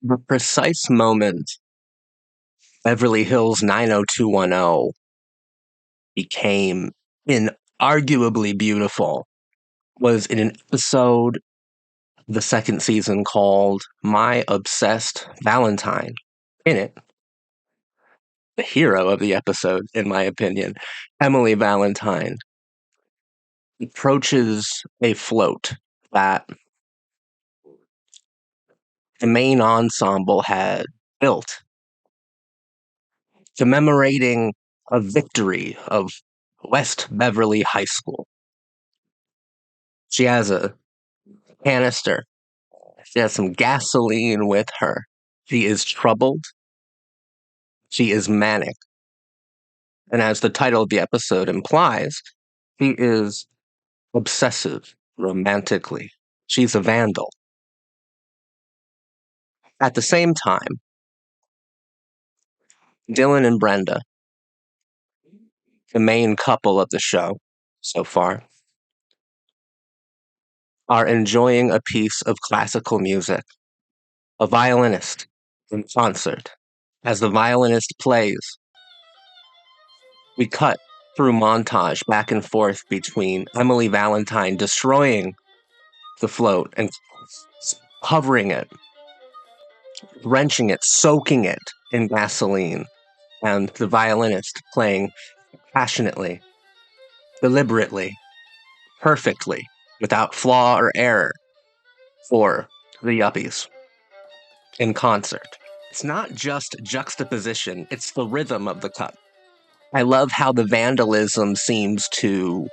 The precise moment Beverly Hills 90210 became inarguably beautiful was in an episode of the second season called My Obsessed Valentine. In it, the hero of the episode, in my opinion, Emily Valentine, approaches a float that the main ensemble had built, commemorating a victory of West Beverly High School. She has a canister. She has some gasoline with her. She is troubled. She is manic. And as the title of the episode implies, she is obsessive romantically. She's a vandal. At the same time, Dylan and Brenda, the main couple of the show so far, are enjoying a piece of classical music, a violinist in concert. As the violinist plays, we cut through montage back and forth between Emily Valentine destroying the float and covering it, wrenching it, soaking it in gasoline, and the violinist playing passionately, deliberately, perfectly, without flaw or error for the yuppies in concert. It's not just juxtaposition, it's the rhythm of the cut. I love how the vandalism seems to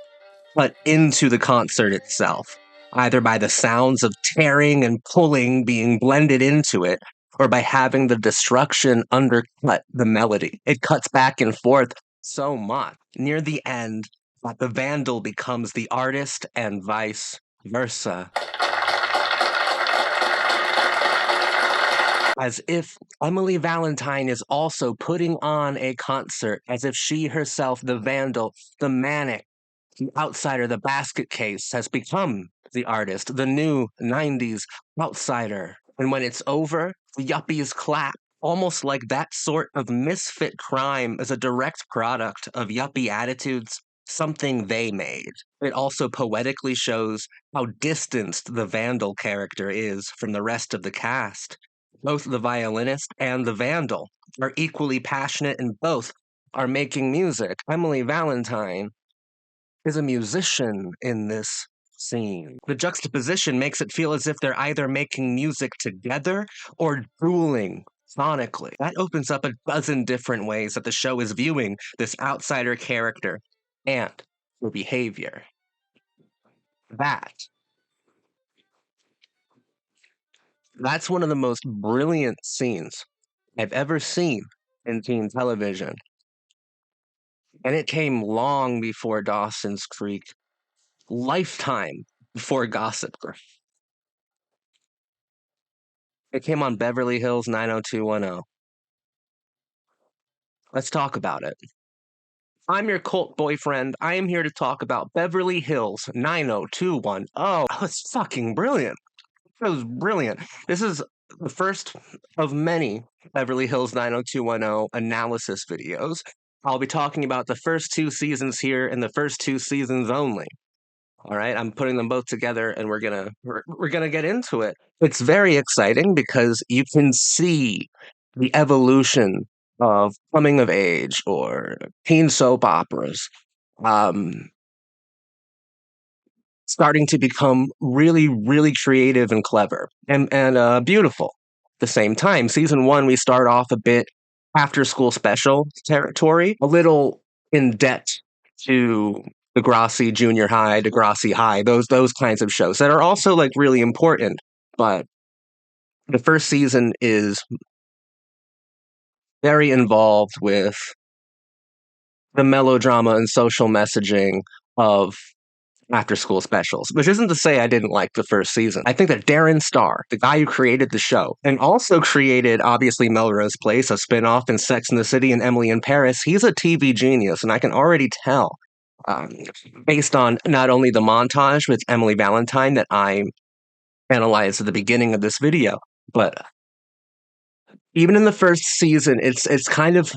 cut into the concert itself, either by the sounds of tearing and pulling being blended into it, or by having the destruction undercut the melody. It cuts back and forth so much. Near the end, the vandal becomes the artist and vice versa. As if Emily Valentine is also putting on a concert, as if she herself, the vandal, the manic, the outsider, the basket case, has become the artist, the new 90s outsider. And when it's over, the yuppies clap, almost like that sort of misfit crime is a direct product of yuppie attitudes, something they made. It also poetically shows how distanced the vandal character is from the rest of the cast. Both the violinist and the vandal are equally passionate, and both are making music. Emily Valentine is a musician in this scene. The juxtaposition makes it feel as if they're either making music together or dueling sonically. That opens up a dozen different ways that the show is viewing this outsider character and her behavior. That that's one of the most brilliant scenes I've ever seen in teen television. And it came long before Dawson's Creek, lifetime before Gossip Girl. It came on Beverly Hills 90210. Let's talk about it. I'm your cult boyfriend. I am here to talk about Beverly Hills 90210. Oh, it's fucking brilliant. It was brilliant. This is the first of many Beverly Hills 90210 analysis videos. I'll be talking about the first two seasons here and the first two seasons only. All right, I'm putting them both together, and we're gonna get into it. It's very exciting because you can see the evolution of coming of age or teen soap operas, um, starting to become really, really creative and clever and beautiful. At the same time, season one we start off a bit after school special territory, a little in debt to Degrassi Junior High, Degrassi High, those kinds of shows that are also like really important. But the first season is very involved with the melodrama and social messaging of after school specials, which isn't to say I didn't like the first season. I think that Darren Star, the guy who created the show, and also created obviously Melrose Place, a spinoff in Sex and the City and Emily in Paris, he's a TV genius, and I can already tell, um, based on not only the montage with Emily Valentine that I analyzed at the beginning of this video, but even in the first season, it's kind of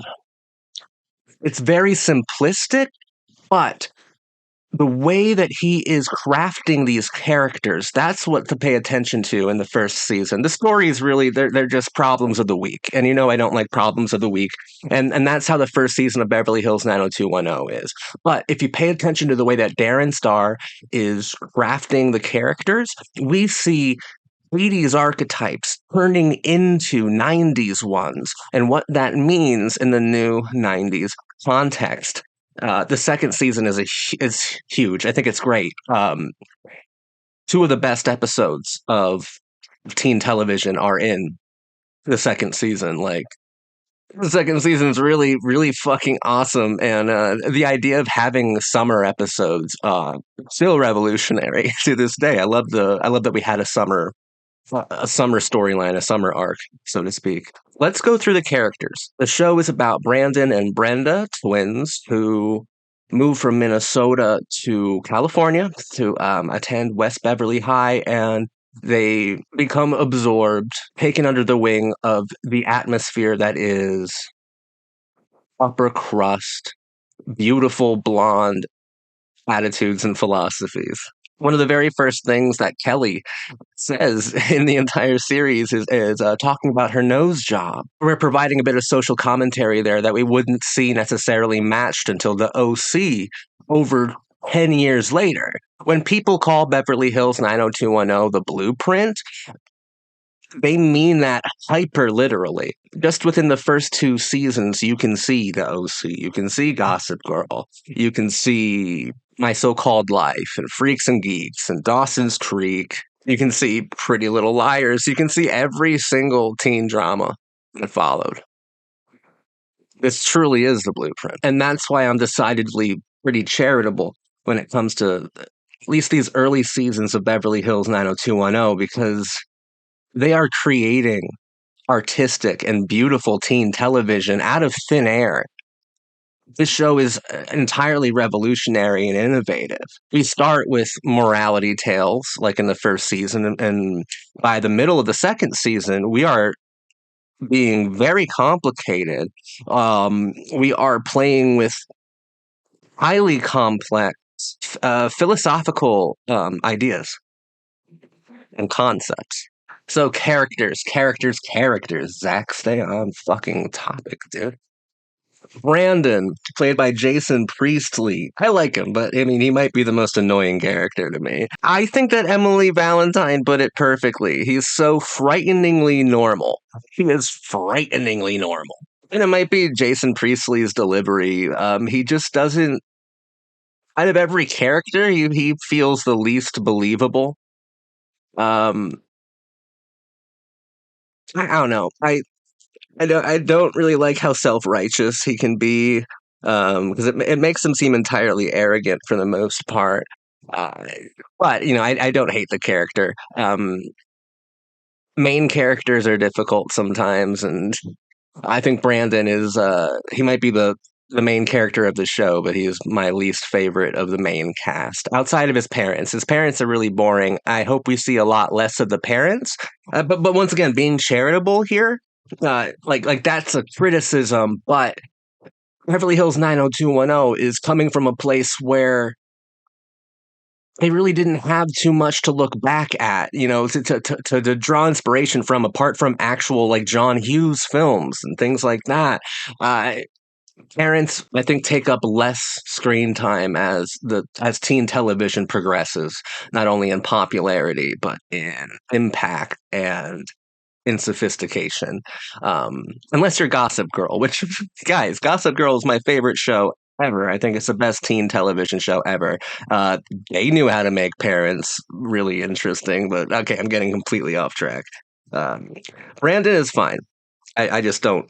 it's very simplistic, but the way that he is crafting these characters, that's what to pay attention to in the first season. The stories really they're just problems of the week. And you know I don't like problems of the week. And that's how the first season of Beverly Hills 90210 is. But if you pay attention to the way that Darren Star is crafting the characters, we see 80s archetypes turning into 90s ones and what that means in the new 90s context. The second season is huge. I think it's great. Two of the best episodes of teen television are in the second season. Like the second season is really really fucking awesome, and the idea of having summer episodes still revolutionary to this day. I love that we had a summer storyline, a summer arc, so to speak. Let's go through the characters. The show is about Brandon and Brenda, twins, who move from Minnesota to California to attend West Beverly High, and they become absorbed, taken under the wing of the atmosphere that is upper crust, beautiful blonde attitudes and philosophies. One of the very first things that Kelly says in the entire series is talking about her nose job. We're providing a bit of social commentary there that we wouldn't see necessarily matched until the OC over 10 years later. When people call Beverly Hills 90210 the blueprint, they mean that hyper literally. Just within the first two seasons, you can see the OC, you can see Gossip Girl, you can see My So-Called Life, and Freaks and Geeks, and Dawson's Creek. You can see Pretty Little Liars. You can see every single teen drama that followed. This truly is the blueprint. And that's why I'm decidedly pretty charitable when it comes to at least these early seasons of Beverly Hills 90210, because they are creating artistic and beautiful teen television out of thin air. This show is entirely revolutionary and innovative. We start with morality tales, like in the first season, and by the middle of the second season, we are being very complicated. We are playing with highly complex philosophical ideas and concepts. So characters. Zach, stay on fucking topic, dude. Brandon, played by Jason Priestley. I like him, but I mean, he might be the most annoying character to me. I think that Emily Valentine put it perfectly. He's so frighteningly normal. He is frighteningly normal. And it might be Jason Priestley's delivery. He just doesn't. Out of every character, he feels the least believable. Um, I don't know. I don't really like how self righteous he can be, because it makes him seem entirely arrogant for the most part. Uh, but you know, I don't hate the character. Main characters are difficult sometimes, and I think Brandon is he might be the main character of the show, but he is my least favorite of the main cast. Outside of his parents. His parents are really boring. I hope we see a lot less of the parents. But once again, being charitable here, like that's a criticism, but Beverly Hills 90210 is coming from a place where they really didn't have too much to look back at, you know, to draw inspiration from, apart from actual like John Hughes films and things like that. Uh, Parents, I think, take up less screen time as teen television progresses, not only in popularity but in impact and in sophistication. Unless you're Gossip Girl, which, guys, Gossip Girl is my favorite show ever. I think it's the best teen television show ever. Uh, they knew how to make parents really interesting, but okay, I'm getting completely off track. Um, Brandon is fine. I just don't.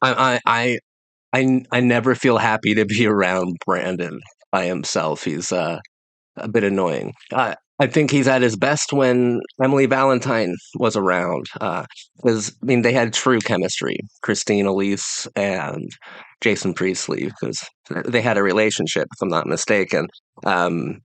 I never feel happy to be around Brandon by himself. He's a bit annoying. I think he's at his best when Emily Valentine was around, because I mean they had true chemistry. Christine Elise and Jason Priestley, because they had a relationship, if I'm not mistaken. Um,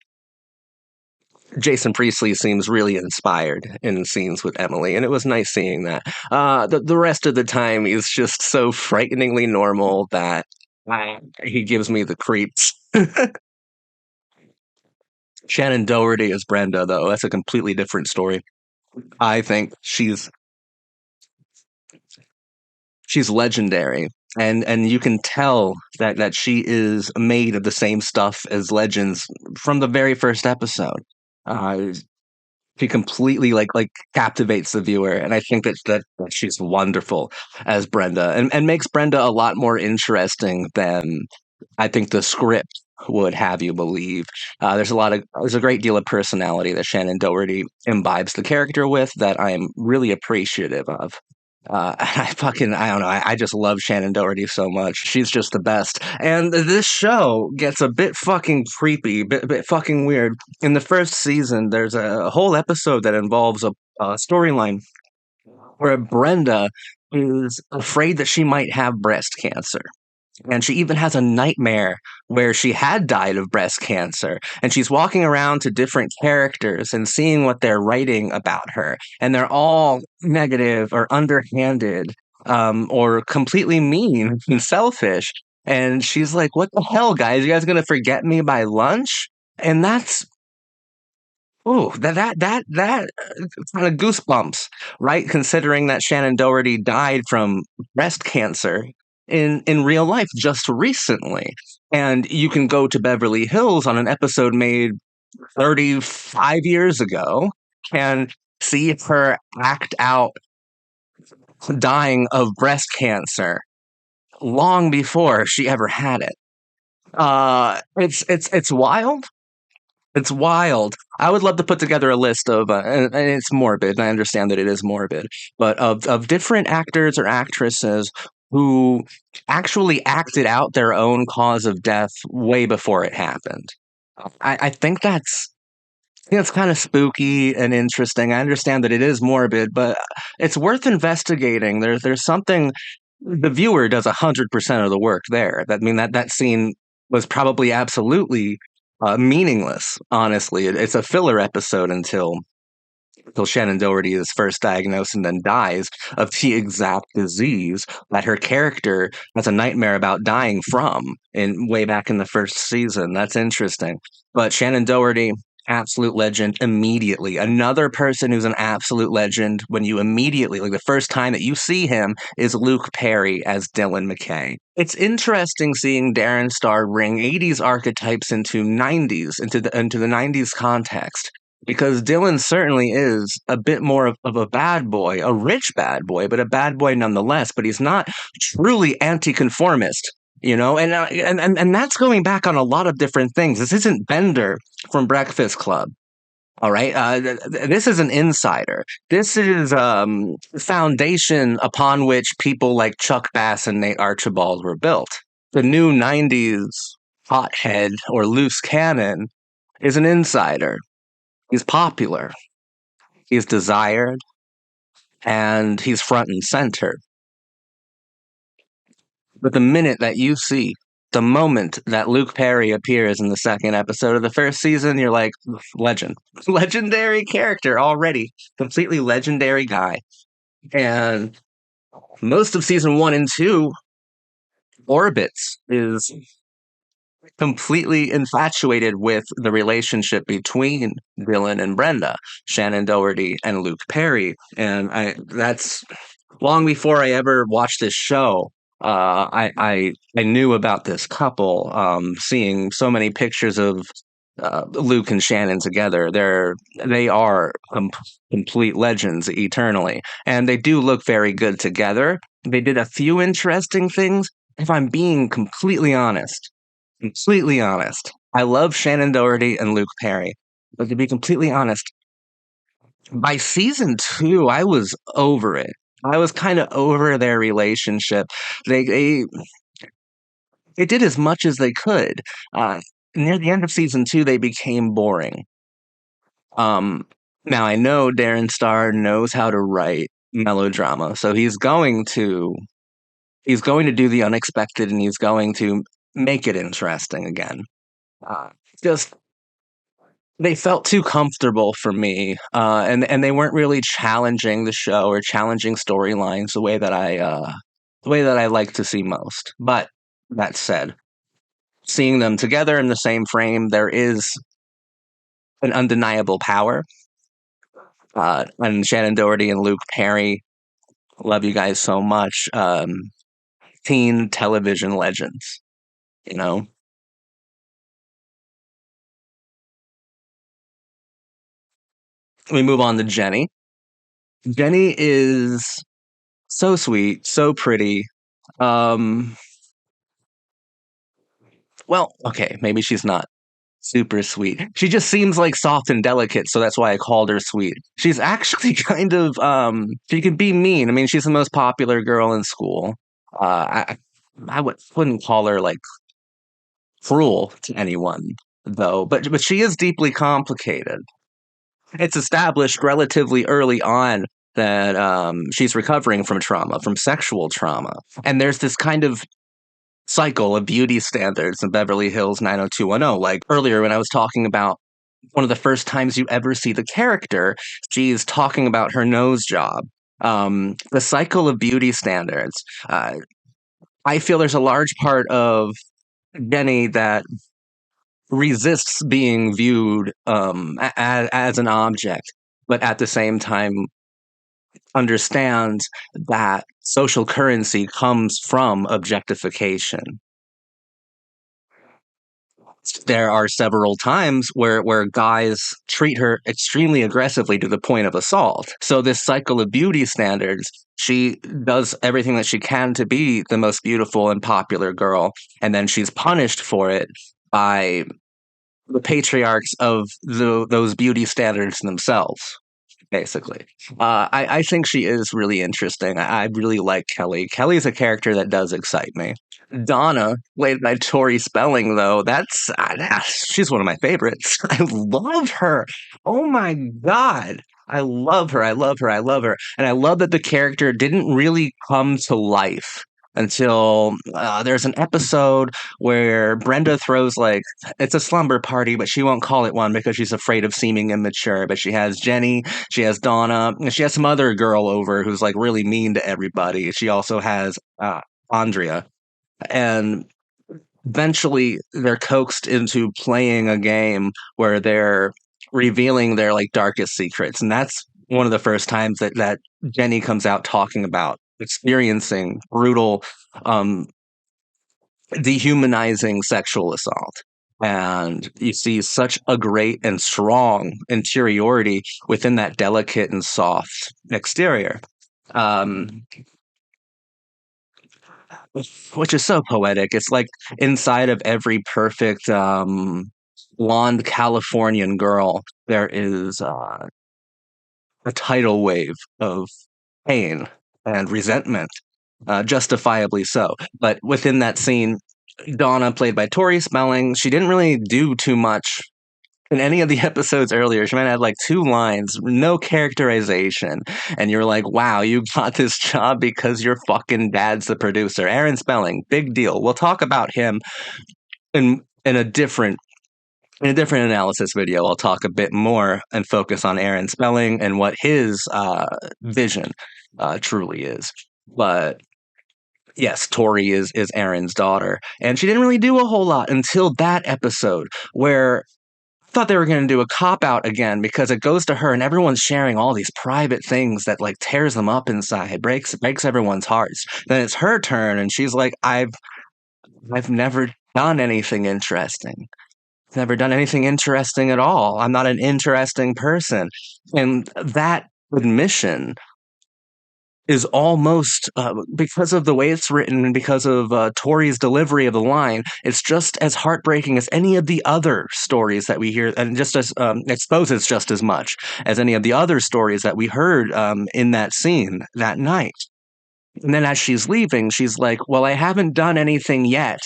Jason Priestley seems really inspired in scenes with Emily, and it was nice seeing that. The rest of the time, he's just so frighteningly normal that he gives me the creeps. Shannon Doherty as Brenda, though, that's a completely different story. I think she's legendary, and you can tell that she is made of the same stuff as legends from the very first episode. Uh, she completely like captivates the viewer, and I think that she's wonderful as Brenda, and makes Brenda a lot more interesting than I think the script would have you believe. There's a great deal of personality that Shannon Doherty imbibes the character with that I'm really appreciative of. I don't know. I just love Shannon Doherty so much. She's just the best. And this show gets a bit fucking creepy, bit fucking weird. In the first season, there's a whole episode that involves a storyline where Brenda is afraid that she might have breast cancer. And she even has a nightmare where she had died of breast cancer. And she's walking around to different characters and seeing what they're writing about her. And they're all negative or underhanded, or completely mean and selfish. And she's like, what the hell, guys? You guys going to forget me by lunch? And that's Ooh, that kind of goosebumps, right? Considering that Shannon Doherty died from breast cancer in real life just recently, and you can go to Beverly Hills on an episode made 35 years ago and see her act out dying of breast cancer long before she ever had it. It's wild. It's wild. I would love to put together a list of, and it's morbid, and I understand that it is morbid, but of different actors or actresses who actually acted out their own cause of death way before it happened. I think that's kind of spooky and interesting. I understand that it is morbid, but it's worth investigating. There's something the viewer does 100% of the work there. That scene was probably absolutely meaningless. Honestly, it's a filler episode until Shannon Doherty is first diagnosed and then dies of the exact disease that her character has a nightmare about dying from in way back in the first season. That's interesting. But Shannon Doherty, absolute legend immediately. Another person who's an absolute legend when you immediately, like the first time that you see him, is Luke Perry as Dylan McKay. It's interesting seeing Darren Star bring 80s archetypes into 90s, into the 90s context because Dylan certainly is a bit more of a bad boy, a rich bad boy, but a bad boy nonetheless. But he's not truly anti-conformist, you know, and that's going back on a lot of different things. This isn't Bender from Breakfast Club. All right, this is an insider. This is foundation upon which people like Chuck Bass and Nate Archibald were built. The new '90s hothead or loose cannon is an insider. He's popular, he's desired, and he's front and center. But the moment that Luke Perry appears in the second episode of the first season, you're like, legend. Legendary character already. Completely legendary guy. And most of season one and two orbits is completely infatuated with the relationship between Dylan and Brenda, Shannon Doherty and Luke Perry. And that's long before I ever watched this show. I knew about this couple. Seeing so many pictures of Luke and Shannon together, they are complete legends eternally, and they do look very good together. They did a few interesting things. If I'm being completely honest, I love Shannon Doherty and Luke Perry, but to be completely honest, by season two, I was over it. I was kind of over their relationship. They did as much as they could. Near the end of season two, they became boring. Um, Now I know Darren Star knows how to write melodrama, so he's going to do the unexpected, and he's going to make it interesting again. Uh, just They felt too comfortable for me, and they weren't really challenging the show or challenging storylines the way that I like to see most. But that said, seeing them together in the same frame, there is an undeniable power. And Shannon Doherty and Luke Perry, love you guys so much. Teen television legends, you know. We move on to Jenny. Jenny is so sweet, so pretty. Um, well, okay, maybe she's not super sweet. She just seems like soft and delicate, so that's why I called her sweet. She's actually kind of she can be mean. I mean, she's the most popular girl in school. Wouldn't call her like cruel to anyone though, but she is deeply complicated. It's established relatively early on that she's recovering from trauma, from sexual trauma. And there's this kind of cycle of beauty standards in Beverly Hills 90210. Like earlier, when I was talking about one of the first times you ever see the character, she's talking about her nose job. The cycle of beauty standards. I feel there's a large part of Jenny that resists being viewed as an object, but at the same time understands that social currency comes from objectification. There are several times where guys treat her extremely aggressively to the point of assault. So this cycle of beauty standards, she does everything that she can to be the most beautiful and popular girl, and then she's punished for it by the patriarchs of those beauty standards themselves, basically. I think she is really interesting. I really like Kelly. Kelly's a character that does excite me. Donna, played by Tori Spelling, though, she's one of my favorites. I love her. Oh my God. I love her. I love her. I love her. And I love that the character didn't really come to life until there's an episode where Brenda throws like it's a slumber party, but she won't call it one because she's afraid of seeming immature. But she has Jenny, she has Donna, and she has some other girl over who's like really mean to everybody. She also has Andrea, and eventually they're coaxed into playing a game where they're revealing their like darkest secrets, and that's one of the first times that Jenny comes out talking about experiencing brutal, um, dehumanizing sexual assault. And you see such a great and strong interiority within that delicate and soft exterior. Um, which is so poetic. It's like inside of every perfect blonde Californian girl, there is a tidal wave of pain and resentment, justifiably so. But within that scene, Donna, played by Tori Spelling, she didn't really do too much in any of the episodes earlier. She might have like two lines, no characterization. And you're like, wow, you got this job because your fucking dad's the producer. Aaron Spelling, big deal. We'll talk about him in a different analysis video. I'll talk a bit more and focus on Aaron Spelling and what his vision truly is. But yes, Tori is Aaron's daughter, and she didn't really do a whole lot until that episode where I thought they were going to do a cop out again because it goes to her and everyone's sharing all these private things that like tears them up inside, breaks everyone's hearts. Then it's her turn and she's like, I've never done anything interesting. Never done anything interesting at all. I'm not an interesting person. And that admission is almost because of the way it's written and because of Tori's delivery of the line, it's just as heartbreaking as any of the other stories that we hear, and just as exposes just as much as any of the other stories that we heard in that scene that night. And then as she's leaving, she's like, "Well, I haven't done anything yet,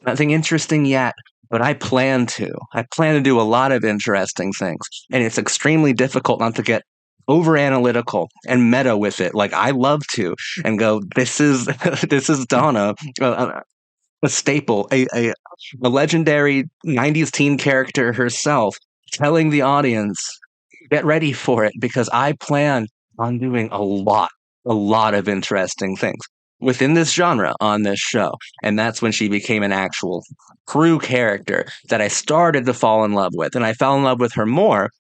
nothing interesting yet." But I plan to. I plan to do a lot of interesting things. And it's extremely difficult not to get over analytical and meta with it like I love to and go, this is this is Donna, a staple, a legendary 90s teen character herself, telling the audience, get ready for it because I plan on doing a lot of interesting things within this genre on this show. And that's when she became an actual true character that I started to fall in love with. And I fell in love with her more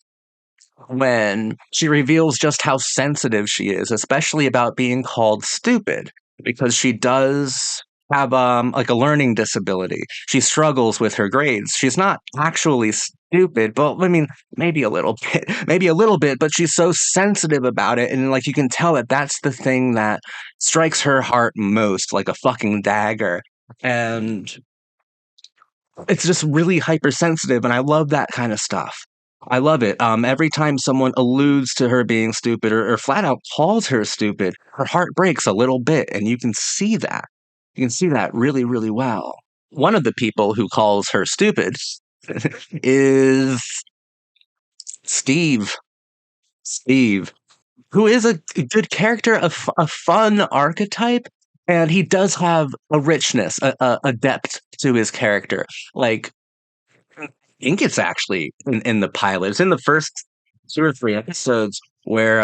when she reveals just how sensitive she is, especially about being called stupid, because she does have like a learning disability. She struggles with her grades. She's not actually stupid, but I mean, maybe a little bit, maybe a little bit, but she's so sensitive about it, and like you can tell that that's the thing that strikes her heart most, like a fucking dagger. And it's just really hypersensitive, and I love that kind of stuff. I love it. Every time someone alludes to her being stupid or flat out calls her stupid, her heart breaks a little bit, and you can see that. You can see that really, really well. One of the people who calls her stupid is Steve. Steve, who is a good character, a fun archetype, and he does have a richness, a depth to his character. Like think it's actually in the pilot. It's in the first 2 or 3 episodes where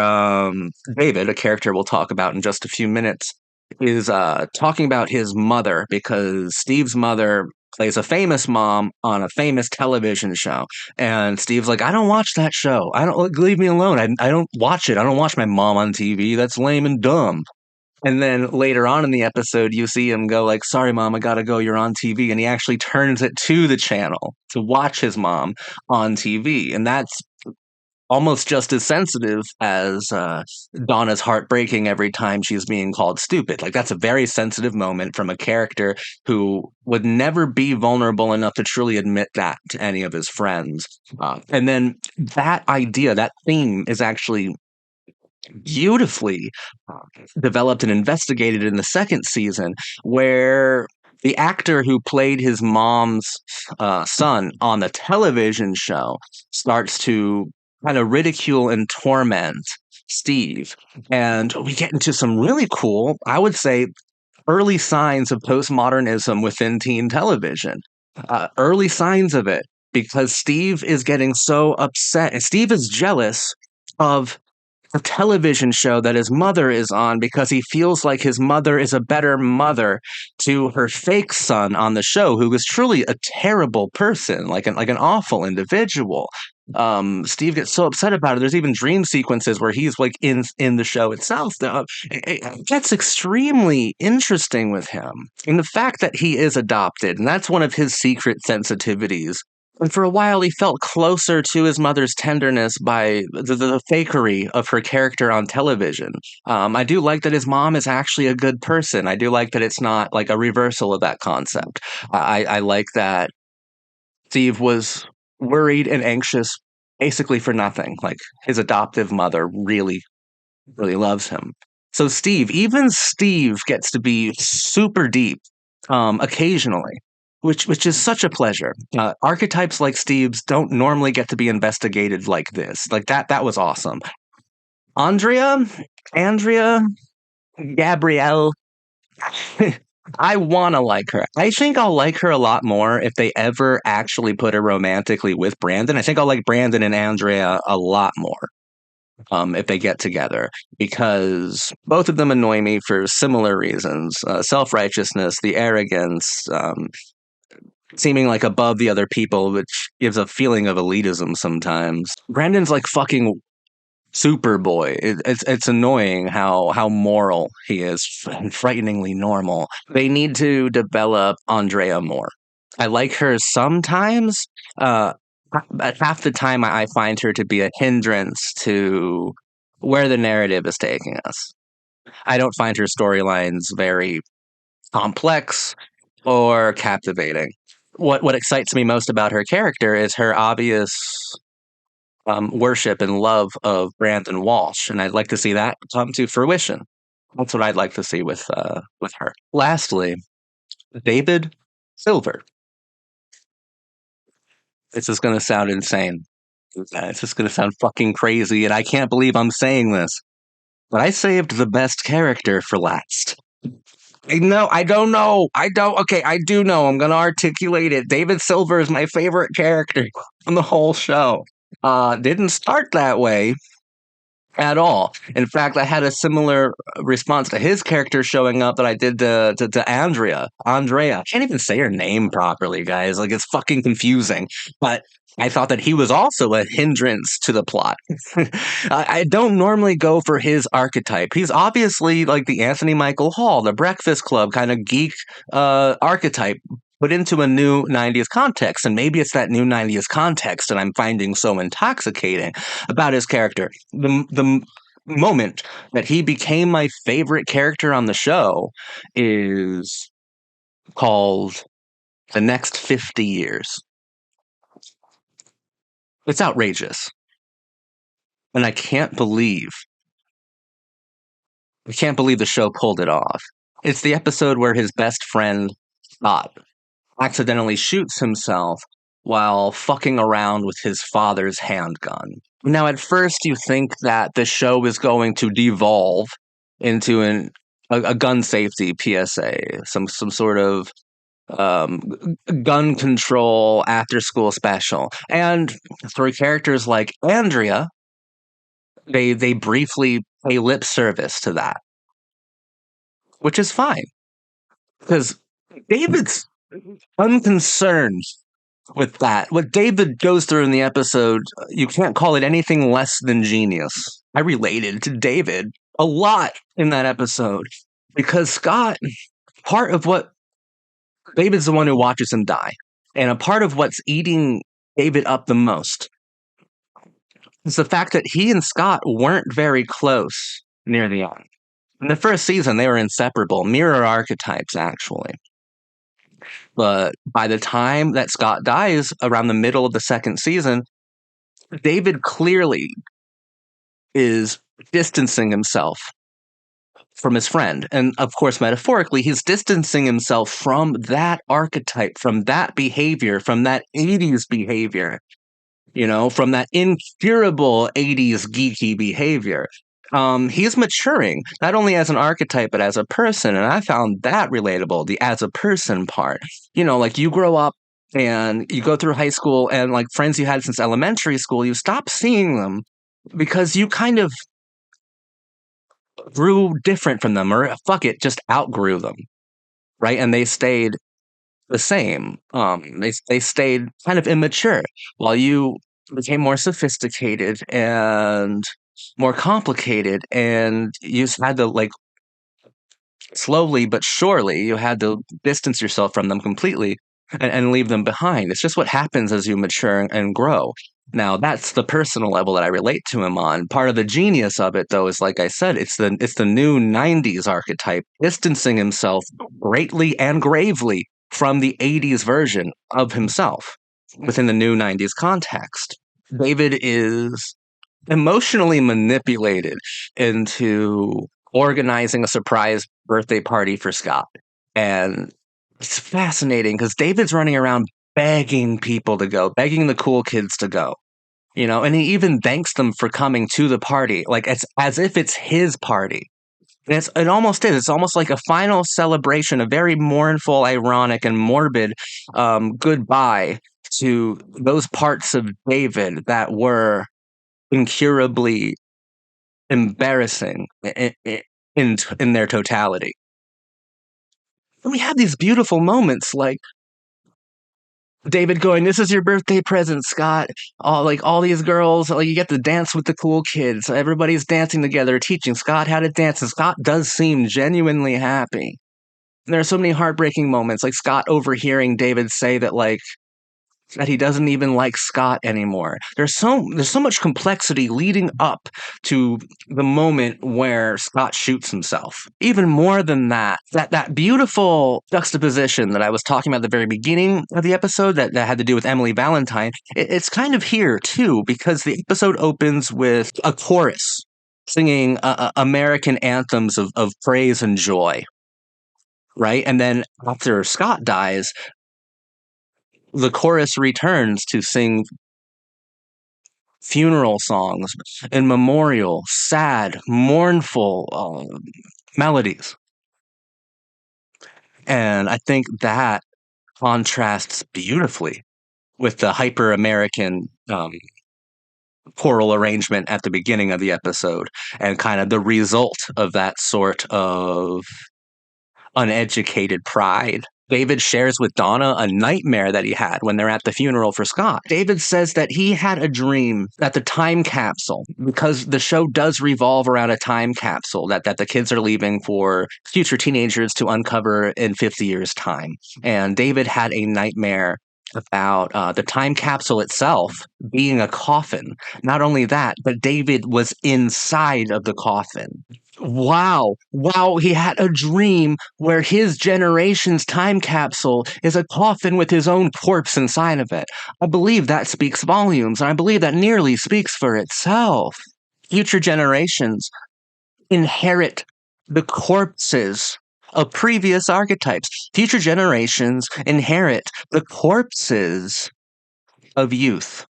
David, a character we'll talk about in just a few minutes, is talking about his mother because Steve's mother plays a famous mom on a famous television show. And Steve's like, I don't watch that show. I don't leave me alone. I don't watch it. I don't watch my mom on TV. That's lame and dumb. And then later on in the episode, you see him go like, "Sorry, mom, I gotta go. You're on TV," and he actually turns it to the channel to watch his mom on TV, and that's almost just as sensitive as Donna's heart breaking every time she's being called stupid. Like that's a very sensitive moment from a character who would never be vulnerable enough to truly admit that to any of his friends. And then that idea, that theme, is actually beautifully developed and investigated in the second season, where the actor who played his mom's son on the television show starts to kind of ridicule and torment Steve. And we get into some really cool, I would say, early signs of postmodernism within teen television. Early signs of it, because Steve is getting so upset. And Steve is jealous of a television show that his mother is on because he feels like his mother is a better mother to her fake son on the show, who is truly a terrible person, like an awful individual. Steve gets so upset about it. There's even dream sequences where he's like in the show itself. It gets extremely interesting with him, and the fact that he is adopted, and that's one of his secret sensitivities. And for a while, he felt closer to his mother's tenderness by the fakery of her character on television. I do like that his mom is actually a good person. I do like that it's not like a reversal of that concept. I like that Steve was worried and anxious basically for nothing. Like his adoptive mother really, really loves him. So even Steve gets to be super deep occasionally, which is such a pleasure. Archetypes like Steve's don't normally get to be investigated like this. Like that was awesome. Andrea, Andrea, Gabrielle. I want to like her. I think I'll like her a lot more if they ever actually put her romantically with Brandon. I think I'll like Brandon and Andrea a lot more if they get together, because both of them annoy me for similar reasons: self-righteousness, the arrogance, seeming like above the other people, which gives a feeling of elitism sometimes. Brandon's like fucking Superboy. It's annoying how moral he is, and frighteningly normal. They need to develop Andrea more. I like her sometimes, but half the time I find her to be a hindrance to where the narrative is taking us. I don't find her storylines very complex or captivating. What excites me most about her character is her obvious worship and love of Brandon Walsh, and I'd like to see that come to fruition. That's what I'd like to see with her. Lastly, David Silver. This is going to sound insane. It's just going to sound fucking crazy, and I can't believe I'm saying this, but I saved the best character for last. No, I don't know. I don't. Okay, I do know. I'm going to articulate it. David Silver is my favorite character on the whole show. Didn't start that way at all. In fact, I had a similar response to his character showing up that I did to Andrea. Andrea. I can't even say her name properly, guys. Like, it's fucking confusing. But I thought that he was also a hindrance to the plot. I don't normally go for his archetype. He's obviously like the Anthony Michael Hall, the Breakfast Club kind of geek archetype put into a new 90s context. And maybe it's that new 90s context that I'm finding so intoxicating about his character. The moment that he became my favorite character on the show is called The Next 50 Years. It's outrageous. And I can't believe the show pulled it off. It's the episode where his best friend, Scott, accidentally shoots himself while fucking around with his father's handgun. Now, at first, you think that the show is going to devolve into a gun safety PSA, some sort of um, gun control after school special. And through characters like Andrea, they briefly pay lip service to that, which is fine because David's unconcerned with that. What David goes through in the episode, you can't call it anything less than genius. I related to David a lot in that episode because Scott, part of what David's the one who watches him die, and a part of what's eating David up the most is the fact that he and Scott weren't very close near the end. In the first season, they were inseparable, mirror archetypes, actually. But by the time that Scott dies, around the middle of the second season, David clearly is distancing himself from his friend. And of course, metaphorically, he's distancing himself from that archetype, from that behavior, from that 80s behavior, from that incurable 80s geeky behavior. He's maturing, not only as an archetype, but as a person. And I found that relatable, the as a person part. Like you grow up and you go through high school and like friends you had since elementary school, you stop seeing them because you kind of grew different from them or fuck it, just outgrew them. Right. And they stayed the same. They stayed kind of immature while you became more sophisticated and more complicated, and you just had to like slowly but surely you had to distance yourself from them completely and leave them behind. It's just what happens as you mature and grow. Now that's the personal level that I relate to him on. Part of the genius of it, though, is like I said, it's the new '90s archetype, distancing himself greatly and gravely from the '80s version of himself within the new '90s context. David is emotionally manipulated into organizing a surprise birthday party for Scott. And it's fascinating because David's running around begging people to go, begging the cool kids to go. And he even thanks them for coming to the party, like it's as if it's his party. And it almost is. It's almost like a final celebration, a very mournful, ironic, and morbid goodbye to those parts of David that were incurably embarrassing in their totality. And we have these beautiful moments like David going, "This is your birthday present, Scott." All these girls, like you get to dance with the cool kids. Everybody's dancing together, teaching Scott how to dance, and Scott does seem genuinely happy. And there are so many heartbreaking moments, like Scott overhearing David say that he doesn't even like Scott anymore. There's so much complexity leading up to the moment where Scott shoots himself. Even more than that beautiful juxtaposition that I was talking about at the very beginning of the episode that had to do with Emily Valentine, it's kind of here too, because the episode opens with a chorus singing American anthems of praise and joy. Right? And then after Scott dies, the chorus returns to sing funeral songs and memorial, sad, mournful melodies. And I think that contrasts beautifully with the hyper American choral arrangement at the beginning of the episode, and kind of the result of that sort of uneducated pride. David shares with Donna a nightmare that he had when they're at the funeral for Scott. David says that he had a dream that the time capsule, because the show does revolve around a time capsule that the kids are leaving for future teenagers to uncover in 50 years' time. And David had a nightmare about the time capsule itself being a coffin. Not only that, but David was inside of the coffin. Wow. Wow. He had a dream where his generation's time capsule is a coffin with his own corpse inside of it. I believe that speaks volumes, and I believe that nearly speaks for itself. Future generations inherit the corpses of previous archetypes. Future generations inherit the corpses of youth.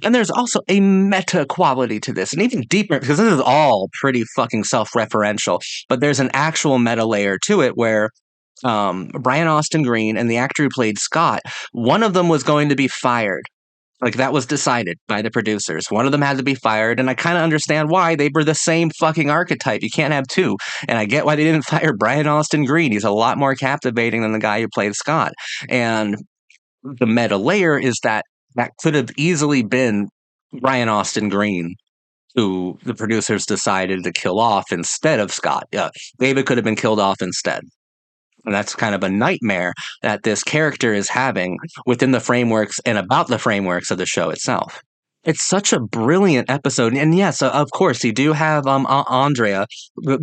And there's also a meta quality to this, and even deeper, because this is all pretty fucking self-referential, but there's an actual meta layer to it where Brian Austin Green and the actor who played Scott, one of them was going to be fired. Like, that was decided by the producers. One of them had to be fired, and I kind of understand why. They were the same fucking archetype. You can't have two. And I get why they didn't fire Brian Austin Green. He's a lot more captivating than the guy who played Scott. And the meta layer is that could have easily been Brian Austin Green, who the producers decided to kill off instead of Scott. Yeah, David could have been killed off instead. And that's kind of a nightmare that this character is having within the frameworks and about the frameworks of the show itself. It's such a brilliant episode, and yes, of course, you do have Andrea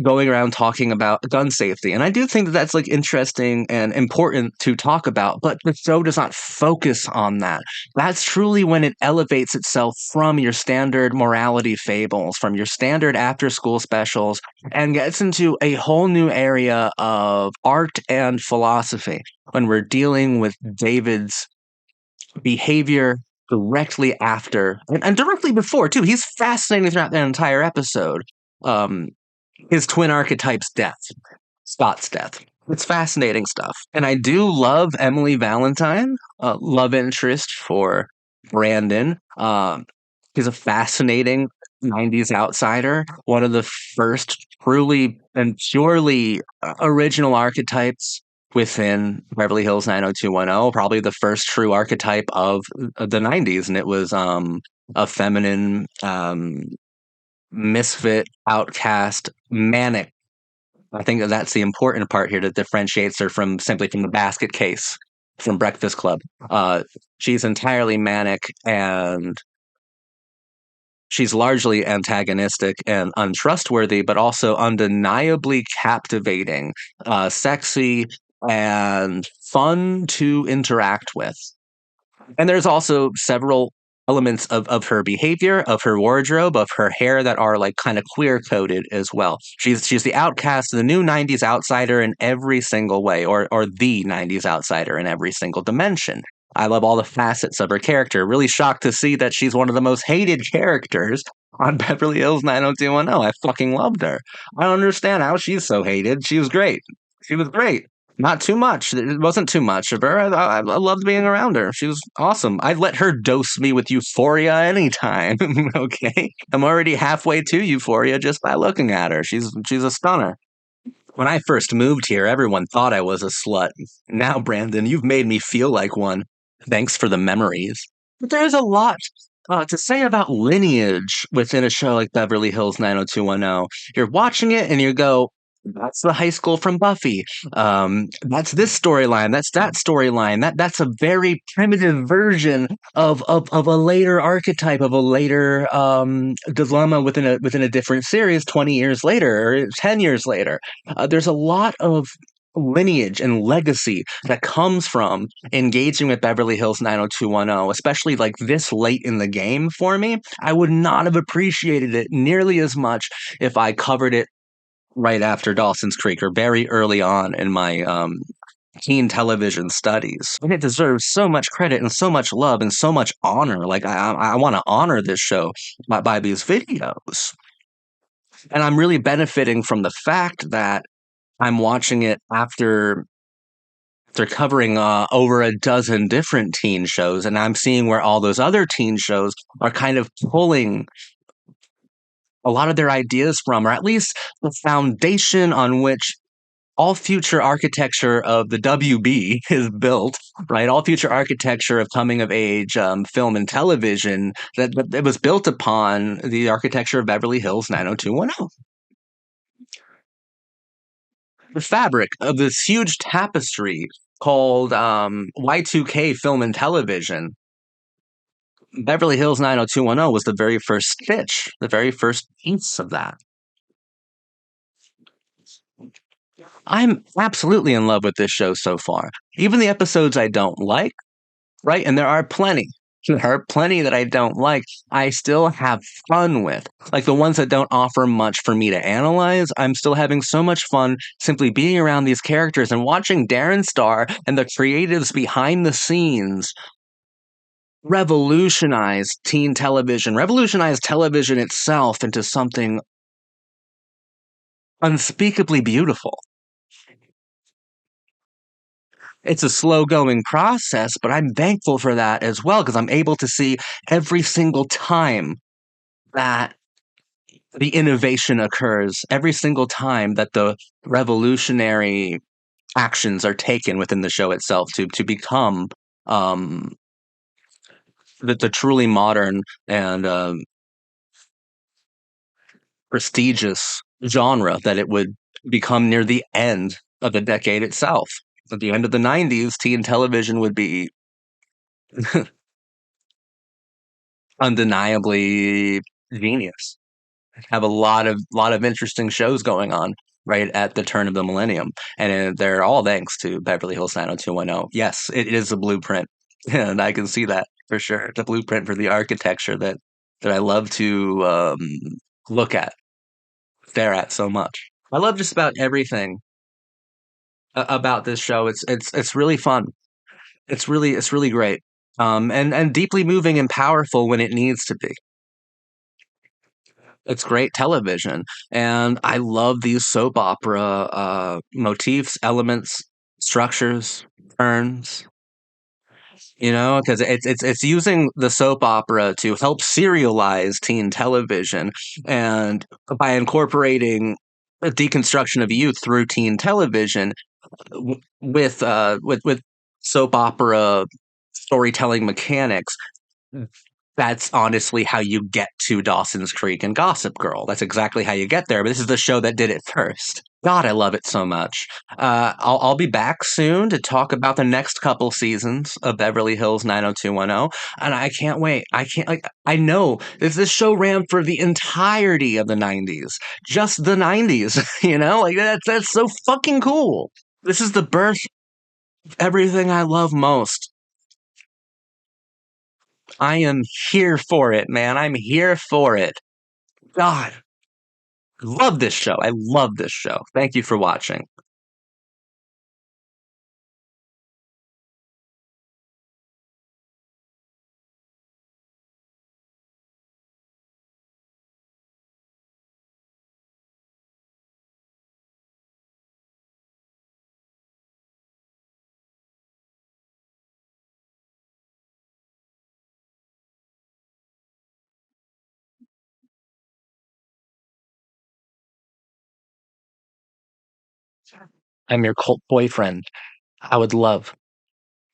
going around talking about gun safety, and I do think that that's like interesting and important to talk about. But the show does not focus on that. That's truly when it elevates itself from your standard morality fables, from your standard after-school specials, and gets into a whole new area of art and philosophy when we're dealing with David's behavior directly after and directly before too. He's fascinating throughout the entire episode. Um, his twin archetype's death, Scott's death. It's fascinating stuff, and I do love Emily Valentine, love interest for Brandon. He's a fascinating '90s outsider, one of the first truly and purely original archetypes within Beverly Hills 90210, probably the first true archetype of the '90s, and it was a feminine, misfit, outcast, manic. I think that's the important part here that differentiates her from simply from the basket case from Breakfast Club. She's entirely manic, and she's largely antagonistic and untrustworthy, but also undeniably captivating, sexy, and fun to interact with. And there's also several elements of her behavior, of her wardrobe, of her hair that are like kind of queer coded as well. She's the outcast, the new '90s outsider in every single way, or the '90s outsider in every single dimension. I love all the facets of her character. Really shocked to see that she's one of the most hated characters on Beverly Hills 90210. I fucking loved her. I don't understand how she's so hated. She was great. She was great. Not too much. It wasn't too much of her. I loved being around her. She was awesome. I'd let her dose me with euphoria anytime. Okay, I'm already halfway to euphoria just by looking at her. She's a stunner. When I first moved here, everyone thought I was a slut. Now, Brandon, you've made me feel like one. Thanks for the memories. But there's a lot to say about lineage within a show like Beverly Hills 90210. You're watching it and you go, that's the high school from Buffy. That's this storyline. That's that storyline. That's a very primitive version of a later archetype, of a later dilemma within a different series 20 years later or 10 years later. There's a lot of lineage and legacy that comes from engaging with Beverly Hills 90210, especially like this late in the game for me. I would not have appreciated it nearly as much if I covered it right after Dawson's Creek or very early on in my teen television studies. And it deserves so much credit and so much love and so much honor. Like, I want to honor this show by these videos. And I'm really benefiting from the fact that I'm watching it after they're covering over a dozen different teen shows, and I'm seeing where all those other teen shows are kind of pulling a lot of their ideas from, or at least the foundation on which all future architecture of the WB is built, right? All future architecture of coming of age film and television that was built upon the architecture of Beverly Hills 90210. The fabric of this huge tapestry called Y2K film and television. Beverly Hills 90210 was the very first stitch, the very first piece of that. I'm absolutely in love with this show so far. Even the episodes I don't like, right? And there are plenty. There are plenty that I don't like. I still have fun with. Like the ones that don't offer much for me to analyze, I'm still having so much fun simply being around these characters and watching Darren Star and the creatives behind the scenes revolutionize teen television, revolutionize television itself into something unspeakably beautiful. It's a slow going process, but I'm thankful for that as well because I'm able to see every single time that the innovation occurs, every single time that the revolutionary actions are taken within the show itself to become um, the truly modern and prestigious genre that it would become near the end of the decade itself. At the end of the 90s, teen television would be undeniably genius. Have a lot of interesting shows going on right at the turn of the millennium, and they're all thanks to Beverly Hills 90210. Yes, it is a blueprint, and I can see that for sure. The blueprint for the architecture that I love to look at, stare at so much. I love just about everything about this show. It's really fun. It's really great. And deeply moving and powerful when it needs to be. It's great television, and I love these soap opera motifs, elements, structures, turns. You know, because it's using the soap opera to help serialize teen television, and by incorporating a deconstruction of youth through teen television with soap opera storytelling mechanics. That's honestly how you get to Dawson's Creek and Gossip Girl. That's exactly how you get there. But this is the show that did it first. God, I love it so much. I'll be back soon to talk about the next couple seasons of Beverly Hills 90210, and I can't wait. I can't like. I know this show ran for the entirety of the 90s, just the 90s. You know, like that's so fucking cool. This is the birth of everything I love most. I am here for it, man. I'm here for it. God, love this show. I love this show. Thank you for watching. I'm your cult boyfriend. I would love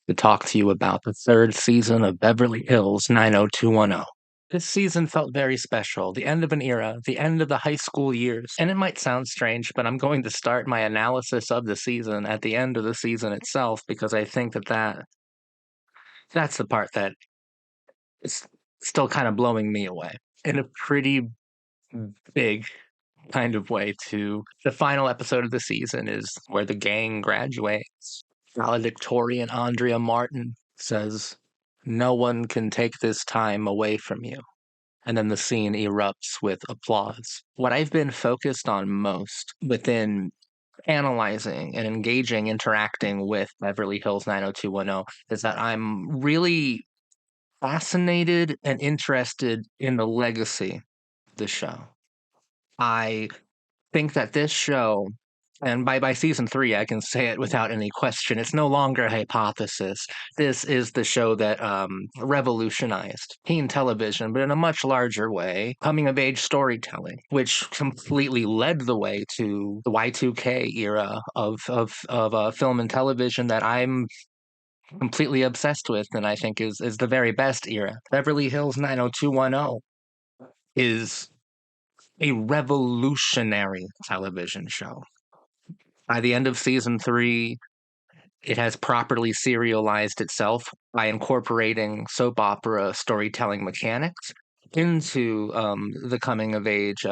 to talk to you about the third season of Beverly Hills 90210. This season felt very special, the end of an era, the end of the high school years. And it might sound strange, but I'm going to start my analysis of the season at the end of the season itself because I think that's the part that is still kind of blowing me away in a pretty big kind of way to the final episode of the season is where the gang graduates. Valedictorian Andrea Martin says, "No one can take this time away from you." And then the scene erupts with applause. What I've been focused on most within analyzing and engaging, interacting with Beverly Hills 90210 is that I'm really fascinated and interested in the legacy of the show. I think that this show And by season 3, I can say it without any question. It's no longer a hypothesis. This is the show that revolutionized teen television, but in a much larger way, coming of age storytelling, which completely led the way to the Y2K era of film and television that I'm completely obsessed with, and I think is the very best era. Beverly Hills 90210 is a revolutionary television show. By the end of season 3, it has properly serialized itself by incorporating soap opera storytelling mechanics into the coming of age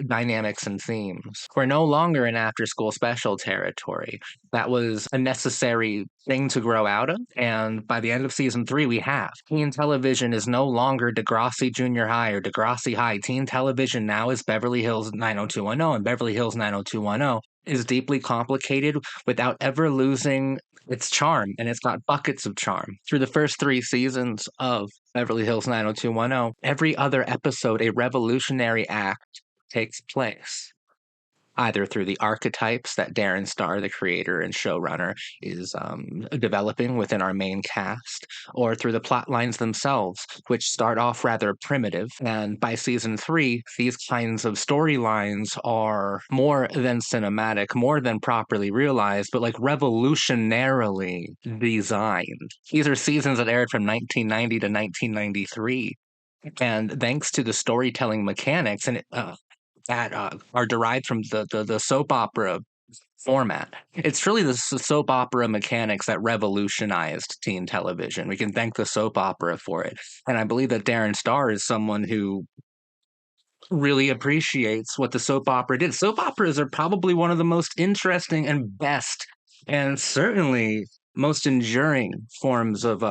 dynamics and themes. We're no longer in after school special territory. That was a necessary thing to grow out of. And by the end of season 3, we have. Teen television is no longer Degrassi Junior High or Degrassi High. Teen television now is Beverly Hills 90210, and Beverly Hills 90210 is deeply complicated without ever losing its charm, and it's got buckets of charm. Through the first 3 seasons of Beverly Hills 90210, every other episode, a revolutionary act takes place, either through the archetypes that Darren Star, the creator and showrunner, is developing within our main cast, or through the plot lines themselves, which start off rather primitive. And by season 3, these kinds of storylines are more than cinematic, more than properly realized, but like revolutionarily designed. These are seasons that aired from 1990 to 1993. And thanks to the storytelling mechanics and that are derived from the soap opera format. It's really the soap opera mechanics that revolutionized teen television. We can thank the soap opera for it. And I believe that Darren Star is someone who really appreciates what the soap opera did. Soap operas are probably one of the most interesting and best, and certainly most enduring forms of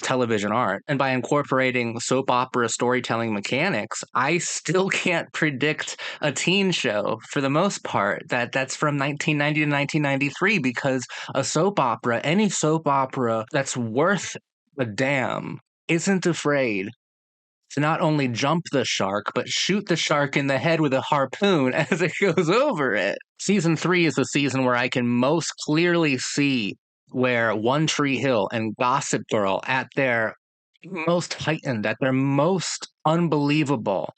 television art. And by incorporating soap opera storytelling mechanics, I still can't predict a teen show for the most part that's from 1990 to 1993, because a soap opera, any soap opera that's worth a damn, isn't afraid to not only jump the shark, but shoot the shark in the head with a harpoon as it goes over it. Season 3 is the season where I can most clearly see where One Tree Hill and Gossip Girl, at their most heightened, at their most unbelievable,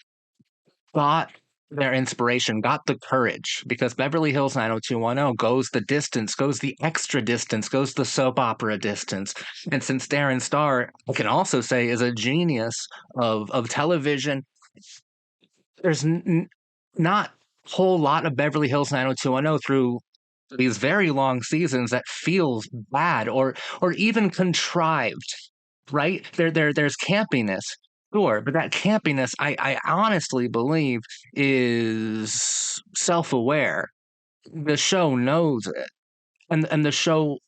got their inspiration, got the courage, because Beverly Hills 90210 goes the distance, goes the extra distance, goes the soap opera distance. And since Darren Star, I can also say, is a genius of television, there's not a whole lot of Beverly Hills 90210 through these very long seasons that feels bad or even contrived, right? There's campiness, sure, but that campiness, I honestly believe, is self-aware. The show knows it, and the show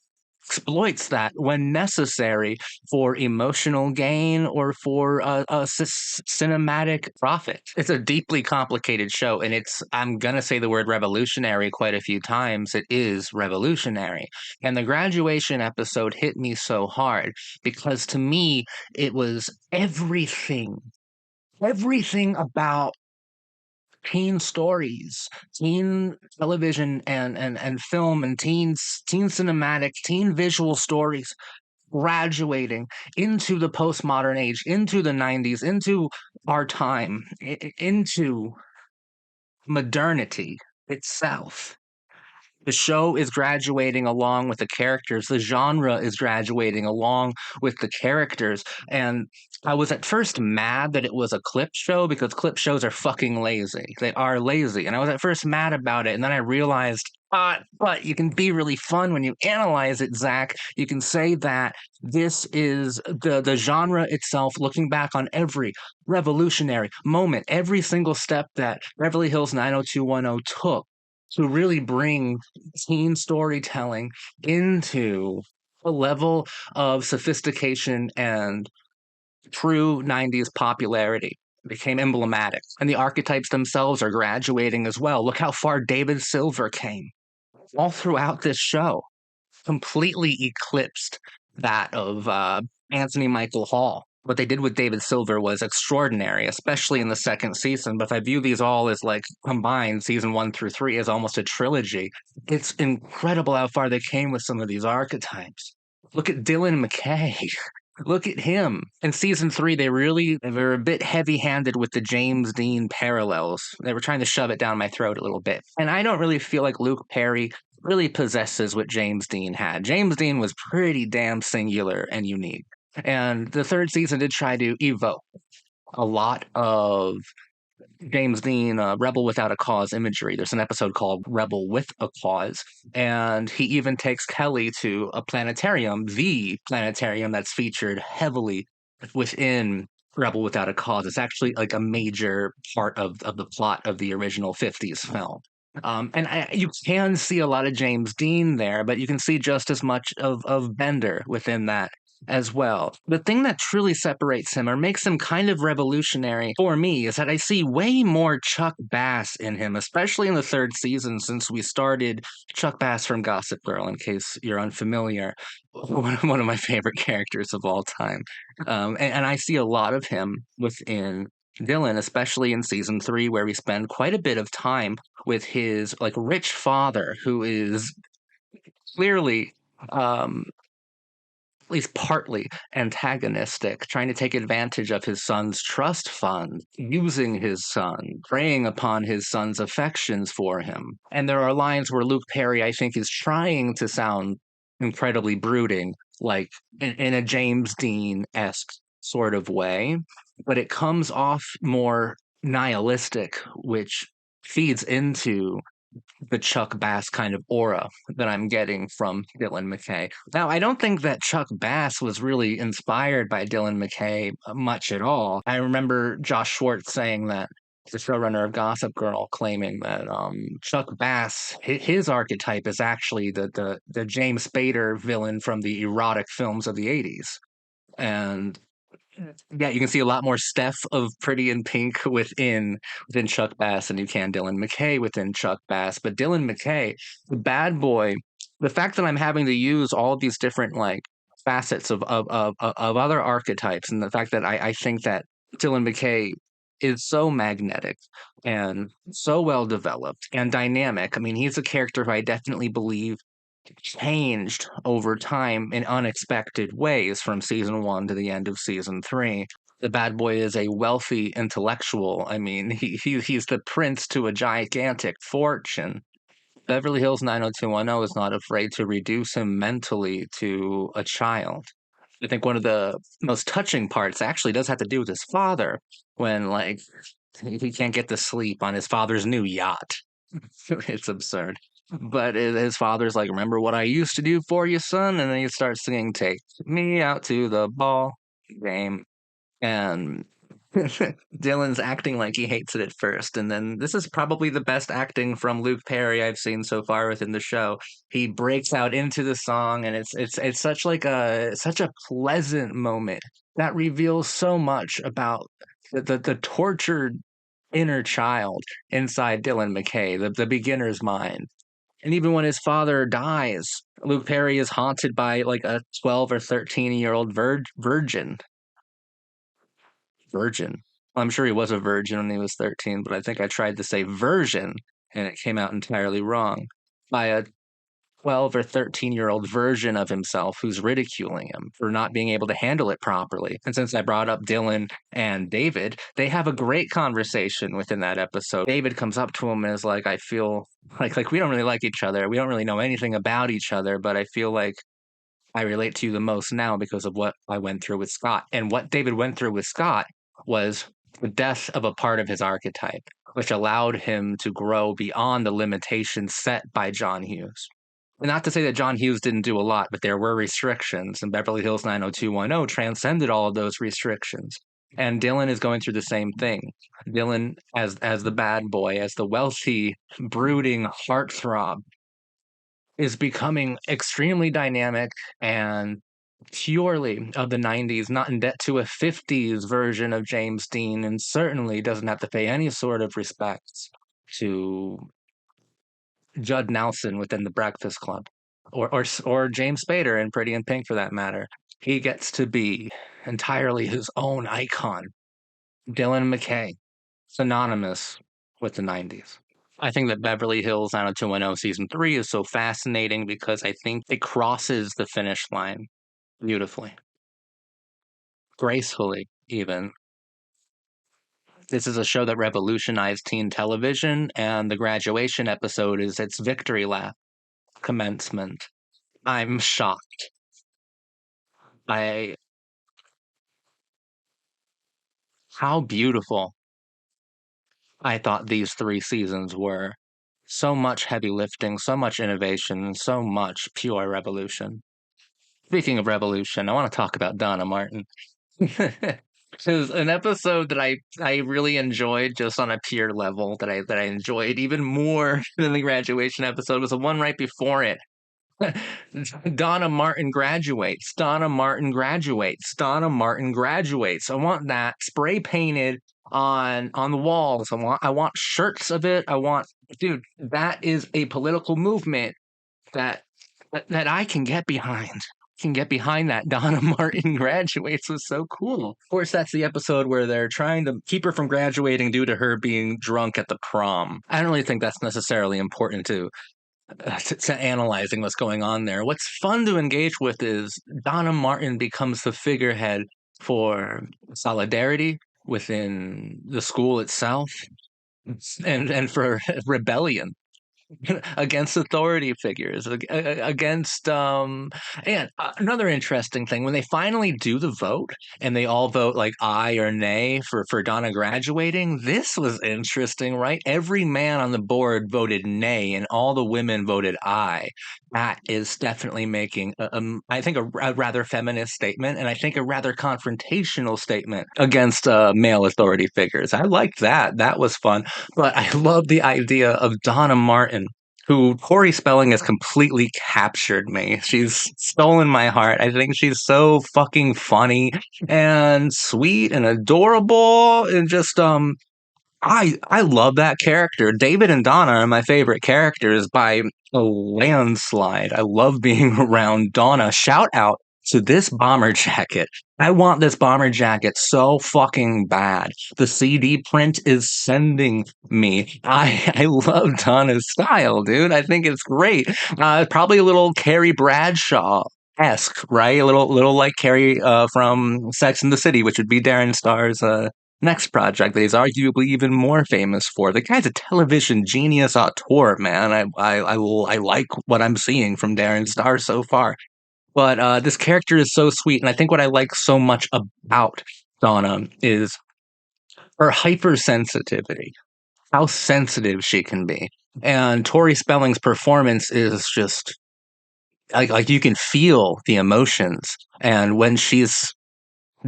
exploits that when necessary for emotional gain or for cinematic profit. It's a deeply complicated show, and I'm going to say the word revolutionary quite a few times. It is revolutionary. And the graduation episode hit me so hard because to me, it was everything about teen stories, teen television and film and teen cinematic, teen visual stories graduating into the postmodern age, into the 90s, into our time, into modernity itself. The show is graduating along with the characters. The genre is graduating along with the characters. And I was at first mad that it was a clip show because clip shows are fucking lazy. They are lazy. And I was at first mad about it. And then I realized, but you can be really fun when you analyze it, Zach. You can say that this is the genre itself, looking back on every revolutionary moment, every single step that Beverly Hills 90210 took to really bring teen storytelling into a level of sophistication and true 90s popularity. It became emblematic. And the archetypes themselves are graduating as well. Look how far David Silver came all throughout this show. Completely eclipsed that of Anthony Michael Hall. what they did with David Silver was extraordinary, especially in the second season. But if I view these all as like combined, season 1 through 3 as almost a trilogy, it's incredible how far they came with some of these archetypes. Look at Dylan McKay. Look at him. In season 3, they were a bit heavy-handed with the James Dean parallels. They were trying to shove it down my throat a little bit. And I don't really feel like Luke Perry really possesses what James Dean had. James Dean was pretty damn singular and unique. And the third season did try to evoke a lot of James Dean, Rebel Without a Cause imagery. There's an episode called Rebel with a Cause, and he even takes Kelly to a planetarium, the planetarium that's featured heavily within Rebel Without a Cause. It's actually like a major part of the plot of the original 50s film. You can see a lot of James Dean there, but you can see just as much of Bender within that as well. The thing that truly separates him or makes him kind of revolutionary for me is that I see way more Chuck Bass in him, especially in the third season since we started Chuck Bass from Gossip Girl, in case you're unfamiliar. One of my favorite characters of all time. And I see a lot of him within Dylan, especially in season 3, where we spend quite a bit of time with his like rich father, who is clearly um, at least partly antagonistic, trying to take advantage of his son's trust fund, using his son, preying upon his son's affections for him. And there are lines where Luke Perry, I think, is trying to sound incredibly brooding, like in a James Dean esque sort of way, but it comes off more nihilistic, which feeds into the Chuck Bass kind of aura that I'm getting from Dylan McKay. Now, I don't think that Chuck Bass was really inspired by Dylan McKay much at all. I remember Josh Schwartz saying that, the showrunner of Gossip Girl, claiming that Chuck Bass, his archetype is actually the James Spader villain from the erotic films of the 80s. And yeah, you can see a lot more Steph of Pretty in Pink within Chuck Bass than you can Dylan McKay within Chuck Bass. But Dylan McKay, the bad boy, the fact that I'm having to use all of these different like facets of other archetypes, and the fact that I think that Dylan McKay is so magnetic and so well developed and dynamic. I mean, he's a character who I definitely believe changed over time in unexpected ways from season 1 to the end of season 3. The bad boy is a wealthy intellectual. I mean, he's the prince to a gigantic fortune. Beverly Hills 90210 is not afraid to reduce him mentally to a child. I think one of the most touching parts actually does have to do with his father when, like, he can't get to sleep on his father's new yacht. It's absurd. But his father's like, remember what I used to do for you, son? And then he starts singing, Take Me Out to the Ball Game. And Dylan's acting like he hates it at first. And then this is probably the best acting from Luke Perry I've seen so far within the show. He breaks out into the song, and it's such a pleasant moment that reveals so much about the tortured inner child inside Dylan McKay, the beginner's mind. And even when his father dies, Luke Perry is haunted by like a 12 or 13-year-old virgin. Virgin. I'm sure he was a virgin when he was 13, but I think I tried to say version and it came out entirely wrong. By a 12 or 13-year-old version of himself who's ridiculing him for not being able to handle it properly. And since I brought up Dylan and David, they have a great conversation within that episode. David comes up to him and is like, I feel like we don't really like each other. We don't really know anything about each other, but I feel like I relate to you the most now because of what I went through with Scott. And what David went through with Scott was the death of a part of his archetype, which allowed him to grow beyond the limitations set by John Hughes. Not to say that John Hughes didn't do a lot, but there were restrictions, and Beverly Hills 90210 transcended all of those restrictions. And Dylan is going through the same thing. Dylan, as the bad boy, as the wealthy, brooding heartthrob, is becoming extremely dynamic and purely of the 90s, not in debt to a 50s version of James Dean, and certainly doesn't have to pay any sort of respects to Judd Nelson within The Breakfast Club, or James Spader in Pretty in Pink for that matter. He gets to be entirely his own icon. Dylan McKay, synonymous with the 90s. I think that Beverly Hills 90210 season 3 is so fascinating because I think it crosses the finish line beautifully, gracefully, even. This is a show that revolutionized teen television, and the graduation episode is its victory lap, commencement. I'm shocked. I How beautiful I thought these 3 seasons were. So much heavy lifting, so much innovation, so much pure revolution. Speaking of revolution, I want to talk about Donna Martin. There's an episode that I really enjoyed just on a peer level that I enjoyed even more than the graduation episode was the one right before it. Donna Martin graduates. Donna Martin graduates. Donna Martin graduates. I want that spray painted on the walls. I want shirts of it. Dude, that is a political movement that that I can get behind. Can get behind that. Donna Martin graduates was so cool. Of course, that's the episode where they're trying to keep her from graduating due to her being drunk at the prom. I don't really think that's necessarily important to analyzing what's going on there. What's fun to engage with is Donna Martin becomes the figurehead for solidarity within the school itself and for rebellion against authority figures, against and another interesting thing when they finally do the vote and they all vote like aye or nay for Donna graduating. This was interesting, right? Every man on the board voted nay, and all the women voted aye. That is definitely making, I think, a rather feminist statement, and I think a rather confrontational statement against male authority figures. I liked that. That was fun. But I love the idea of Donna Martin, who Tori Spelling has completely captured me. She's stolen my heart. I think she's so fucking funny and sweet and adorable and just I love that character. David and Donna are my favorite characters by a landslide. I love being around Donna. Shout out to this bomber jacket. I want this bomber jacket so fucking bad. The CD print is sending me. I love Donna's style, dude. I think it's great. Probably a little Carrie Bradshaw esque, right? A little like Carrie from Sex and the City, which would be Darren Star's next project that he's arguably even more famous for. The guy's a television genius auteur, man. I like what I'm seeing from Darren Star so far. But this character is so sweet, and I think what I like so much about Donna is her hypersensitivity, how sensitive she can be. And Tori Spelling's performance is just like you can feel the emotions. And when she's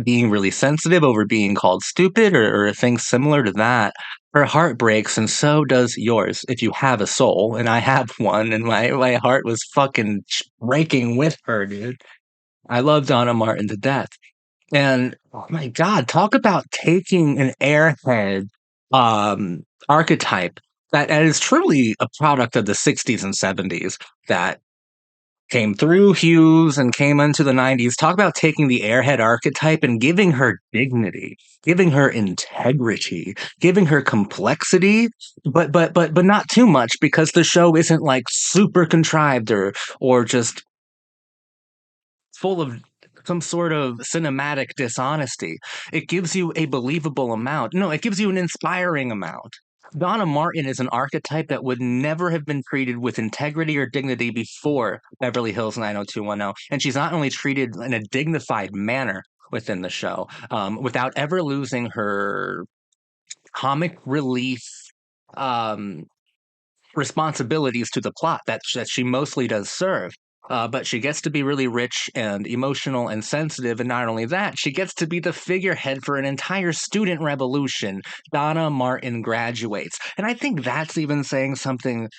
being really sensitive over being called stupid or things similar to that, her heart breaks, and so does yours if you have a soul. And I have one, and my heart was fucking breaking with her, dude. I love Donna Martin to death. And oh my God, talk about taking an airhead archetype that is truly a product of the 60s and 70s that came through Hughes and came into the 90s. Talk about taking the airhead archetype and giving her dignity, giving her integrity, giving her complexity, but not too much because the show isn't like super contrived or just full of some sort of cinematic dishonesty. It gives you a believable amount. No, it gives you an inspiring amount. Donna Martin is an archetype that would never have been treated with integrity or dignity before Beverly Hills 90210. And she's not only treated in a dignified manner within the show, without ever losing her comic relief um, responsibilities to the plot that she mostly does serve. But she gets to be really rich and emotional and sensitive. And not only that, she gets to be the figurehead for an entire student revolution. Donna Martin graduates. And I think that's even saying something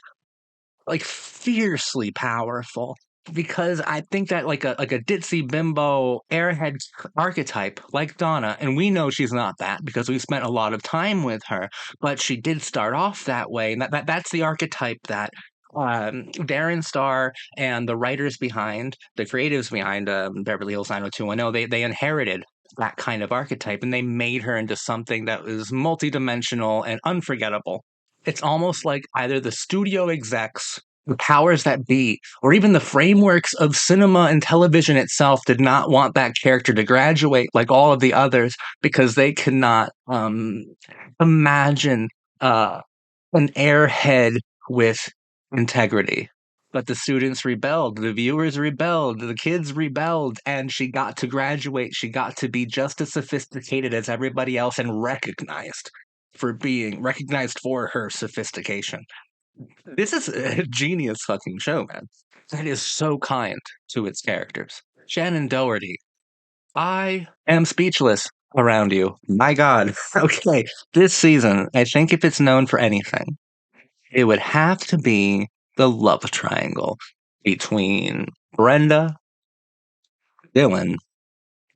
like fiercely powerful. Because I think that like a ditzy bimbo airhead archetype like Donna, and we know she's not that because we spent a lot of time with her, but she did start off that way, and that's the archetype that Darren Star and the writers behind, the creatives behind Beverly Hills 90210, they inherited that kind of archetype and they made her into something that was multidimensional and unforgettable. It's almost like either the studio execs, the powers that be, or even the frameworks of cinema and television itself did not want that character to graduate like all of the others because they could not imagine uh, an airhead with integrity. But the students rebelled, the viewers rebelled, the kids rebelled, and she got to graduate. She got to be just as sophisticated as everybody else and recognized for her sophistication. This is a genius fucking show, man. That is so kind to its characters. Shannon Doherty, I am speechless around you. My God. Okay, this season, I think if it's known for anything, it would have to be the love triangle between Brenda, Dylan,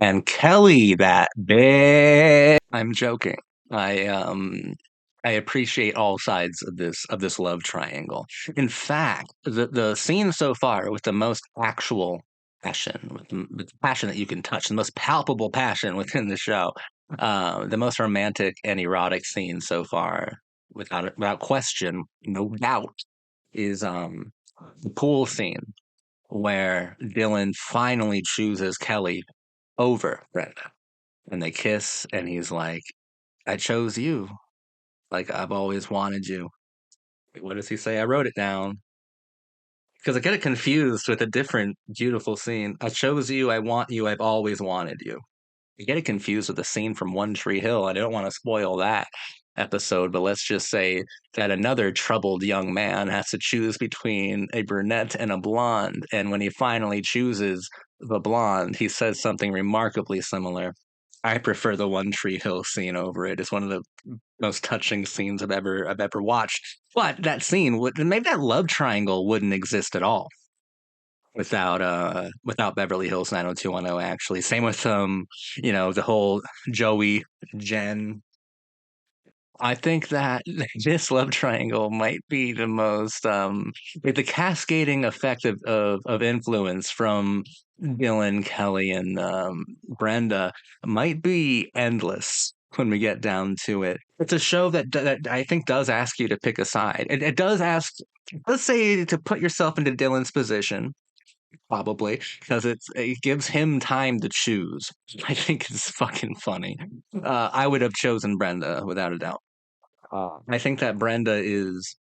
and Kelly, that bitch. I'm joking. I um I appreciate all sides of this love triangle. In fact, the scene so far with the most actual passion, with the passion that you can touch, the most palpable passion within the show, the most romantic and erotic scene so far, without question, no doubt, is the pool scene where Dylan finally chooses Kelly over Brenda. And they kiss, and he's like, I chose you. Like, I've always wanted you. What does he say? I wrote it down because I get it confused with a different beautiful scene. I chose you. I want you. I've always wanted you. I get it confused with a scene from One Tree Hill. I don't want to spoil that episode, but let's just say that another troubled young man has to choose between a brunette and a blonde. And when he finally chooses the blonde, he says something remarkably similar. I prefer the One Tree Hill scene over it. It's one of the most touching scenes I've ever watched. But that scene would maybe that love triangle wouldn't exist at all without Beverly Hills 90210 actually. Same with the whole Joey Jen. I think that this love triangle might be the most the cascading effect of influence from Dylan, Kelly, and Brenda might be endless when we get down to it. It's a show that I think does ask you to pick a side. It does ask, let's say, to put yourself into Dylan's position, probably, because it gives him time to choose. I think it's fucking funny. I would have chosen Brenda without a doubt. I think that Brenda is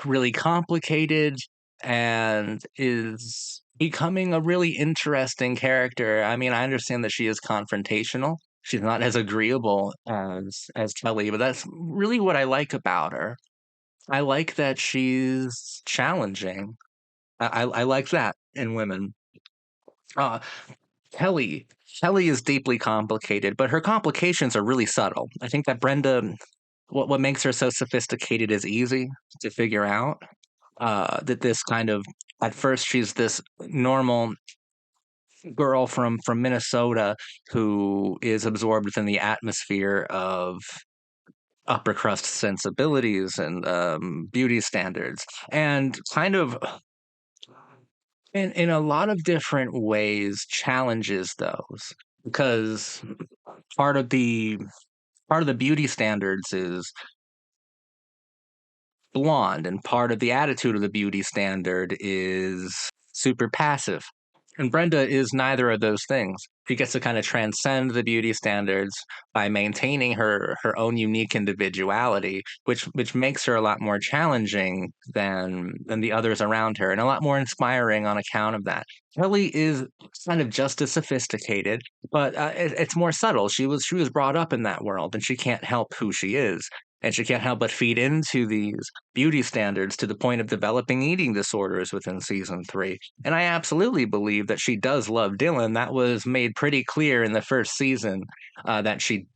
really complicated and is becoming a really interesting character. I mean, I understand that she is confrontational. She's not as agreeable as Kelly, but that's really what I like about her. I like that she's challenging. I like that in women. Uh, Kelly. Kelly is deeply complicated, but her complications are really subtle. I think that Brenda, what makes her so sophisticated is easy to figure out. That this kind of at first she's this normal girl from Minnesota who is absorbed within the atmosphere of upper crust sensibilities and beauty standards, and kind of in a lot of different ways challenges those because part of the part of the beauty standards is blonde, and part of the attitude of the beauty standard is super passive. And Brenda is neither of those things. She gets to kind of transcend the beauty standards by maintaining her own unique individuality, which makes her a lot more challenging than the others around her, and a lot more inspiring on account of that. Kelly is kind of just as sophisticated, but it's more subtle. She was brought up in that world, and she can't help who she is, and she can't help but feed into these beauty standards to the point of developing eating disorders within season 3. And I absolutely believe that she does love Dylan. That was made pretty clear in the first season that she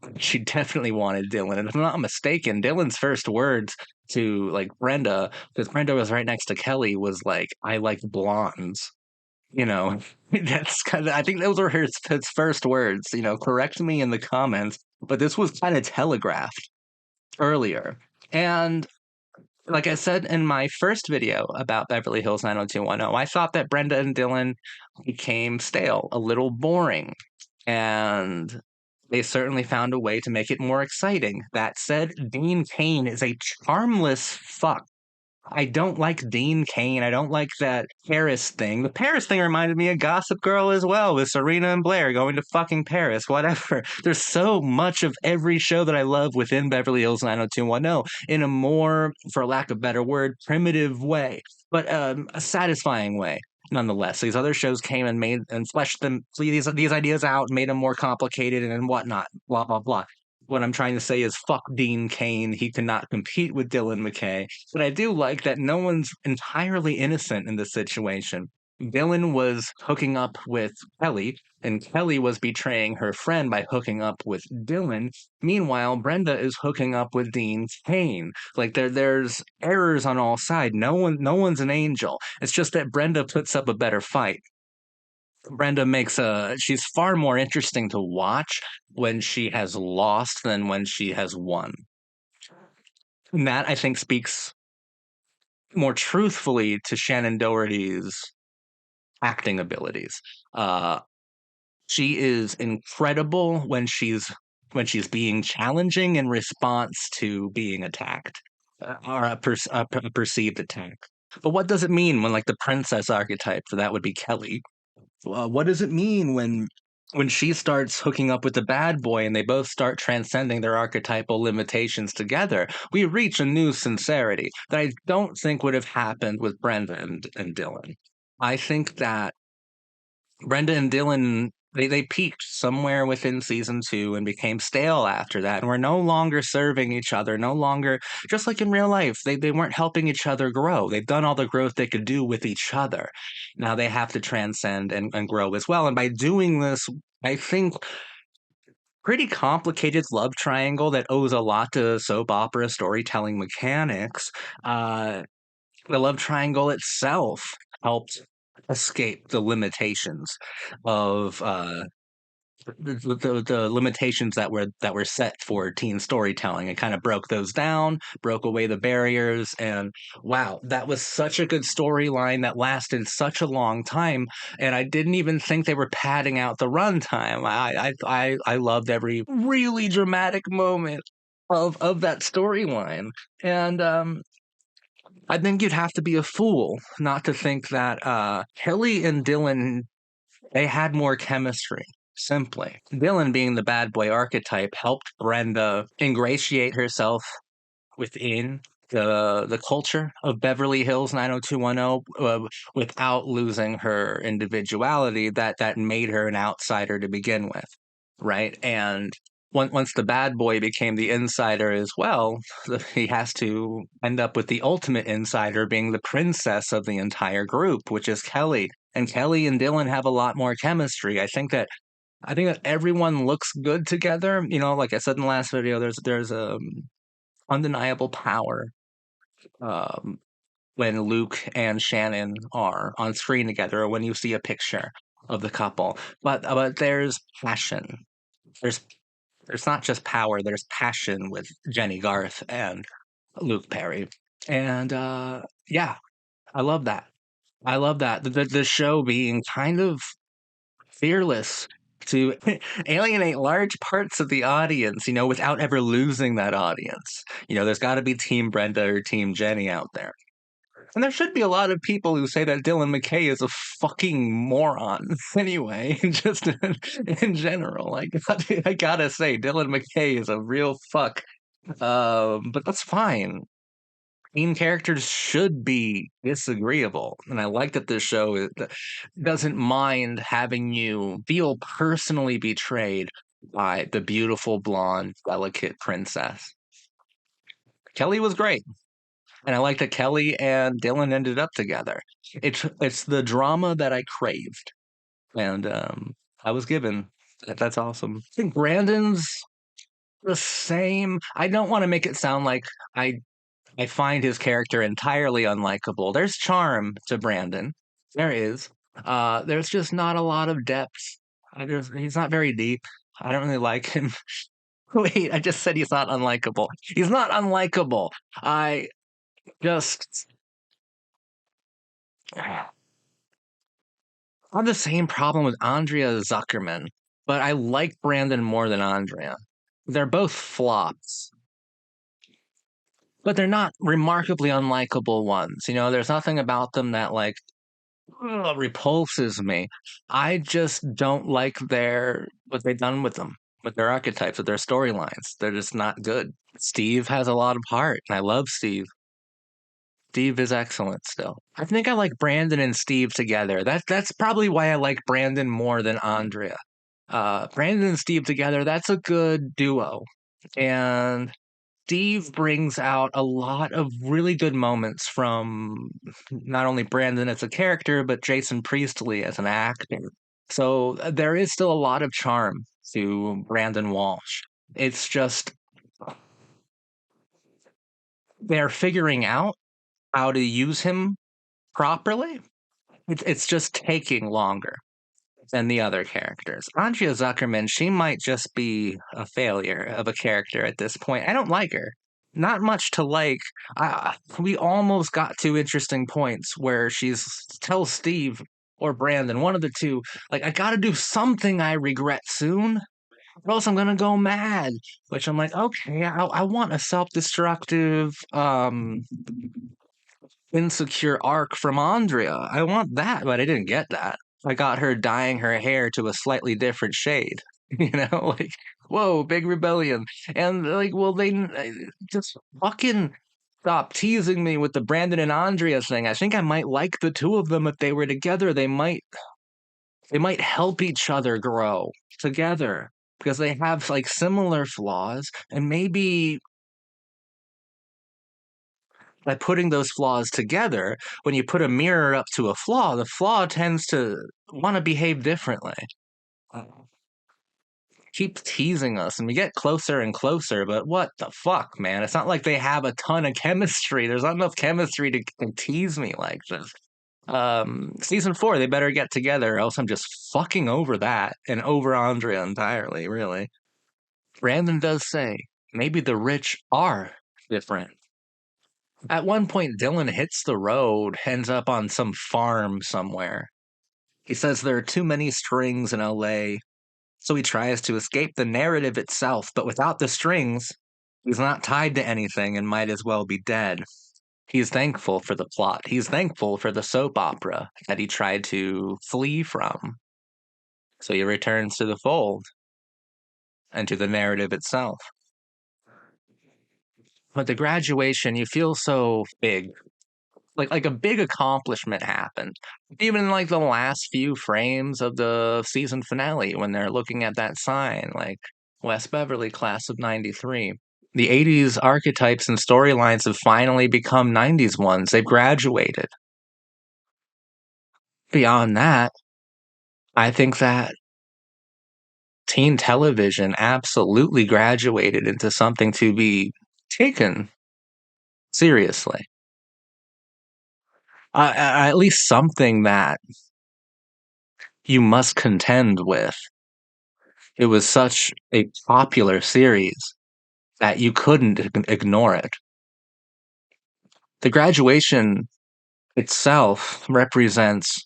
definitely wanted Dylan. And if I'm not mistaken, Dylan's first words to like Brenda, because Brenda was right next to Kelly, was like, "I like blondes." You know, that's kind of. I think those were his first words. Correct me in the comments, but this was kind of telegraphed earlier. And Like I said in my first video about Beverly Hills 90210, I thought that Brenda and Dylan became stale, a little boring, and they certainly found a way to make it more exciting. That said, Dean Cain is a charmless fuck. I don't like Dean Cain. I don't like that Paris thing. The Paris thing reminded me of Gossip Girl as well, with Serena and Blair going to fucking Paris, whatever. There's so much of every show that I love within Beverly Hills 90210 in a more, for lack of a better word, primitive way, but a satisfying way. Nonetheless, these other shows came and made and fleshed these ideas out, made them more complicated and whatnot. Blah blah blah. What I'm trying to say is fuck Dean Cain. He cannot compete with Dylan McKay. But I do like that no one's entirely innocent in this situation. Dylan was hooking up with Kelly, and Kelly was betraying her friend by hooking up with Dylan. Meanwhile, Brenda is hooking up with Dean Cain. Like there's errors on all sides. No one's an angel. It's just that Brenda puts up a better fight. Brenda makes she's far more interesting to watch when she has lost than when she has won. And that I think speaks more truthfully to Shannon Doherty's acting abilities. Uh, she is incredible when she's being challenging in response to being attacked, or a perceived attack. But what does it mean when, like, the princess archetype for that would be Kelly? What does it mean when she starts hooking up with the bad boy and they both start transcending their archetypal limitations together? We reach a new sincerity that I don't think would have happened with Brenda and Dylan. I think that Brenda and Dylan, they peaked somewhere within season two and became stale after that, and were no longer serving each other, no longer, just like in real life, they weren't helping each other grow. They've done all the growth they could do with each other. Now they have to transcend and grow as well. And by doing this, I think pretty complicated love triangle that owes a lot to soap opera storytelling mechanics. Uh, the love triangle itself helped escape the limitations of the limitations that were set for teen storytelling. It kind of broke those down, broke away the barriers, and wow, that was such a good storyline that lasted such a long time. And I didn't even think they were padding out the runtime. I loved every really dramatic moment of that storyline, and I think you'd have to be a fool not to think that Kelly and Dylan, they had more chemistry. Simply, Dylan, being the bad boy archetype, helped Brenda ingratiate herself within the culture of Beverly Hills 90210, without losing her individuality that made her an outsider to begin with, right? And once the bad boy became the insider as well, he has to end up with the ultimate insider being the princess of the entire group, which is Kelly. And Kelly and Dylan have a lot more chemistry. I think that everyone looks good together. You know, like I said in the last video, there's a undeniable power um, when Luke and Shannon are on screen together, or when you see a picture of the couple. But there's passion. There's there's not just power. There's passion with Jenny Garth and Luke Perry, and yeah, I love that. I love that the show being kind of fearless to alienate large parts of the audience, without ever losing that audience. There's got to be Team Brenda or Team Jenny out there. And there should be a lot of people who say that Dylan McKay is a fucking moron anyway, just in general. I gotta say, Dylan McKay is a real fuck. But that's fine. Main characters should be disagreeable, and I like that this show doesn't mind having you feel personally betrayed by the beautiful, blonde, delicate princess. Kelly was great, and I like that Kelly and Dylan ended up together. It's the drama that I craved, and I was given. That's awesome. I think Brandon's the same. I don't want to make it sound like I find his character entirely unlikable. There's charm to Brandon. There is. There's just not a lot of depth. He's not very deep. I don't really like him. Wait, I just said he's not unlikable. He's not unlikable. Just I have the same problem with Andrea Zuckerman, but I like Brandon more than Andrea. They're both flops, but they're not remarkably unlikable ones. You know, there's nothing about them that like repulses me. I just don't like their what they've done with them, with their archetypes, with their storylines. They're just not good. Steve has a lot of heart, and I love Steve. Steve is excellent still. I think I like Brandon and Steve together. That's probably why I like Brandon more than Andrea. Brandon and Steve together, that's a good duo. And Steve brings out a lot of really good moments from not only Brandon as a character, but Jason Priestley as an actor. So there is still a lot of charm to Brandon Walsh. It's just they're figuring out how to use him properly. It's just taking longer than the other characters. Andrea Zuckerman, she might just be a failure of a character at this point. I don't like her. Not much to like. We almost got to interesting points where she's tells Steve or Brandon, one of the two, like, I gotta do something I regret soon, or else I'm gonna go mad. Which I'm like, okay, I want a self-destructive, insecure arc from Andrea. I want that, but I didn't get that. I got her dyeing her hair to a slightly different shade. You know, like, whoa, big rebellion. And like, well, they just fucking stop teasing me with the Brandon and Andrea thing. I think I might like the two of them if they were together. They might help each other grow together because they have like similar flaws, and maybe by putting those flaws together, when you put a mirror up to a flaw, the flaw tends to want to behave differently. Uh, Keeps teasing us, and we get closer and closer, but what the fuck, man? It's not like they have a ton of chemistry. There's not enough chemistry to tease me like this. Season 4, they better get together, or else I'm just fucking over that and over Andrea entirely, really. Brandon does say maybe the rich are different. At one point, Dylan hits the road, ends up on some farm somewhere. He says there are too many strings in LA, so he tries to escape the narrative itself, but without the strings, he's not tied to anything and might as well be dead. He's thankful for the plot. He's thankful for the soap opera that he tried to flee from. So he returns to the fold and to the narrative itself. But the graduation, you feel so big, like a big accomplishment happened. Even in like the last few frames of the season finale when they're looking at that sign, like West Beverly class of 93. The 80s archetypes and storylines have finally become 90s ones. They've graduated. Beyond that, I think that teen television absolutely graduated into something to be taken seriously. At least something that you must contend with. It was such a popular series that you couldn't ignore it. The graduation itself represents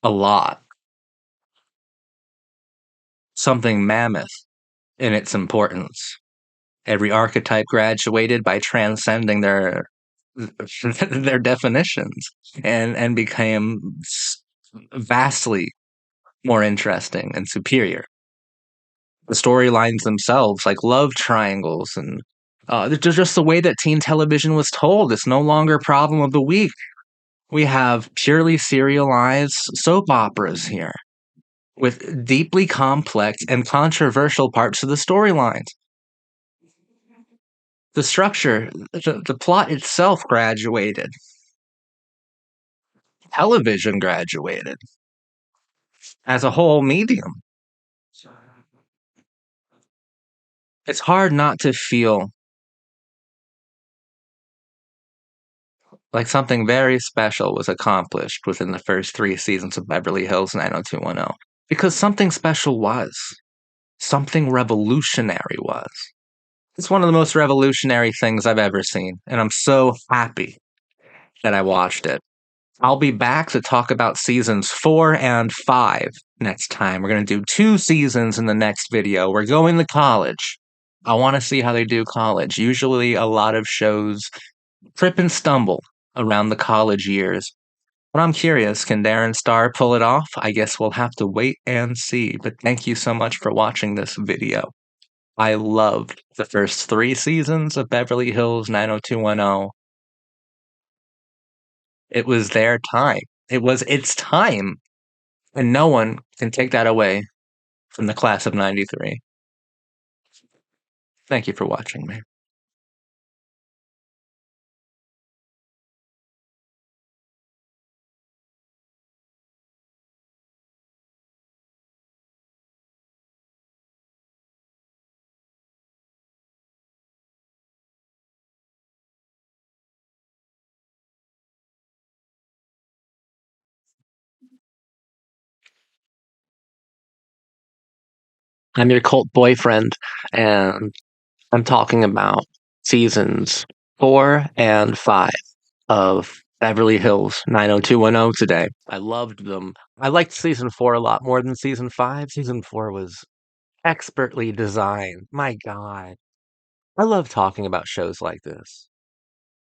a lot, something mammoth in its importance. Every archetype graduated by transcending their their definitions and became vastly more interesting and superior. The storylines themselves, like love triangles and just the way that teen television was told. It's no longer a problem of the week. We have purely serialized soap operas here with deeply complex and controversial parts of the storylines. The structure, the plot itself graduated. Television graduated as a whole medium. It's hard not to feel like something very special was accomplished within the first 3 seasons of Beverly Hills 90210. Because something special was. Something revolutionary was. It's one of the most revolutionary things I've ever seen, and I'm so happy that I watched it. I'll be back to talk about seasons 4 and 5 next time. We're going to do 2 seasons in the next video. We're going to college. I want to see how they do college. Usually, a lot of shows trip and stumble around the college years. But I'm curious, can Darren Star pull it off? I guess we'll have to wait and see. But thank you so much for watching this video. I loved the first 3 seasons of Beverly Hills 90210. It was their time. It was its time. And no one can take that away from the class of 93. Thank you for watching me. I'm your cult boyfriend, and I'm talking about seasons 4 and 5 of Beverly Hills 90210 today. I loved them. I liked season 4 a lot more than season 5. Season 4 was expertly designed. My God. I love talking about shows like this.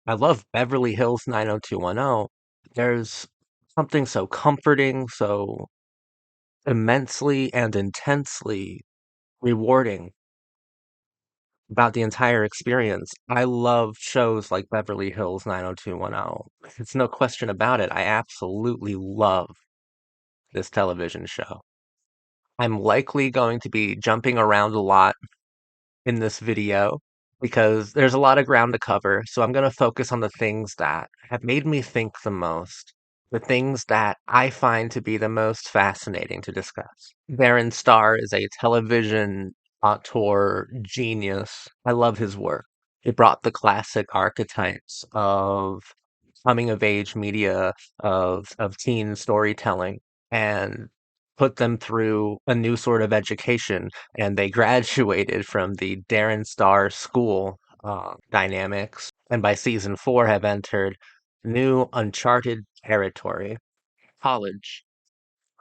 I love Beverly Hills 90210. There's something so comforting, so immensely and intensely rewarding about the entire experience. I love shows like Beverly Hills 90210. It's no question about it. I absolutely love this television show. I'm likely going to be jumping around a lot in this video because there's a lot of ground to cover. So I'm going to focus on the things that have made me think the most, the things that I find to be the most fascinating to discuss. Darren Star is a television auteur genius. I love his work. It brought the classic archetypes of coming of age media of teen storytelling and put them through a new sort of education, and they graduated from the Darren Star School dynamics, and by season 4 have entered new uncharted territory, college.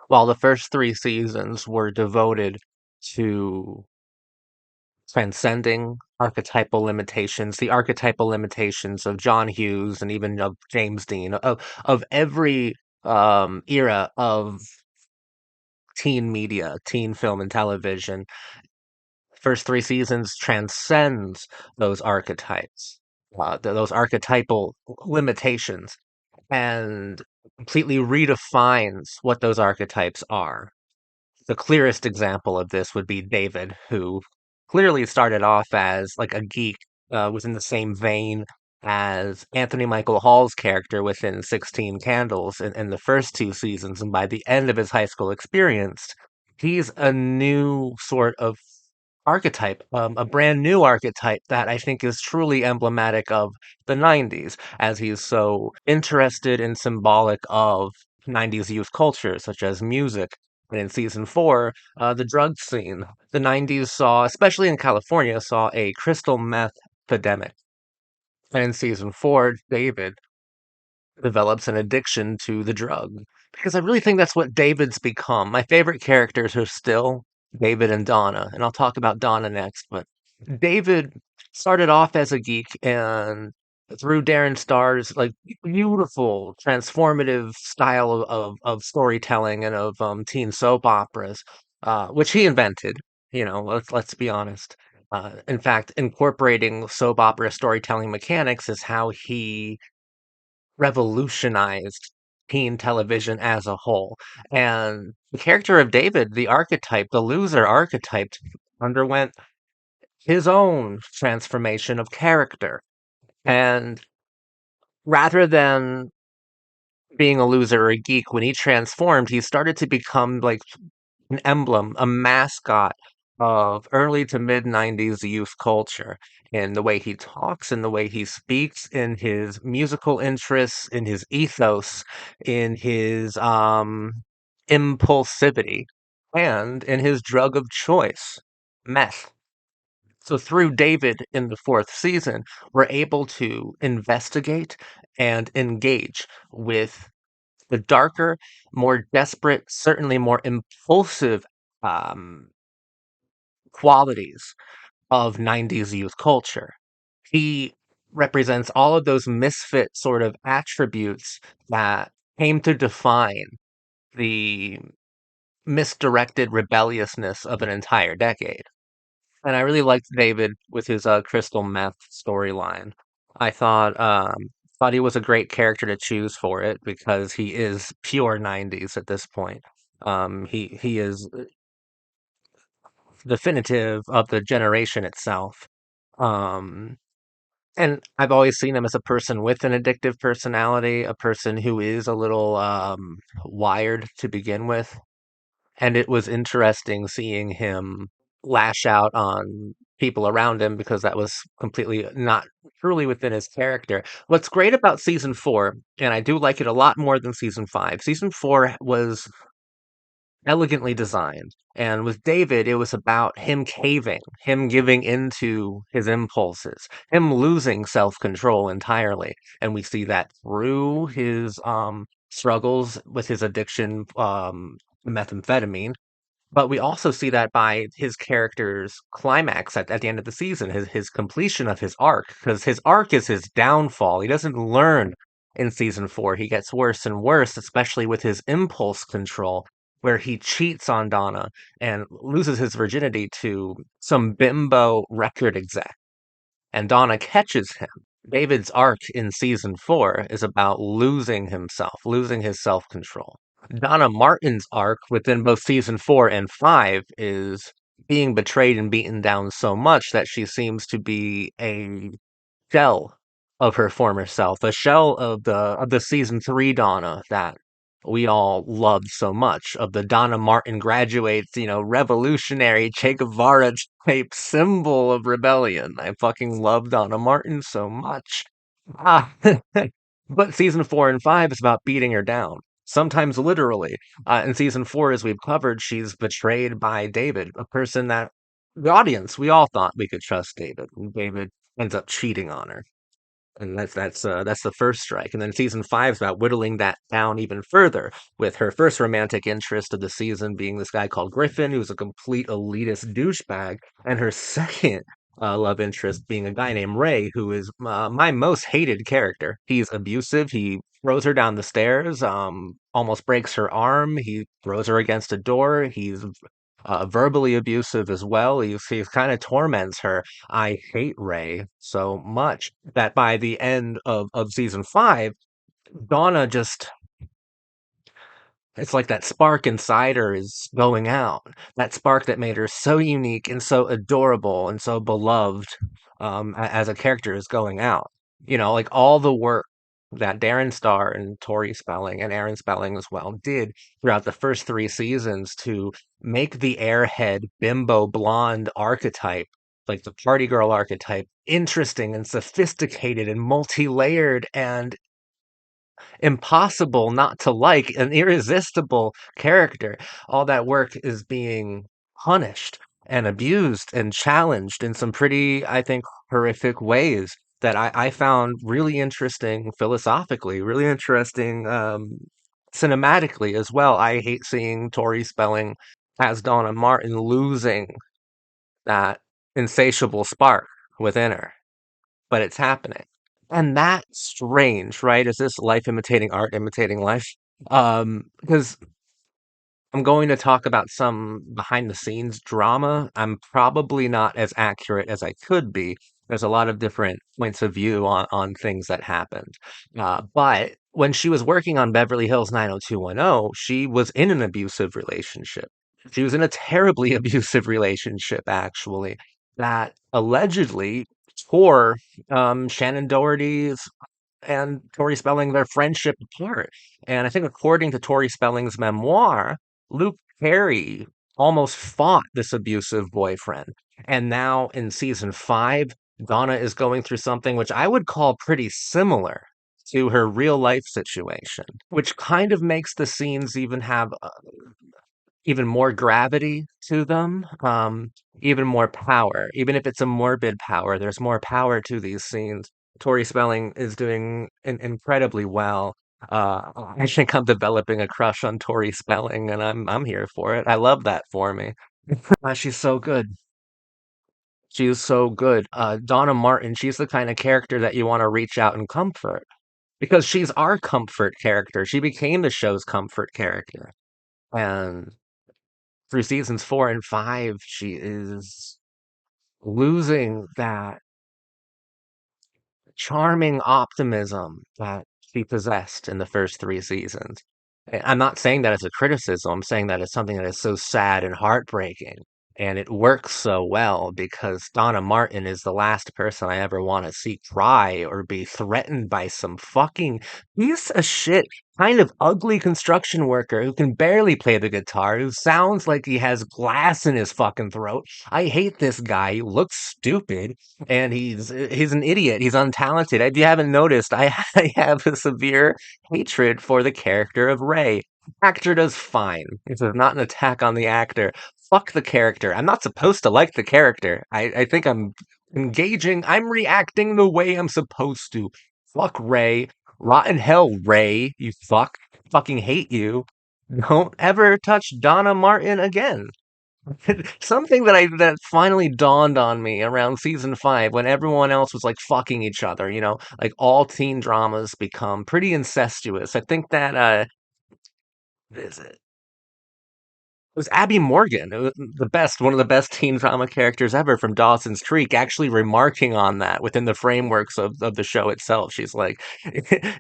While the first 3 seasons were devoted to transcending archetypal limitations, the archetypal limitations of John Hughes and even of James Dean, of every era of teen media, teen film and television. First 3 seasons transcends those archetypes, those archetypal limitations, and completely redefines what those archetypes are. The clearest example of this would be David, who clearly started off as like a geek, was in the same vein as Anthony Michael Hall's character within 16 Candles in the first 2 seasons. And by the end of his high school experience, he's a new sort of archetype, a brand new archetype that I think is truly emblematic of the 90s, as he's so interested and symbolic of 90s youth culture, such as music. And in season 4, the drug scene. The 90s saw, especially in California, saw a crystal meth epidemic. And in season 4, David develops an addiction to the drug. Because I really think that's what David's become. My favorite characters are still David and Donna, and I'll talk about Donna next, but David started off as a geek, and through Darren Star's like beautiful transformative style of storytelling and of teen soap operas, which he invented, let's be honest. In fact, incorporating soap opera storytelling mechanics is how he revolutionized teen television as a whole. And the character of David, the archetype, the loser archetype, underwent his own transformation of character. And rather than being a loser or a geek, when he transformed, he started to become like an emblem, a mascot of early to mid 90s youth culture in the way he talks, in the way he speaks, in his musical interests, in his ethos, in his impulsivity, and in his drug of choice, meth. So through David in the fourth season, we're able to investigate and engage with the darker, more desperate, certainly more impulsive um, qualities of 90s youth culture. He represents all of those misfit sort of attributes that came to define the misdirected rebelliousness of an entire decade. And I really liked David with his crystal meth storyline. I thought he was a great character to choose for it because he is pure 90s at this point. He is definitive of the generation itself. Um, and I've always seen him as a person with an addictive personality, a person who is a little wired to begin with. And it was interesting seeing him lash out on people around him because that was completely not truly within his character. What's great about season four, and I do like it a lot more than season four was elegantly designed. And with David, it was about him caving, him giving into his impulses, him losing self control entirely. And we see that through his struggles with his addiction to methamphetamine, but we also see that by his character's climax at the end of the season, his completion of his arc, because his arc is his downfall. He doesn't learn in season four. He gets worse and worse, especially with his impulse control, where he cheats on Donna and loses his virginity to some bimbo record exec, and Donna catches him. David's arc in season four is about losing himself, losing his self control. Donna Martin's arc within both season four and five is being betrayed and beaten down so much that she seems to be a shell of her former self, a shell of the season three Donna that we all loved so much, of the Donna Martin graduates, revolutionary Che Guevara type symbol of rebellion. I fucking love Donna Martin so much. Ah, but season four and five is about beating her down. Sometimes literally. In season four, as we've covered, she's betrayed by David, a person that the audience, we all thought we could trust David. And David ends up cheating on her, and that's the first strike. And then season five is about whittling that down even further, with her first romantic interest of the season being this guy called Griffin, who's a complete elitist douchebag, and her second love interest being a guy named Ray, who is my most hated character. He's abusive. He throws her down the stairs, almost breaks her arm. He throws her against a door. He's verbally abusive as well. He kind of torments her. I hate Ray so much that by the end of season five, Donna just, it's like that spark inside her is going out. That spark that made her so unique and so adorable and so beloved as a character is going out. Like all the work that Darren Star and Tori Spelling and Aaron Spelling as well did throughout the first three seasons to make the airhead bimbo blonde archetype, like the party girl archetype, interesting and sophisticated and multi-layered and impossible not to like, an irresistible character. All that work is being punished and abused and challenged in some pretty, I think, horrific ways that I found really interesting philosophically, really interesting cinematically as well. I hate seeing Tori Spelling as Donna Martin losing that insatiable spark within her, but it's happening. And that's strange, right? Is this life imitating art, imitating life? Because I'm going to talk about some behind the scenes drama. I'm probably not as accurate as I could be. There's a lot of different points of view on things that happened. But when she was working on Beverly Hills 90210, she was in an abusive relationship. She was in a terribly abusive relationship, actually, that allegedly tore Shannon Doherty's and Tori Spelling their friendship apart. And I think according to Tori Spelling's memoir, Luke Perry almost fought this abusive boyfriend. And now in season five, Donna is going through something which I would call pretty similar to her real life situation, which kind of makes the scenes even have even more gravity to them, even more power. Even if it's a morbid power, there's more power to these scenes. Tori Spelling is doing incredibly well. I think I'm developing a crush on Tori Spelling, and I'm here for it. I love that for me. She's so good. She is so good. Donna Martin, she's the kind of character that you want to reach out and comfort because she's our comfort character. She became the show's comfort character. And through seasons 4 and 5, she is losing that charming optimism that she possessed in the first 3 seasons. I'm not saying that as a criticism. I'm saying that it's something that is so sad and heartbreaking. And it works so well because Donna Martin is the last person I ever want to see cry or be threatened by some fucking piece of shit, kind of ugly construction worker who can barely play the guitar, who sounds like he has glass in his fucking throat. I hate this guy. He looks stupid and he's an idiot. He's untalented. If you haven't noticed, I have a severe hatred for the character of Ray. Actor does fine. This is not an attack on the actor. Fuck the character. I'm not supposed to like the character. I think I'm engaging. I'm reacting the way I'm supposed to. Fuck Ray. Rotten hell, Ray. You fuck. Fucking hate you. Don't ever touch Donna Martin again. Something that finally dawned on me around season 5 when everyone else was like fucking each other, like all teen dramas become pretty incestuous. I think that is it was Abby Morgan, one of the best teen drama characters ever from Dawson's Creek, actually remarking on that within the frameworks of the show itself. She's like,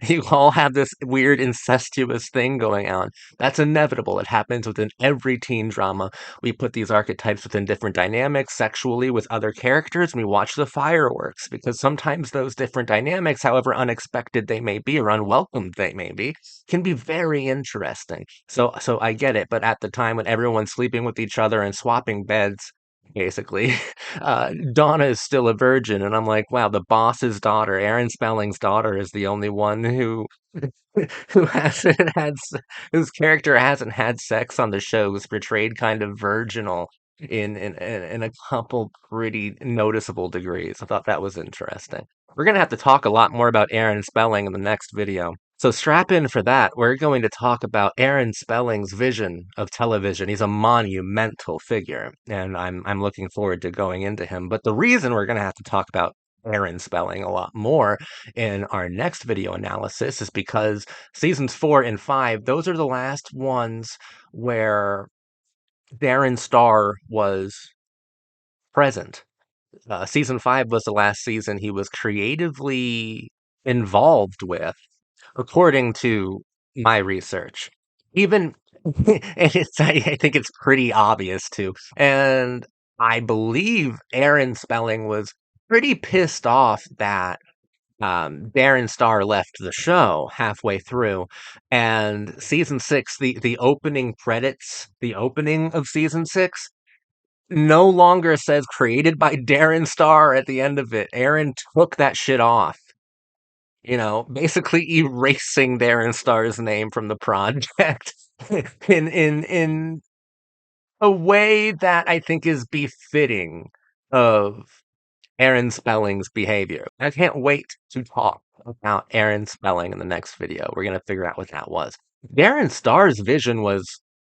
you all have this weird incestuous thing going on. That's inevitable. It happens within every teen drama. We put these archetypes within different dynamics sexually with other characters, and we watch the fireworks because sometimes those different dynamics, however unexpected they may be or unwelcome they may be, can be very interesting. So I get it, but at the time when everyone's sleeping with each other and swapping beds, basically, Donna is still a virgin, and I'm like, wow, the boss's daughter, Aaron Spelling's daughter, is the only one who who hasn't whose character hasn't had sex on the show, who's portrayed kind of virginal in a couple pretty noticeable degrees. I thought that was interesting. We're gonna have to talk a lot more about Aaron Spelling in the next video. So strap in for that. We're going to talk about Aaron Spelling's vision of television. He's a monumental figure, and I'm looking forward to going into him. But the reason we're going to have to talk about Aaron Spelling a lot more in our next video analysis is because seasons 4 and 5, those are the last ones where Darren Star was present. Season 5 was the last season he was creatively involved with, according to my research. Even, and I think it's pretty obvious too. And I believe Aaron Spelling was pretty pissed off that Darren Star left the show halfway through, and season 6, the opening credits, the opening of season 6 no longer says created by Darren Star at the end of it. Aaron took that shit off. Basically erasing Darren Star's name from the project in a way that I think is befitting of Aaron Spelling's behavior. I can't wait to talk about Aaron Spelling in the next video. We're gonna figure out what that was. Darren Star's vision was,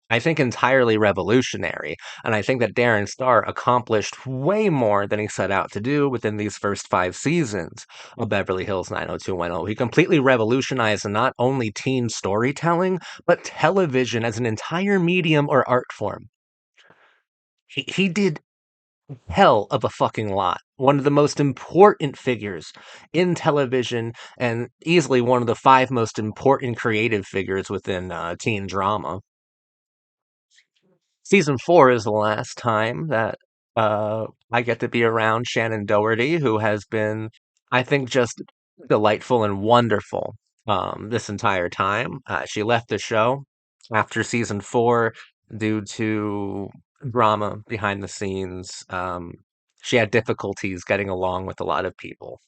I think, entirely revolutionary, and I think that Darren Star accomplished way more than he set out to do within these first 5 seasons of Beverly Hills 90210. He completely revolutionized not only teen storytelling, but television as an entire medium or art form. He did hell of a fucking lot. One of the most important figures in television, and easily one of the 5 most important creative figures within teen drama. Season 4 is the last time that I get to be around Shannon Doherty, who has been, I think, just delightful and wonderful this entire time. She left the show after season 4 due to drama behind the scenes. She had difficulties getting along with a lot of people,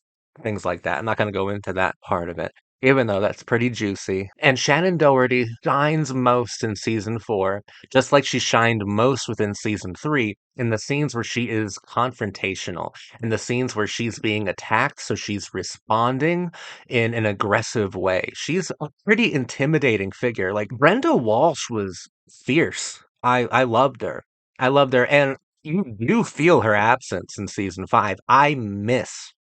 things like that. I'm not going to go into that part of it. even though that's pretty juicy. And Shannon Doherty shines most in season four, just like she shined most within season three, in the scenes where she is confrontational, in the scenes where she's being attacked, so she's responding in an aggressive way. She's a pretty intimidating figure. Like Brenda Walsh was fierce. I loved her. I loved her, and you do feel her absence in season five. I miss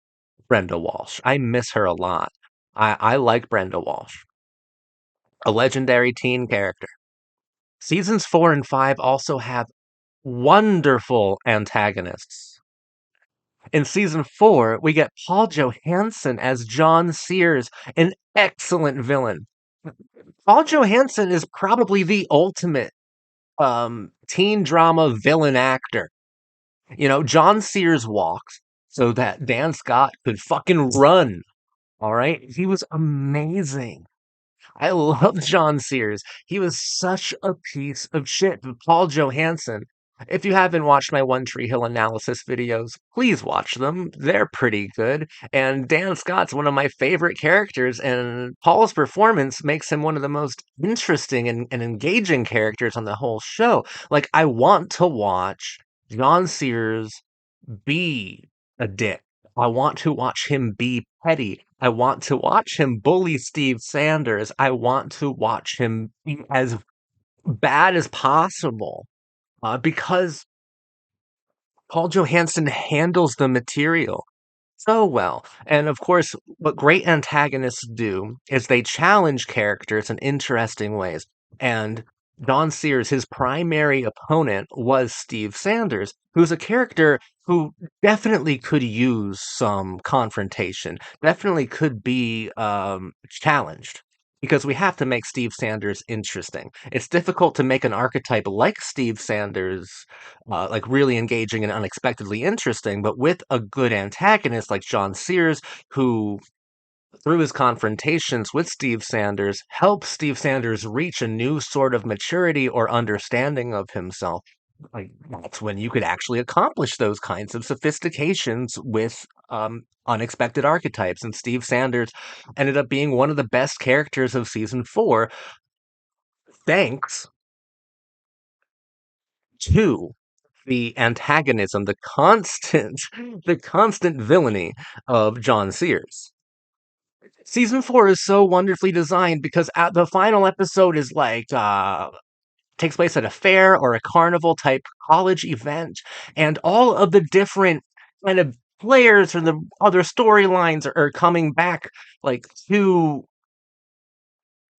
Brenda Walsh. I miss her a lot. I like Brenda Walsh, a legendary teen character. Seasons four and five also have wonderful antagonists. In season four, we get Paul Johansson as John Sears, an excellent villain. Paul Johansson is probably the ultimate teen drama villain actor. You know, John Sears walks so that Dan Scott could fucking run. All right. He was amazing. I love John Sears. He was such a piece of shit. But Paul Johansson, if you haven't watched my One Tree Hill analysis videos, please watch them. They're pretty good. And Dan Scott's one of my favorite characters, and Paul's performance makes him one of the most interesting and engaging characters on the whole show. Like, I want to watch John Sears be a dick. I want to watch him be petty. I want to watch him bully Steve Sanders. I want to watch him be as bad as possible because Paul Johansson handles the material so well. And of course, what great antagonists do is they challenge characters in interesting ways. And Don Sears, his primary opponent was Steve Sanders, who's a character who definitely could use some confrontation, definitely could be challenged. Because we have to make Steve Sanders interesting. It's difficult to make an archetype like Steve Sanders like really engaging and unexpectedly interesting, but with a good antagonist like John Sears, who through his confrontations with Steve Sanders helps Steve Sanders reach a new sort of maturity or understanding of himself. Like that's when you could actually accomplish those kinds of sophistications with unexpected archetypes. And Steve Sanders ended up being one of the best characters of season four, thanks to the antagonism, the constant villainy of John Sears. Season four is so wonderfully designed because at the final episode is like takes place at a fair or a carnival type college event, and all of the different kind of players or the other storylines are coming back like to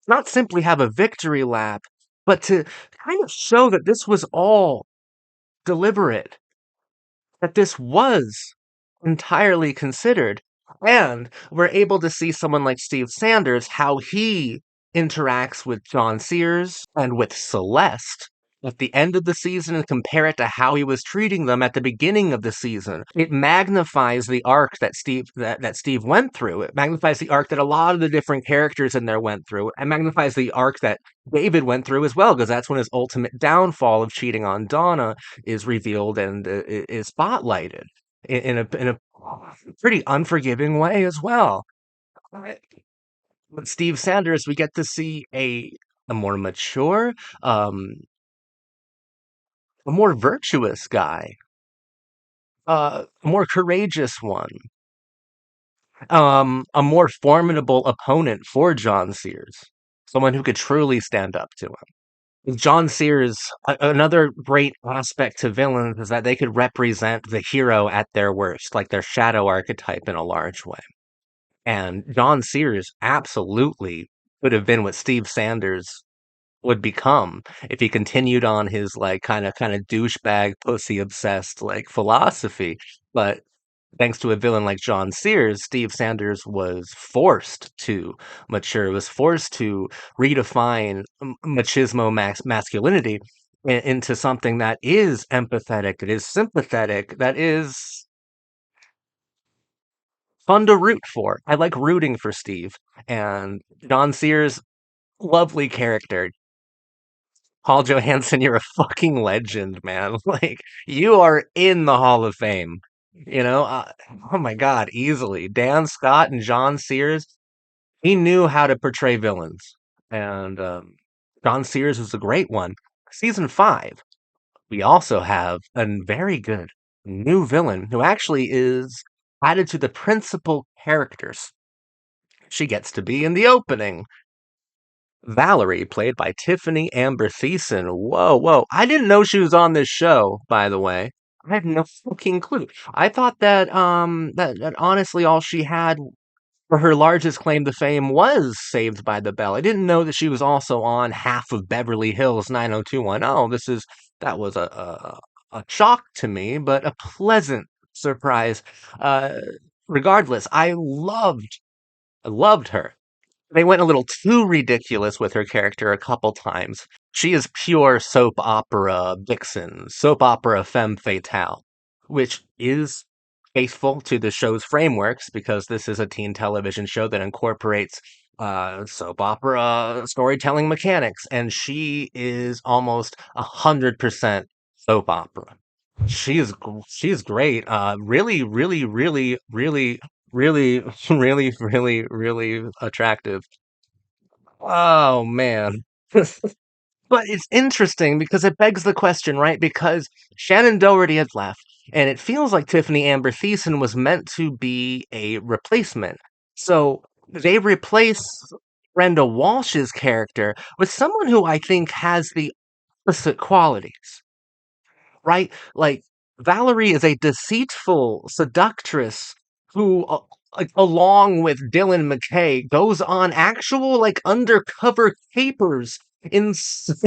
not simply have a victory lap, but to kind of show that this was all deliberate, that this was entirely considered. And we're able to see someone like Steve Sanders, how he interacts with John Sears and with Celeste at the end of the season and compare it to how he was treating them at the beginning of the season. It magnifies the arc that Steve went through. It magnifies the arc that a lot of the different characters in there went through. It magnifies the arc that David went through as well, because that's when his ultimate downfall of cheating on Donna is revealed and is spotlighted in a pretty unforgiving way as well. Uh, With Steve Sanders, we get to see a more mature, um, a more virtuous guy, a more courageous one, a more formidable opponent for John Sears, someone who could truly stand up to him. John Sears, another great aspect to villains is that they could represent the hero at their worst, like their shadow archetype in a large way. And John Sears absolutely could have been what Steve Sanders would become if he continued on his like kind of douchebag pussy obsessed like philosophy. But thanks to a villain like John Sears, Steve Sanders was forced to mature, was forced to redefine machismo masculinity into something that is empathetic, that is sympathetic, that is fun to root for. I like rooting for Steve. And John Sears, lovely character. Paul Johansson, you're a fucking legend, man. Like, you are in the Hall of Fame. You know, oh my God, easily. Dan Scott and John Sears. He knew how to portray villains, and John Sears was a great one. Season 5, we also have a very good new villain who actually is added to the principal characters. She gets to be in the opening. Valerie, played by Tiffany Amber Thiessen. Whoa, whoa. I didn't know she was on this show, by the way. I have no fucking clue. I thought that that honestly all she had for her largest claim to fame was Saved by the Bell. I didn't know that she was also on half of Beverly Hills 90210. That was a shock to me, but a pleasant surprise. Uh, Regardless, I loved her. They went a little too ridiculous with her character a couple times. She is pure soap opera vixen, soap opera femme fatale, which is faithful to the show's frameworks because this is a teen television show that incorporates soap opera storytelling mechanics, and she is almost 100% soap opera. She's great. Really, really, really, really, really, really, really, really attractive. Oh man. But it's interesting because it begs the question, right? Because Shannon Doherty had left, and it feels like Tiffany Amber Thiessen was meant to be a replacement. So they replace Brenda Walsh's character with someone who I think has the opposite qualities, right? Like Valerie is a deceitful seductress who, like, along with Dylan McKay, goes on actual like undercover capers in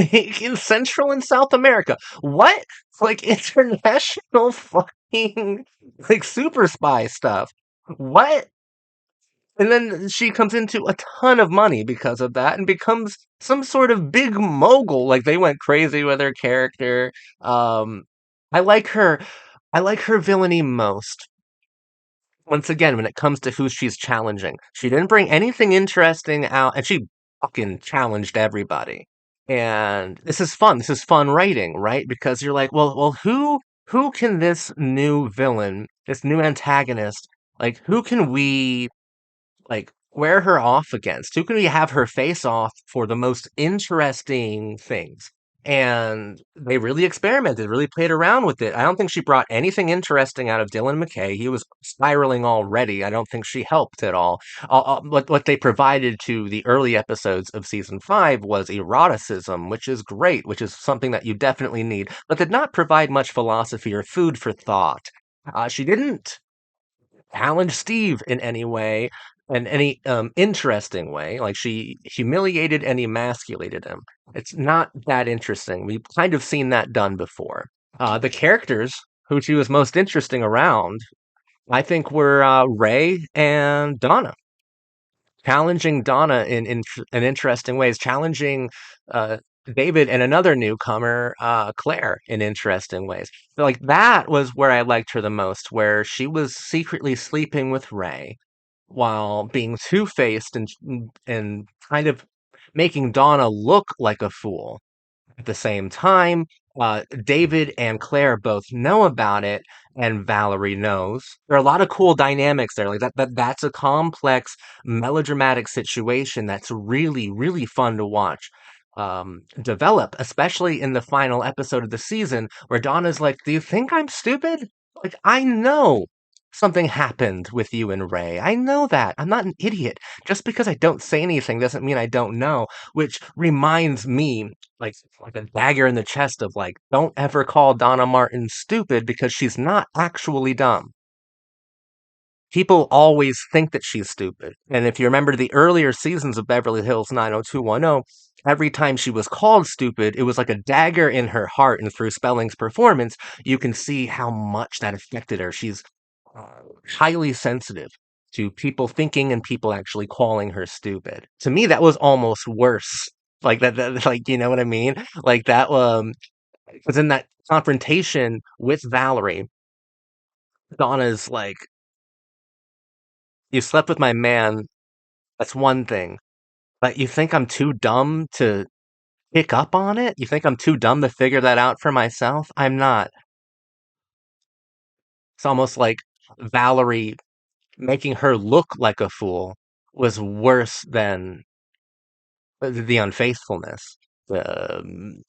in Central and South America. What? Like international fucking like super spy stuff. What? And then she comes into a ton of money because of that and becomes some sort of big mogul. Like they went crazy with her character. Um, I like her. I like her villainy most. Once again, when it comes to who she's challenging, she didn't bring anything interesting out, and she fucking challenged everybody. And this is fun. This is fun writing, right? Because you're like, well, who can this new villain, this new antagonist, like, who can we like square her off against? Who can we have her face off for the most interesting things? And they really experimented, really played around with it. I don't think she brought anything interesting out of Dylan McKay. He was spiraling already. I don't think she helped at all. What they provided to the early episodes of season 5 was eroticism, which is great, which is something that you definitely need, but did not provide much philosophy or food for thought. She didn't challenge Steve in any way, in any interesting way. Like she humiliated and emasculated him. It's not that interesting. We've kind of seen that done before. The characters who she was most interesting around, I think, were Ray and Donna. Challenging Donna in interesting ways, challenging uh, David and another newcomer, Claire, in interesting ways. So, like that was where I liked her the most, where she was secretly sleeping with Ray while being two-faced and kind of making Donna look like a fool. At the same time, David and Claire both know about it, and Valerie knows. There are a lot of cool dynamics there. Like that's a complex, melodramatic situation that's really, really fun to watch develop, especially in the final episode of the season, where Donna's like, "Do you think I'm stupid? Like, I know something happened with you and Ray. I know that. I'm not an idiot. Just because I don't say anything doesn't mean I don't know." Which reminds me, like a dagger in the chest of like, don't ever call Donna Martin stupid because she's not actually dumb. People always think that she's stupid. And if you remember the earlier seasons of Beverly Hills 90210, every time she was called stupid, it was like a dagger in her heart. And through Spelling's performance, you can see how much that affected her. She's uh, highly sensitive to people thinking and people actually calling her stupid. To me, that was almost worse. Like that, like, you know what I mean? Like that, because in that confrontation with Valerie, Donna's like, "You slept with my man. That's one thing. But you think I'm too dumb to pick up on it? You think I'm too dumb to figure that out for myself? I'm not." It's almost like Valerie making her look like a fool was worse than the unfaithfulness, the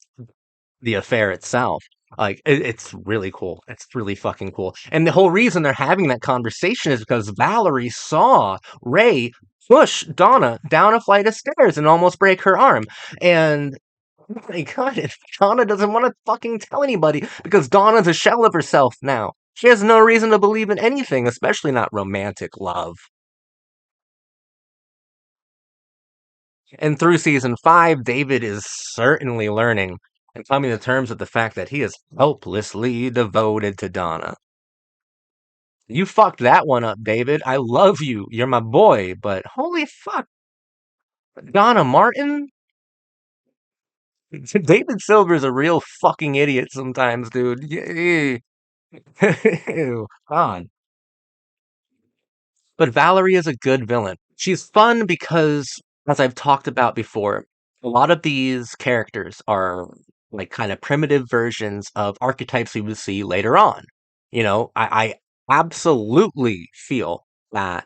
the affair itself. Like it's really cool. It's really fucking cool. And the whole reason they're having that conversation is because Valerie saw Ray push Donna down a flight of stairs and almost break her arm. And oh my god, and Donna doesn't want to fucking tell anybody because Donna's a shell of herself now. She has no reason to believe in anything, especially not romantic love. And through season 5, David is certainly learning and coming to terms with the fact that he is helplessly devoted to Donna. You fucked that one up, David. I love you. You're my boy, but holy fuck. Donna Martin? David Silver's a real fucking idiot sometimes, dude. Yay. God. But Valerie is a good villain. She's fun because, as I've talked about before, a lot of these characters are like kind of primitive versions of archetypes we would see later on. I absolutely feel that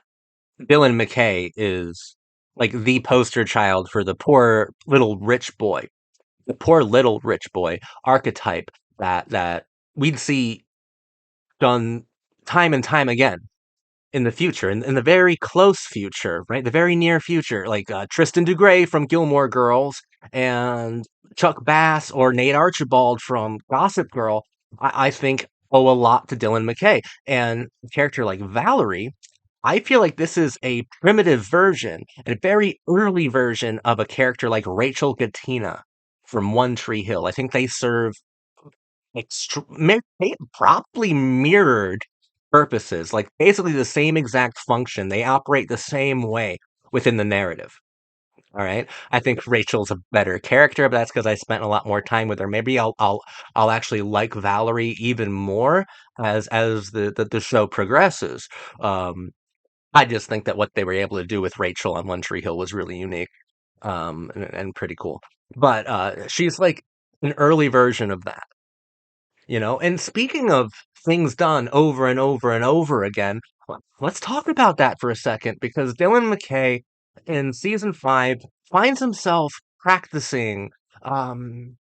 Dylan McKay is like the poster child for the poor little rich boy, the poor little rich boy archetype that we'd see done time and time again in the future, in the very close future, right? The very near future, like Tristan Dugrey from Gilmore Girls and Chuck Bass or Nate Archibald from Gossip Girl, I think owe a lot to Dylan McKay. And a character like Valerie, I feel like this is a primitive version, a very early version of a character like Rachel Gatina from One Tree Hill. I think they serve probably mirrored purposes, like basically the same exact function. They operate the same way within the narrative. All right. I think Rachel's a better character, but that's because I spent a lot more time with her. Maybe I'll actually like Valerie even more as the show progresses. Um, I just think that what they were able to do with Rachel on One Tree Hill was really unique, and pretty cool. But she's like an early version of that. And speaking of things done over and over and over again, let's talk about that for a second because Dylan McKay in season 5 finds himself practicing um,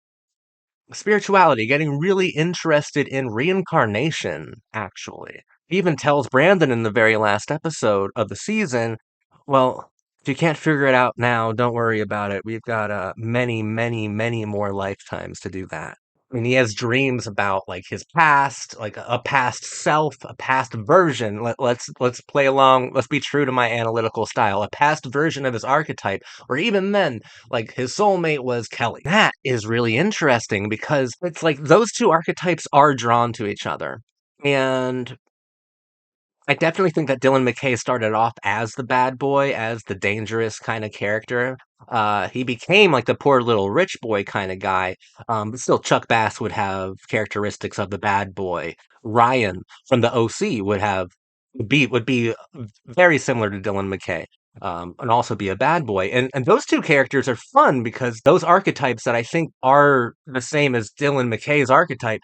spirituality, getting really interested in reincarnation, actually. He even tells Brandon in the very last episode of the season, well, if you can't figure it out now, don't worry about it. We've got many, many, many more lifetimes to do that. And he has dreams about like his past, like a past self, a past version. Let's play along. Let's be true to my analytical style. A past version of his archetype, or even then, like his soulmate was Kelly. That is really interesting because it's like those two archetypes are drawn to each other. And I definitely think that Dylan McKay started off as the bad boy, as the dangerous kind of character. He became like the poor little rich boy kind of guy. But still, Chuck Bass would have characteristics of the bad boy. Ryan from the OC would be very similar to Dylan McKay. And also be a bad boy. And those two characters are fun because those archetypes that I think are the same as Dylan McKay's archetype,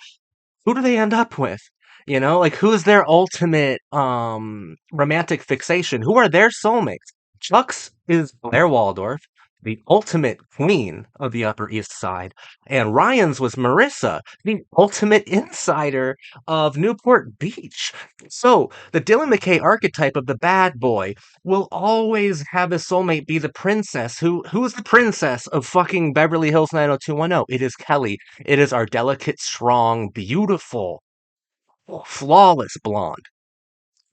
who do they end up with? Like who's their ultimate romantic fixation? Who are their soulmates? Chuck's is Blair Waldorf, the ultimate queen of the Upper East Side, and Ryan's was Marissa, the ultimate insider of Newport Beach. So the Dylan McKay archetype of the bad boy will always have his soulmate be the princess. Who's the princess of fucking Beverly Hills 90210? It is Kelly. It is our delicate, strong, beautiful, flawless blonde.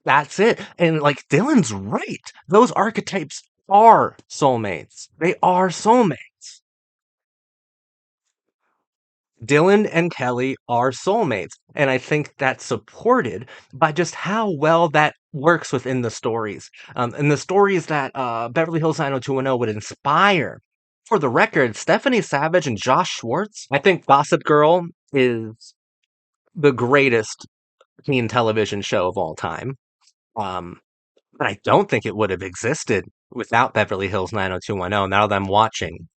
That's it. And like Dylan's right. Those archetypes are soulmates. They are soulmates. Dylan and Kelly are soulmates. And I think that's supported by just how well that works within the stories. And the stories that Beverly Hills 90210 would inspire. For the record, Stephanie Savage and Josh Schwartz, I think Gossip Girl is the greatest teen television show of all time. Um, but I don't think it would have existed without Beverly Hills 90210. Now that I'm watching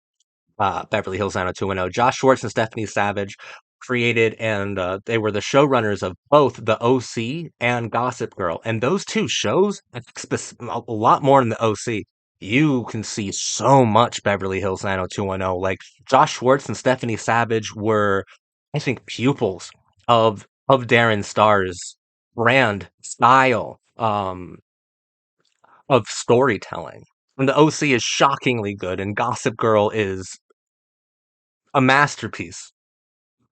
Beverly Hills 90210, Josh Schwartz and Stephanie Savage created and they were the showrunners of both the OC and Gossip Girl. And those two shows, I think a lot more in the OC. you can see so much Beverly Hills 90210. Like Josh Schwartz and Stephanie Savage were, I think, pupils of Darren Star's brand style of storytelling. And the OC is shockingly good, and Gossip Girl is a masterpiece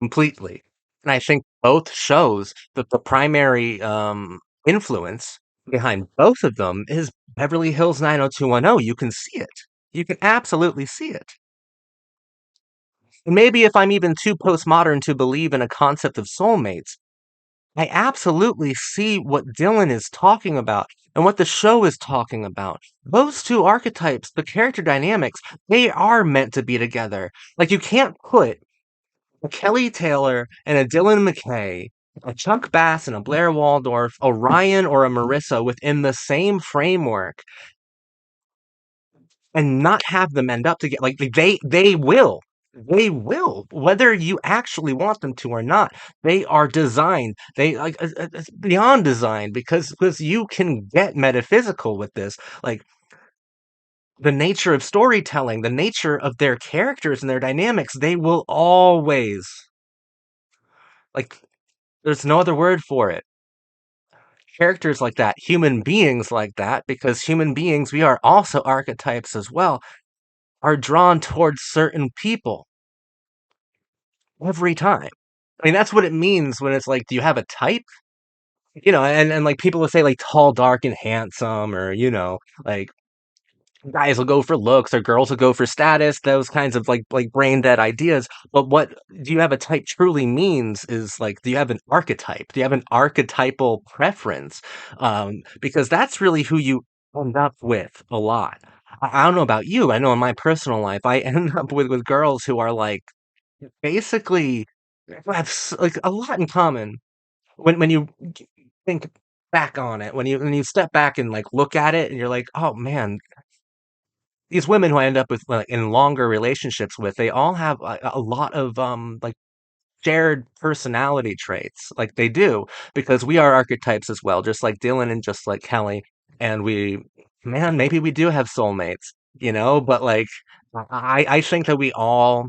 completely. And I think both shows that the primary influence behind both of them is Beverly Hills 90210. You can see it. You can absolutely see it. And maybe if I'm even too postmodern to believe in a concept of soulmates, I absolutely see what Dylan is talking about and what the show is talking about. Those two archetypes, the character dynamics, they are meant to be together. Like, you can't put a Kelly Taylor and a Dylan McKay, a Chuck Bass and a Blair Waldorf, a Ryan or a Marissa within the same framework and not have them end up together. Like they will, whether you actually want them to or not. They are designed. They like it's beyond design because you can get metaphysical with this. Like the nature of storytelling, the nature of their characters and their dynamics. They will always like. There's no other word for it. Characters like that, human beings like that, because human beings, we are also archetypes as well, are drawn towards certain people every time. I mean, that's what it means when it's like, do you have a type? And like people will say like tall, dark, and handsome, or like guys will go for looks or girls will go for status, those kinds of like brain dead ideas. But what do you have a type truly means is like, do you have an archetype? Do you have an archetypal preference? Because that's really who you end up with a lot. I don't know about you. I know in my personal life, I end up with girls who are like basically have like a lot in common when you think back on it, when you step back and like look at it, and you're like, oh man, these women who I end up with like in longer relationships with, they all have a lot of like shared personality traits. Like they do, because we are archetypes as well, just like Dylan and just like Kelly. And man, maybe we do have soulmates, but like I think that we all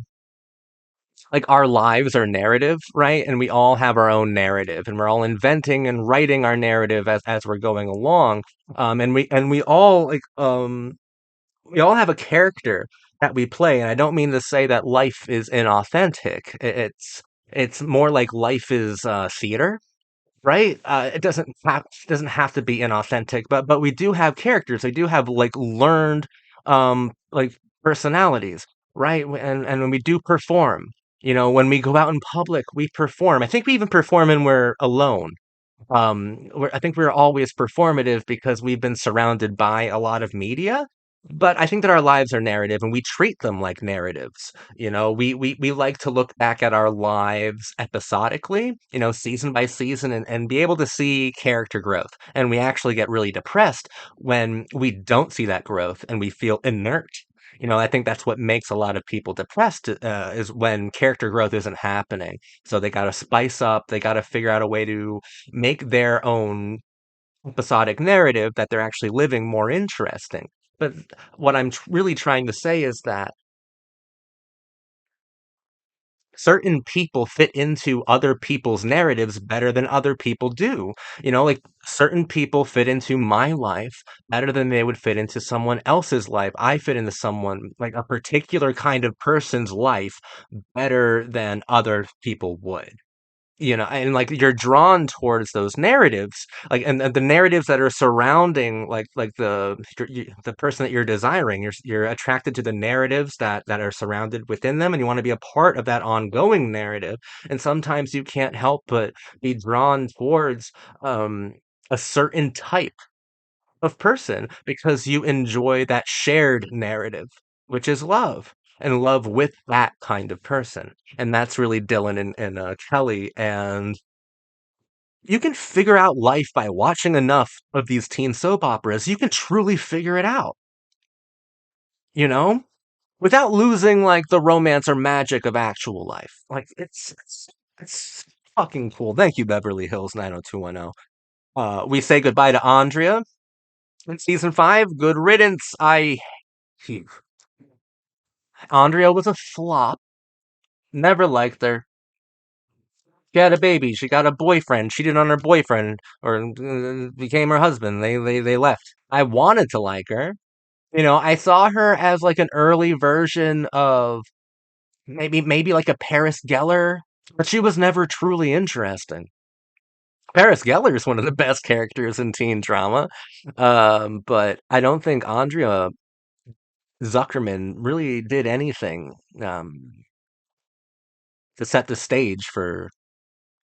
like our lives are narrative, right? And we all have our own narrative, and we're all inventing and writing our narrative as we're going along. And we all have a character that we play, and I don't mean to say that life is inauthentic. It's more like life is theater, right? It doesn't have to be inauthentic, but we do have characters. We do have like learned like personalities, right? And when we do perform, when we go out in public, we perform. I think we even perform when we're alone. I think we're always performative because we've been surrounded by a lot of media. But I think that our lives are narrative, and we treat them like narratives. We like to look back at our lives episodically, season by season, and be able to see character growth. And we actually get really depressed when we don't see that growth and we feel inert. I think that's what makes a lot of people depressed, is when character growth isn't happening. So they got to spice up, they got to figure out a way to make their own episodic narrative that they're actually living more interesting. But what I'm really trying to say is that certain people fit into other people's narratives better than other people do. Like certain people fit into my life better than they would fit into someone else's life. I fit into someone, like a particular kind of person's life, better than other people would. And like you're drawn towards those narratives, like and the narratives that are surrounding like the person that you're desiring. You're attracted to the narratives that are surrounded within them, and you want to be a part of that ongoing narrative. And sometimes you can't help but be drawn towards um a certain type of person because you enjoy that shared narrative, which is love, and love with that kind of person. And that's really Dylan and Kelly. And you can figure out life by watching enough of these teen soap operas. You can truly figure it out, you know, without losing like the romance or magic of actual life. Like it's fucking cool. Thank you, Beverly Hills 90210. We say goodbye to Andrea. In season 5, good riddance. Phew. Andrea was a flop. Never liked her. She had a baby. She got a boyfriend. Cheated on her boyfriend, or became her husband. They left. I wanted to like her. I saw her as like an early version of maybe like a Paris Geller, but she was never truly interesting. Paris Geller is one of the best characters in teen drama, but I don't think Andrea Zuckerman really did anything to set the stage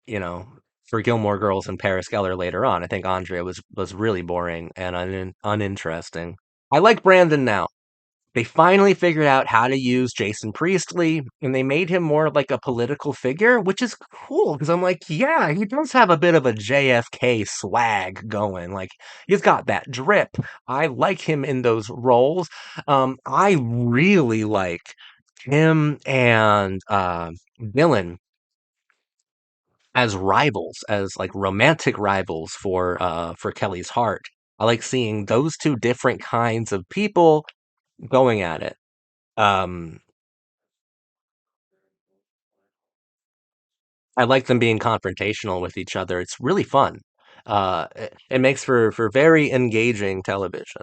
you know, for Gilmore Girls and Paris Geller later on. I think Andrea was really boring and uninteresting. I like Brandon now. They finally figured out how to use Jason Priestley, and they made him more like a political figure, which is cool because I'm like, yeah, he does have a bit of a JFK swag going. Like, he's got that drip. I like him in those roles. I really like him and Dylan as rivals, as like romantic rivals for Kelly's heart. I like seeing those two different kinds of people going at it. Um, I like them being confrontational with each other. It's really fun. It makes for very engaging television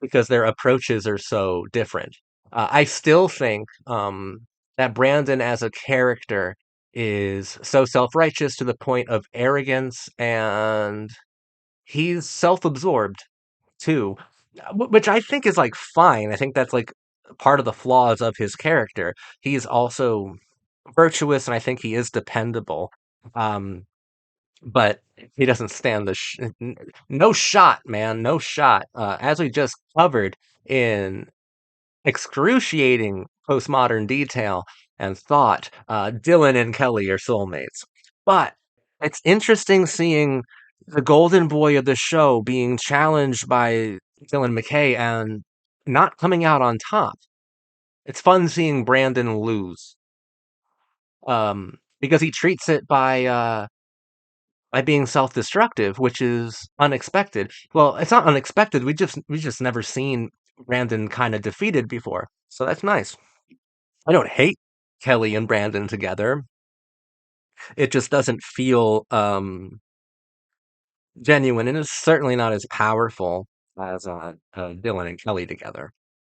because their approaches are so different. I still think that Brandon as a character is so self-righteous to the point of arrogance, and he's self-absorbed too, which I think is like fine. I think that's like part of the flaws of his character. He's also virtuous, and I think he is dependable. Um, but he doesn't stand no shot, man, no shot. As we just covered in excruciating postmodern detail and thought, Dylan and Kelly are soulmates. But it's interesting seeing the golden boy of the show being challenged by Dylan McKay and not coming out on top. It's fun seeing Brandon lose, because he treats it by being self-destructive, which is unexpected. Well, it's not unexpected. We just never seen Brandon kind of defeated before, so that's nice. I don't hate Kelly and Brandon together. It just doesn't feel genuine, and it's certainly not as powerful as Dylan and Kelly together.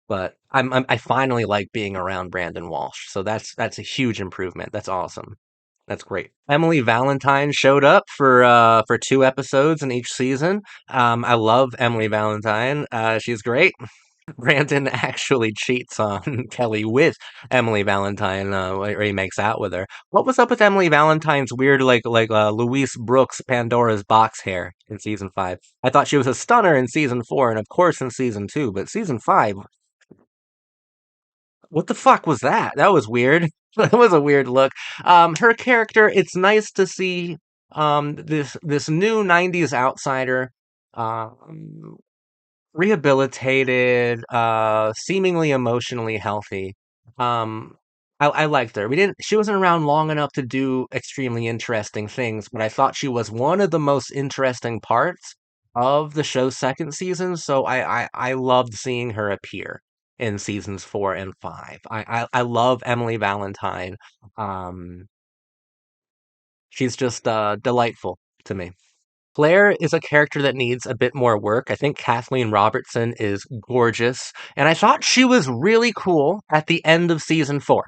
But I finally like being around Brandon Walsh, so that's a huge improvement. That's awesome. That's great. Emily Valentine showed up for 2 episodes in each season. I love Emily Valentine. She's great. Brandon actually cheats on Kelly with Emily Valentine, where he makes out with her. What was up with Emily Valentine's weird, Louise Brooks Pandora's box hair in season 5? I thought she was a stunner in season 4, and of course in season 2, but season 5, what the fuck was that? That was weird. That was a weird look. Her character, it's nice to see this new 90s outsider um rehabilitated, seemingly emotionally healthy. Um, I liked her. We didn't. She wasn't around long enough to do extremely interesting things, but I thought she was one of the most interesting parts of the show's second season. So I loved seeing her appear in seasons 4 and 5. I love Emily Valentine. Um, she's just delightful to me. Claire is a character that needs a bit more work. I think Kathleen Robertson is gorgeous, and I thought she was really cool at the end of season 4,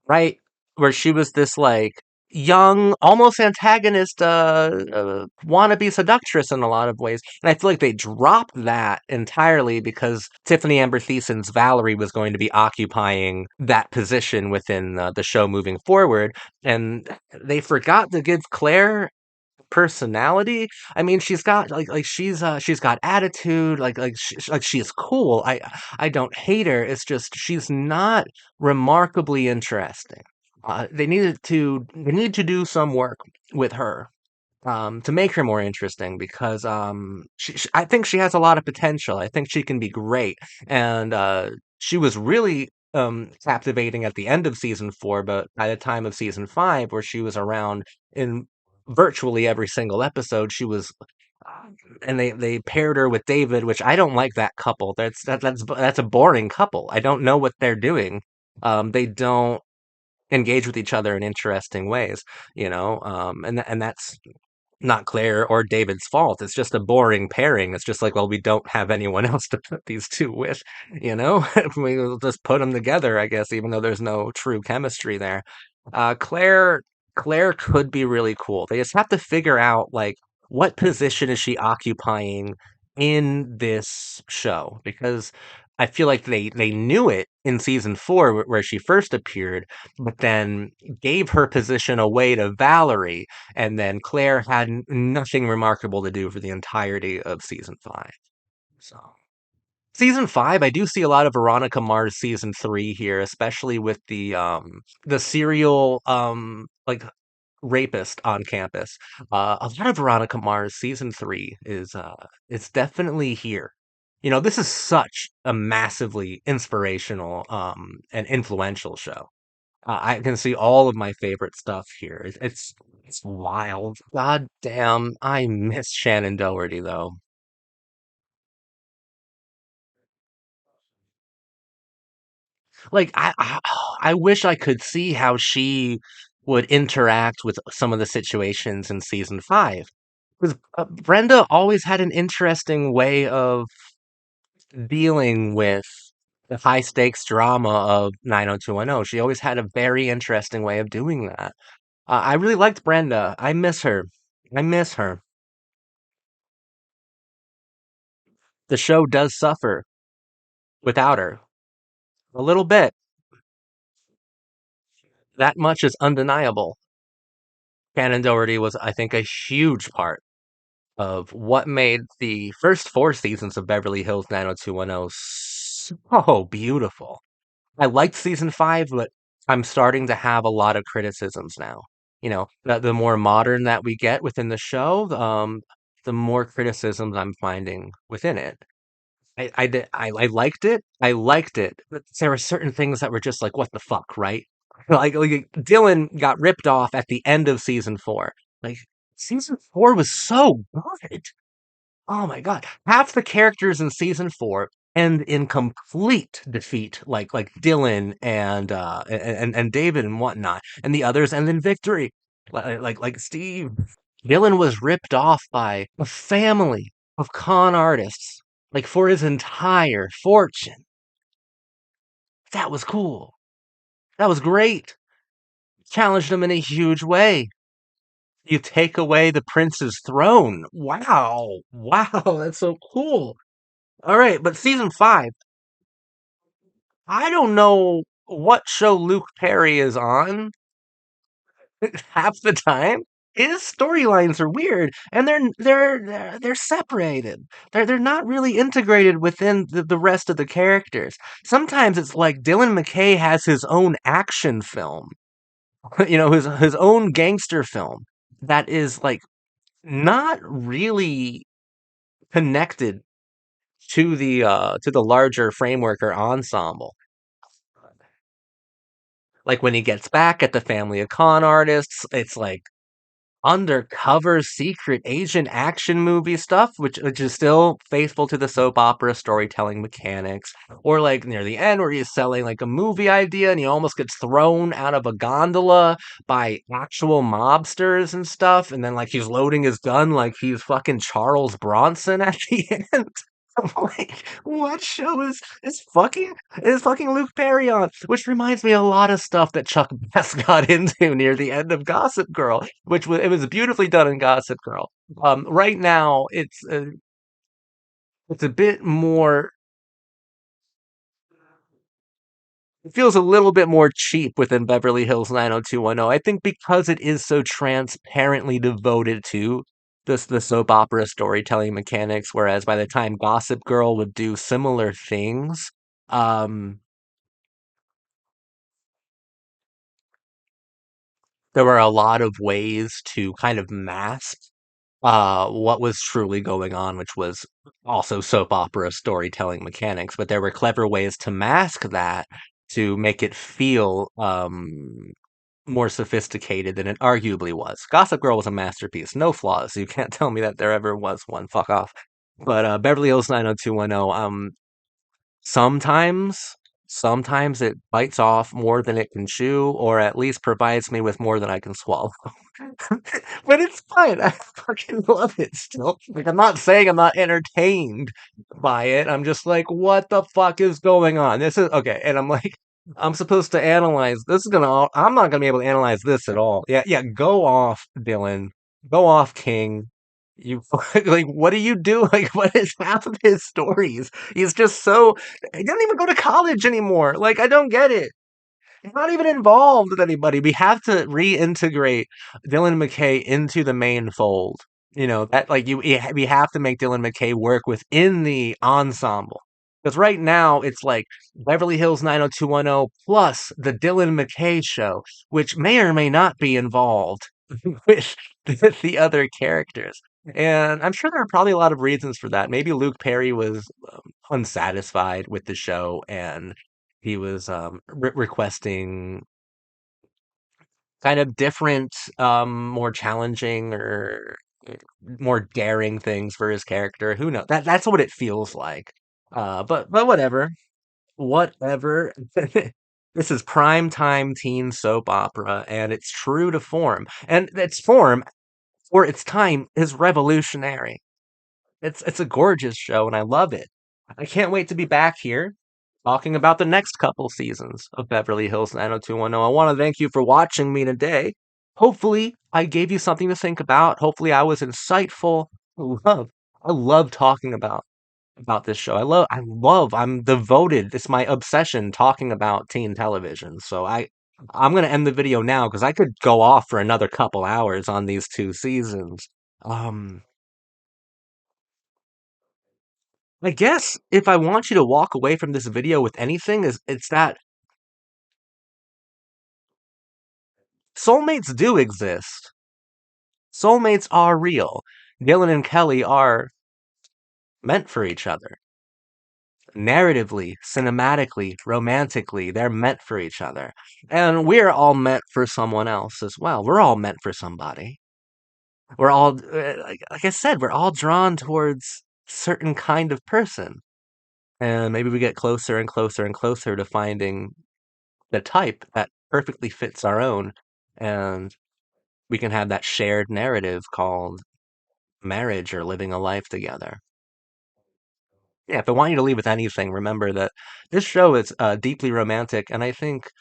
right? Where she was this like young, almost antagonist, wannabe seductress in a lot of ways. And I feel like they dropped that entirely because Tiffany Amber Thiessen's Valerie was going to be occupying that position within the show moving forward. And they forgot to give Claire personality. I mean, she's got she's got attitude, she's cool. I don't hate her. It's just she's not remarkably interesting. They need to do some work with her to make her more interesting because I think she has a lot of potential. I think she can be great, and she was really captivating at the end of season 4, but by the time of season 5, where she was around in virtually every single episode, she was And they paired her with David, which I don't like that couple. That's a boring couple. I don't know what they're doing. They don't engage with each other in interesting ways, and that's not Claire or David's fault. It's just a boring pairing. It's just like, well, we don't have anyone else to put these two with, you know? We'll just put them together, I guess, even though there's no true chemistry there. Claire could be really cool. They just have to figure out like what position is she occupying in this show, because I feel like they knew it in season 4 where she first appeared, but then gave her position away to Valerie, and then Claire had nothing remarkable to do for the entirety of season 5. So season 5, I do see a lot of Veronica Mars season 3 here, especially with the serial like rapist on campus. A lot of Veronica Mars season 3 is it's definitely here. This is such a massively inspirational and influential show. I can see all of my favorite stuff here. It's wild. God damn, I miss Shannon Doherty though. Like I wish I could see how she would interact with some of the situations in season 5. Because Brenda always had an interesting way of dealing with the high stakes drama of 90210. She always had a very interesting way of doing that. I really liked Brenda. I miss her. I miss her. The show does suffer without her. A little bit. That much is undeniable. Shannon Doherty was, I think, a huge part of what made the first 4 seasons of Beverly Hills 90210 so beautiful. I liked season 5, but I'm starting to have a lot of criticisms now. The more modern that we get within the show, the more criticisms I'm finding within it. I liked it. I liked it, but there were certain things that were just like, what the fuck, right? Like Dylan got ripped off at the end of season 4. Like season 4 was so good. Oh my god. Half the characters in season 4 end in complete defeat, like Dylan and David and whatnot, and the others end in victory. Like Steve. Dylan was ripped off by a family of con artists, like for his entire fortune. That was cool. That was great. Challenged him in a huge way. You take away the prince's throne. Wow. Wow, that's so cool. All right, but season 5, I don't know what show Luke Perry is on half the time. His storylines are weird, and they're separated. They're not really integrated within the rest of the characters. Sometimes it's like Dylan McKay has his own action film, his own gangster film that is like not really connected to the larger framework or ensemble. Like when he gets back at the family of con artists, it's like undercover secret agent action movie stuff, which is still faithful to the soap opera storytelling mechanics. Or like near the end where he's selling like a movie idea and he almost gets thrown out of a gondola by actual mobsters and stuff, and then like he's loading his gun like he's fucking Charles Bronson at the end. I'm like, what show is fucking Luke Perry on? Which reminds me a lot of stuff that Chuck Bass got into near the end of Gossip Girl, it was beautifully done in Gossip Girl. Right now, it's a bit more. It feels a little bit more cheap within Beverly Hills 90210. I think because it is so transparently devoted to the soap opera storytelling mechanics, whereas by the time Gossip Girl would do similar things, um, there were a lot of ways to kind of mask what was truly going on, which was also soap opera storytelling mechanics. But there were clever ways to mask that to make it feel more sophisticated than it arguably was. Gossip Girl was a masterpiece, no flaws. You can't tell me that there ever was one. Fuck off. But Beverly Hills 90210, sometimes, sometimes it bites off more than it can chew, or at least provides me with more than I can swallow. But it's fine. I fucking love it still. Like, I'm not saying I'm not entertained by it. I'm just like, what the fuck is going on? This is okay. And I'm like, I'm supposed to analyze. This is I'm not gonna be able to analyze this at all. Yeah, yeah. Go off, Dylan. Go off, King. You like, what do you do? Like, what is half of his stories? He's just so. He doesn't even go to college anymore. Like, I don't get it. He's not even involved with anybody. We have to reintegrate Dylan McKay into the main fold. You know, that like we have to make Dylan McKay work within the ensemble. Because right now it's like Beverly Hills 90210 plus the Dylan McKay show, which may or may not be involved with, with the other characters. And I'm sure there are probably a lot of reasons for that. Maybe Luke Perry was unsatisfied with the show and he was requesting kind of different, more challenging or more daring things for his character. Who knows? That's what it feels like. But whatever, whatever. This is prime time teen soap opera, and it's true to form. And its form for its time is revolutionary. It's a gorgeous show, and I love it. I can't wait to be back here talking about the next couple seasons of Beverly Hills 90210. I want to thank you for watching me today. Hopefully, I gave you something to think about. Hopefully, I was insightful. I love talking about this show. I'm devoted. It's my obsession talking about teen television. So I'm gonna end the video now because I could go off for another couple hours on these two seasons. Um, I guess if I want you to walk away from this video with anything, is it's that soulmates do exist. Soulmates are real. Dylan and Kelly are meant for each other. Narratively, cinematically, romantically, they're meant for each other. And we're all meant for someone else as well. We're all meant for somebody. We're all, like I said, we're all drawn towards certain kind of person. And maybe we get closer and closer and closer to finding the type that perfectly fits our own. And we can have that shared narrative called marriage or living a life together. Yeah, if I want you to leave with anything, remember that this show is deeply romantic and I think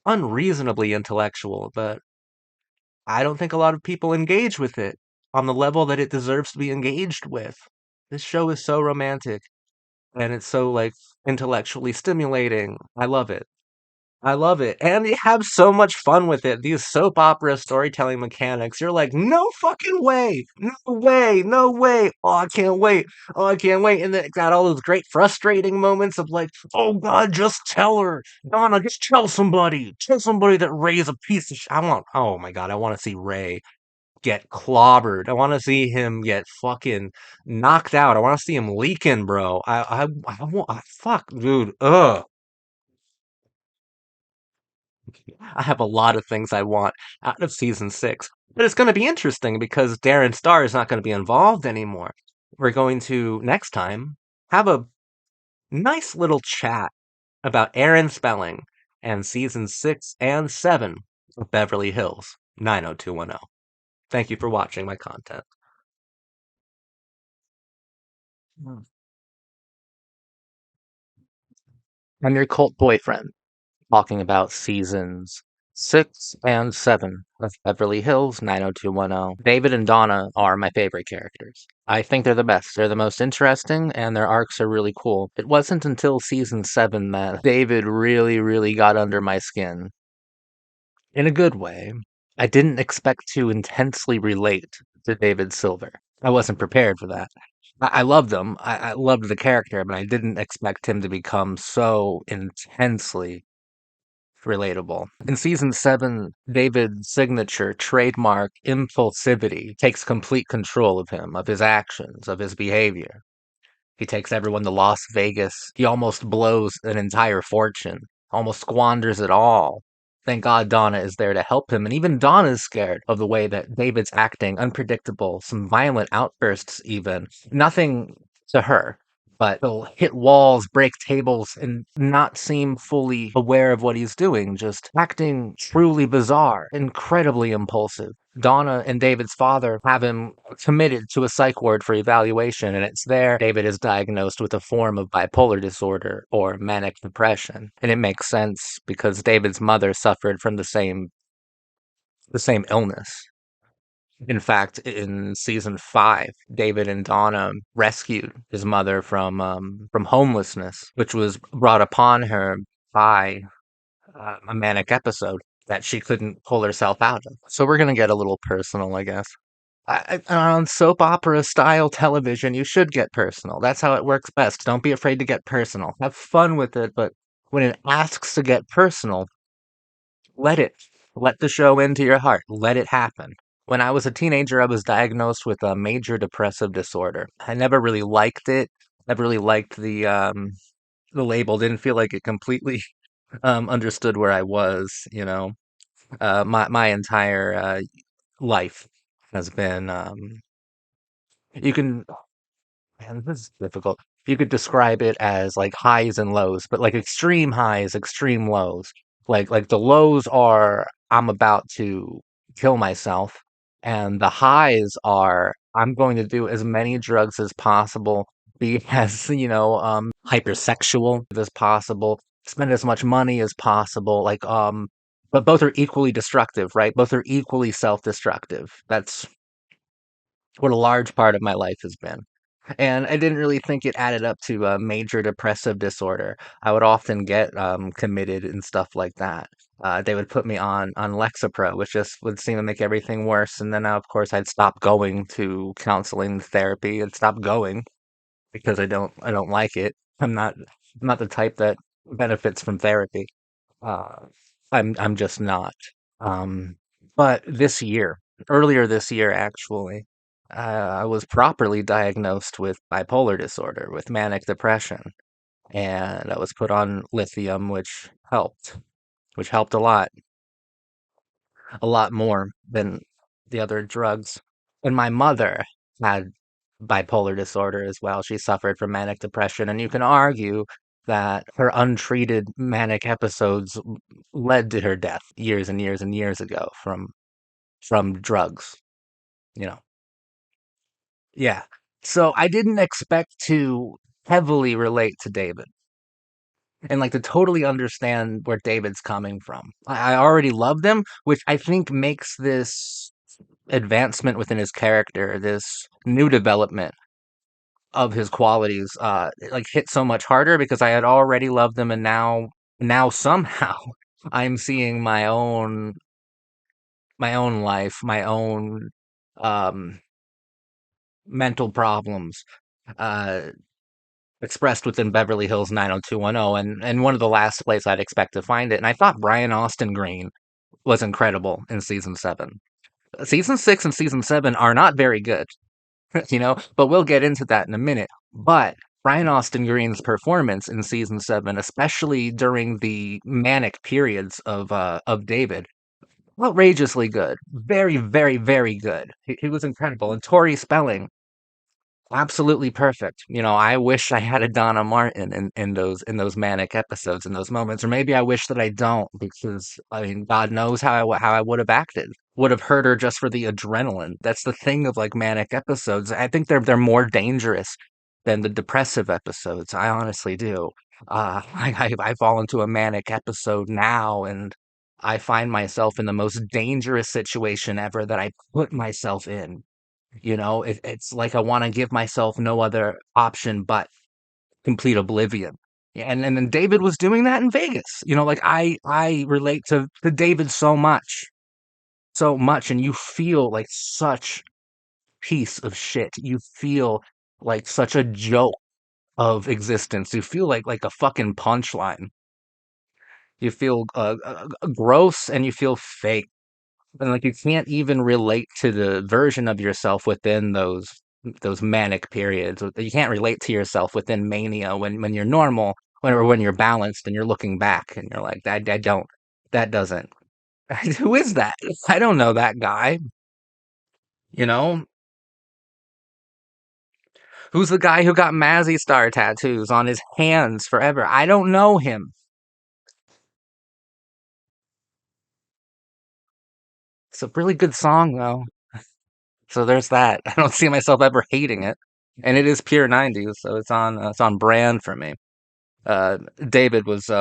unreasonably intellectual, but I don't think a lot of people engage with it on the level that it deserves to be engaged with. This show is so romantic and it's so like intellectually stimulating. I love it. I love it. And they have so much fun with it. These soap opera storytelling mechanics. You're like, no fucking way. No way. No way. Oh, I can't wait. Oh, I can't wait. And then it got all those great frustrating moments of like, oh God, just tell her. Donna, just tell somebody. Tell somebody that Ray's a piece of I want, oh my God, I want to see Ray get clobbered. I want to see him get fucking knocked out. I want to see him leaking, bro. Fuck, dude. Ugh. I have a lot of things I want out of season six. But it's going to be interesting because Darren Star is not going to be involved anymore. We're going to, next time, have a nice little chat about Aaron Spelling and season six and seven of Beverly Hills 90210. Thank you for watching my content. I'm your cult boyfriend, talking about seasons 6 and 7 of Beverly Hills 90210. David and Donna are my favorite characters. I think they're the best. They're the most interesting, and their arcs are really cool. It wasn't until season 7 that David really, really got under my skin. In a good way. I didn't expect to intensely relate to David Silver. I wasn't prepared for that. I loved him. I loved the character, but I didn't expect him to become so intensely relatable. In season 7, David's signature trademark impulsivity takes complete control of him, of his actions, of his behavior. He takes everyone to Las Vegas. He almost blows an entire fortune, almost squanders it all Thank God Donna is there to help him. And even Donna's scared of the way that David's acting, unpredictable, some violent outbursts, even. Nothing to her, but he'll hit walls, break tables, and not seem fully aware of what he's doing, just acting truly bizarre, incredibly impulsive. Donna and David's father have him committed to a psych ward for evaluation, and it's there David is diagnosed with a form of bipolar disorder or manic depression. And it makes sense because David's mother suffered from the same illness. In fact, in season 5, David and Donna rescued his mother from homelessness, which was brought upon her by a manic episode that she couldn't pull herself out of. So we're gonna get a little personal, I guess. On soap opera style television, you should get personal. That's how it works best. Don't be afraid to get personal. Have fun with it, but when it asks to get personal, let it. Let the show into your heart. Let it happen. When I was a teenager, I was diagnosed with a major depressive disorder. I never really liked it. Never really liked the label. Didn't feel like it completely understood where I was. My entire life has been you can man, this is difficult. You could describe it as like highs and lows, but like extreme highs, extreme lows. Like the lows are I'm about to kill myself, and the highs are I'm going to do as many drugs as possible, be as, hypersexual as possible, spend as much money as possible. But both are equally destructive, right? Both are equally self-destructive. That's what a large part of my life has been. And I didn't really think it added up to a major depressive disorder. I would often get committed and stuff like that. They would put me on Lexapro, which just would seem to make everything worse. And then, of course, I'd stop going to counseling therapy and stop going because I don't like it. I'm not the type that benefits from therapy. Uh, I'm just not. Um, but earlier this year, actually, I was properly diagnosed with bipolar disorder, with manic depression, and I was put on lithium, which helped a lot more than the other drugs. And my mother had bipolar disorder as well. She suffered from manic depression, and you can argue that her untreated manic episodes led to her death years and years and years ago from drugs, you know. Yeah. So I didn't expect to heavily relate to David and like to totally understand where David's coming from. I already loved him, which I think makes this advancement within his character, this new development of his qualities, like hit so much harder because I had already loved him, and now somehow I'm seeing my own life, my own um, mental problems, uh, expressed within Beverly Hills 90210, and one of the last place I'd expect to find it. And I thought Brian Austin Green was incredible in season 7. Season 6 and season 7 are not very good, but we'll get into that in a minute. But Brian Austin Green's performance in season 7, especially during the manic periods of David, outrageously good. Very, very, very good. He was incredible. And Tori Spelling, absolutely perfect. I wish I had a Donna Martin in those manic episodes, in those moments, or maybe I wish that I don't, because I mean, God knows how I would have acted. Would have hurt her just for the adrenaline. That's the thing of like manic episodes. I think they're more dangerous than the depressive episodes. I honestly do. I fall into a manic episode now, and I find myself in the most dangerous situation ever that I put myself in. It's like I want to give myself no other option but complete oblivion. Yeah, and then David was doing that in Vegas. Like I relate to David so much, and you feel like such piece of shit. You feel like such a joke of existence. You feel like a fucking punchline. You feel gross, and you feel fake. And like you can't even relate to the version of yourself within those manic periods. You can't relate to yourself within mania when you're normal, or when you're balanced and you're looking back and you're like, I don't. That doesn't. Who is that? I don't know that guy. You know, who's the guy who got Mazzy Star tattoos on his hands forever? I don't know him. It's a really good song though. So there's that. I don't see myself ever hating it, and it is pure '90s, so it's on brand for me. David was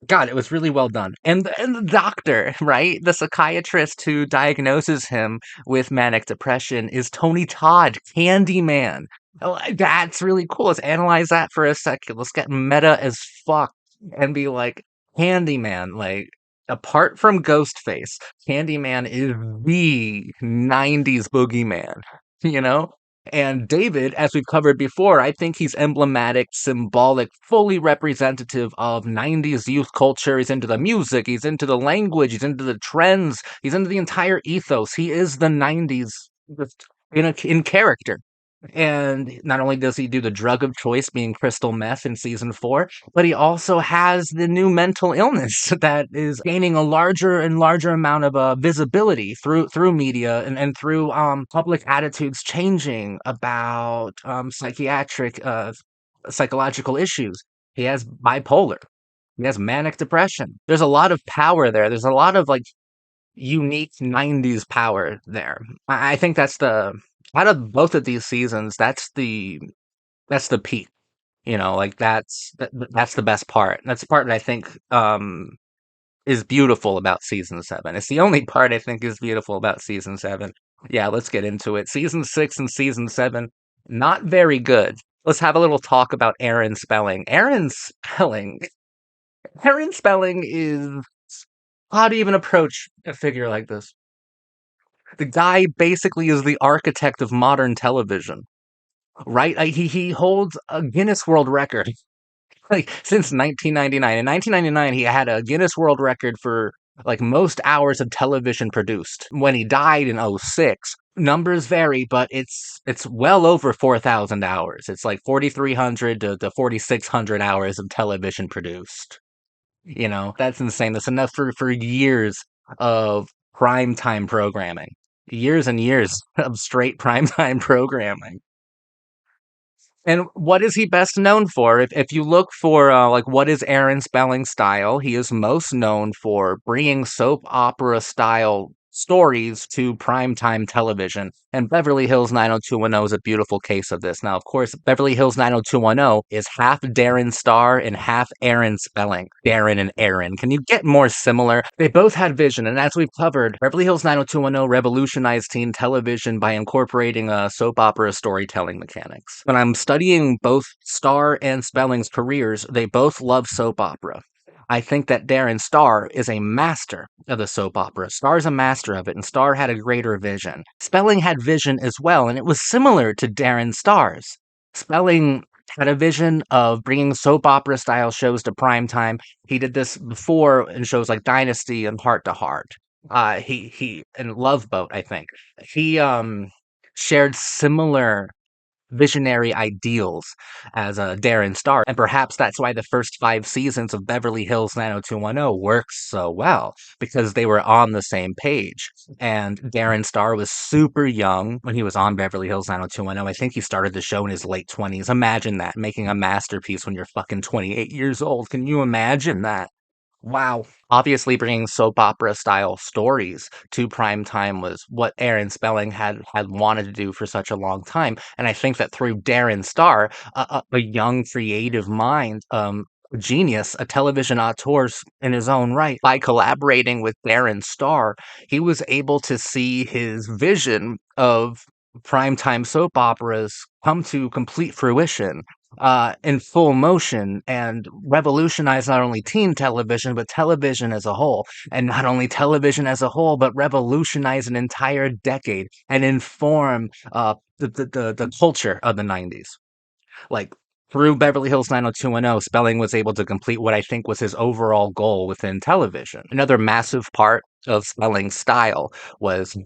God, it was really well done. And the doctor, right? The psychiatrist who diagnoses him with manic depression is Tony Todd, Candyman. Oh, that's really cool. Let's analyze that for a second. Let's get meta as fuck and be like, Candyman, like, apart from Ghostface, Candyman is the 90s boogeyman, you know? And David, as we've covered before, I think he's emblematic, symbolic, fully representative of 90s youth culture. He's into the music, he's into the language, he's into the trends, he's into the entire ethos. He is the 90s in character. And not only does he do the drug of choice being crystal meth in season 4, but he also has the new mental illness that is gaining a larger and larger amount of visibility through media and through public attitudes changing about psychiatric psychological issues. He has bipolar. He has manic depression. There's a lot of power there. There's a lot of like unique 90s power there. I think that's the out of both of these seasons, that's the peak. You know, like that's the best part. That's the part that I think is beautiful about season 7. It's the only part I think is beautiful about season 7. Yeah, let's get into it. Season 6 and season 7, not very good. Let's have a little talk about Aaron Spelling. Aaron Spelling is how to even approach a figure like this. The guy basically is the architect of modern television, right? He holds a Guinness World Record like since 1999. In 1999, he had a Guinness World Record for like most hours of television produced. When he died in '06, numbers vary, but it's well over 4,000 hours. It's like 4,300 to 4,600 hours of television produced. You know, that's insane. That's enough for years of primetime programming. Years and years of straight primetime programming. And what is he best known for? If you look for like what is Aaron Spelling's style, he is most known for bringing soap opera style stories to primetime television. And Beverly Hills 90210 is a beautiful case of this. Now, of course, Beverly Hills 90210 is half Darren Star and half Aaron Spelling. Darren and Aaron. Can you get more similar? They both had vision, and as we've covered, Beverly Hills 90210 revolutionized teen television by incorporating soap opera storytelling mechanics. When I'm studying both Star and Spelling's careers, they both love soap opera. I think that Darren Star is a master of the soap opera. Star's a master of it, and Star had a greater vision. Spelling had vision as well, and it was similar to Darren Star's. Spelling had a vision of bringing soap opera style shows to prime time. He did this before in shows like Dynasty and Heart to Heart. He and Love Boat, I think. He shared similar visionary ideals as Darren Star. And perhaps that's why the first 5 seasons of Beverly Hills 90210 works so well, because they were on the same page. And Darren Star was super young when he was on Beverly Hills 90210. I think he started the show in his late 20s. Imagine that, making a masterpiece when you're fucking 28 years old. Can you imagine that? Wow. Obviously, bringing soap opera style stories to prime time was what Aaron Spelling had wanted to do for such a long time. And I think that through Darren Star, a young creative mind, genius, a television auteur in his own right, by collaborating with Darren Star, he was able to see his vision of primetime soap operas come to complete fruition in full motion and revolutionize not only teen television, but television as a whole. And not only television as a whole, but revolutionize an entire decade and inform the culture of the 90s. Like, through Beverly Hills 90210, Spelling was able to complete what I think was his overall goal within television. Another massive part of Spelling's style was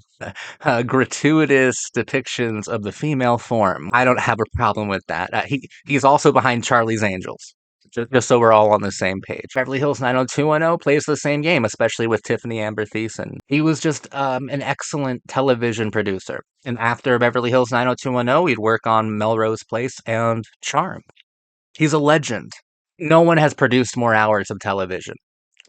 gratuitous depictions of the female form. I don't have a problem with that. He's also behind Charlie's Angels. just so we're all on the same page. Beverly Hills 90210 plays the same game, especially with Tiffany Amber Thiessen. He was just an excellent television producer. And after Beverly Hills 90210, he'd work on Melrose Place and Charm. He's a legend. No one has produced more hours of television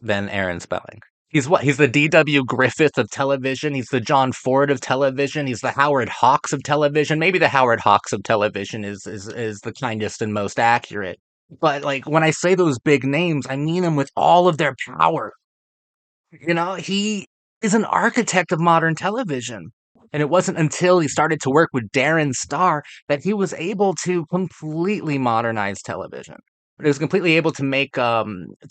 than Aaron Spelling. He's what? He's the D.W. Griffith of television. He's the John Ford of television. He's the Howard Hawks of television. Maybe the Howard Hawks of television is the kindest and most accurate. But like when I say those big names, I mean them with all of their power. He is an architect of modern television. And it wasn't until he started to work with Darren Star that he was able to completely modernize television. But he was completely able to make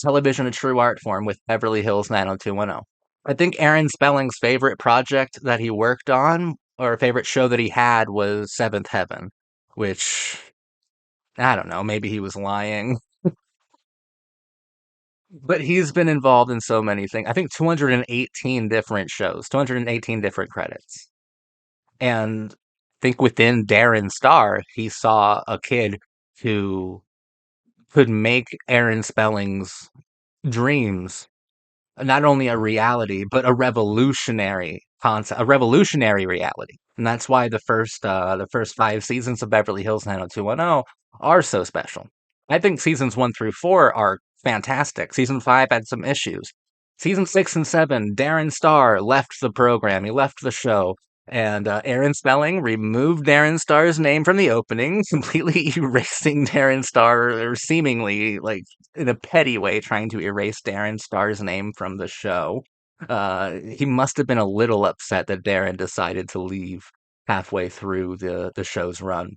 television a true art form with Beverly Hills 90210. I think Aaron Spelling's favorite project that he worked on, or favorite show that he had, was Seventh Heaven, which, I don't know, maybe he was lying. But he's been involved in so many things. I think 218 different shows, 218 different credits. And I think within Darren Star, he saw a kid who could make Aaron Spelling's dreams not only a reality, but a revolutionary concept, a revolutionary reality. And that's why the first 5 seasons of Beverly Hills 90210 are so special. I think seasons 1 through 4 are fantastic. Season 5 had some issues. Season 6 and 7, Darren Star left the program. He left the show. And Aaron Spelling removed Darren Star's name from the opening, completely erasing Darren Star, or seemingly like in a petty way, trying to erase Darren Star's name from the show. He must have been a little upset that Darren decided to leave halfway through the show's run.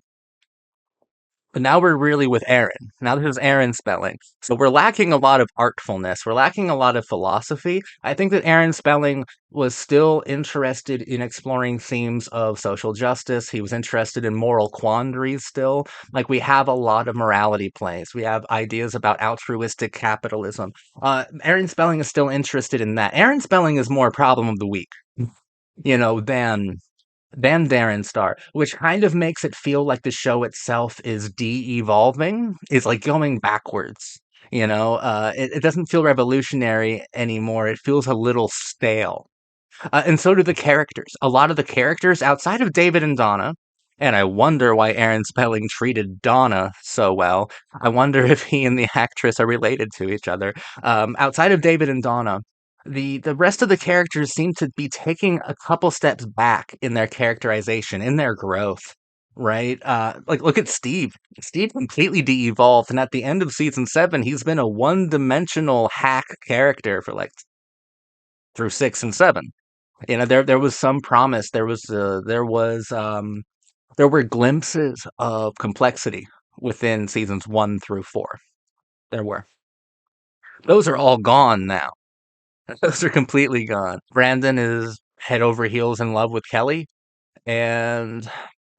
But now we're really with Aaron. Now this is Aaron Spelling. So we're lacking a lot of artfulness. We're lacking a lot of philosophy. I think that Aaron Spelling was still interested in exploring themes of social justice. He was interested in moral quandaries still. Like we have a lot of morality plays. We have ideas about altruistic capitalism. Aaron Spelling is still interested in that. Aaron Spelling is more problem of the week, than Darren Star, which kind of makes it feel like the show itself is de-evolving, is like going backwards. It doesn't feel revolutionary anymore. It feels a little stale. And so do the characters. A lot of the characters outside of David and Donna, and I wonder why Aaron Spelling treated Donna so well. I wonder if he and the actress are related to each other. Outside of David and Donna, the rest of the characters seem to be taking a couple steps back in their characterization, in their growth. Right? Like look at Steve. Steve completely de-evolved, and at the end of season 7, he's been a one-dimensional hack character for like through 6 and 7. There was some promise. There were glimpses of complexity within seasons 1 through 4. There were. Those are all gone now. Those are completely gone. Brandon is head over heels in love with Kelly, and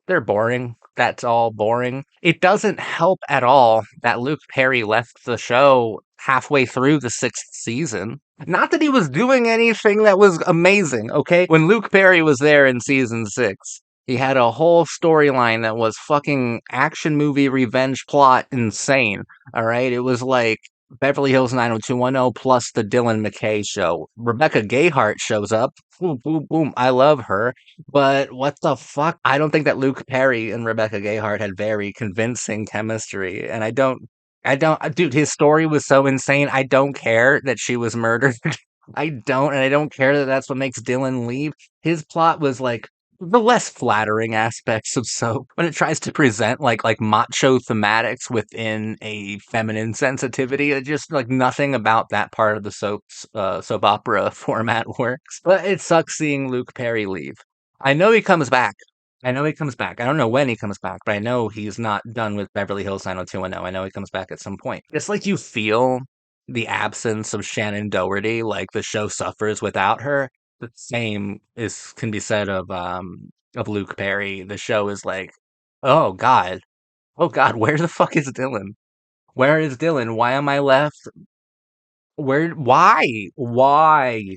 they're boring. That's all boring. It doesn't help at all that Luke Perry left the show halfway through the 6th season. Not that he was doing anything that was amazing, okay? When Luke Perry was there in season 6, he had a whole storyline that was fucking action movie revenge plot insane, all right? It was like Beverly Hills 90210 plus the Dylan McKay show. Rebecca Gayheart shows up. Boom, boom, boom. I love her. But what the fuck? I don't think that Luke Perry and Rebecca Gayheart had very convincing chemistry. And dude, his story was so insane. I don't care that she was murdered. I don't care that that's what makes Dylan leave. His plot was like the less flattering aspects of soap when it tries to present like macho thematics within a feminine sensitivity. It just like nothing about that part of the soap opera format works. But it sucks seeing Luke Perry leave. I know he comes back. I know he comes back. I don't know when he comes back, but I know he's not done with Beverly Hills 90210. I know he comes back at some point. It's like you feel the absence of Shannon Doherty, like the show suffers without her. The same is can be said of Luke Perry. The show is like, oh God, oh God, where the fuck is Dylan? Where is Dylan? Why am I left? Where? Why? Why?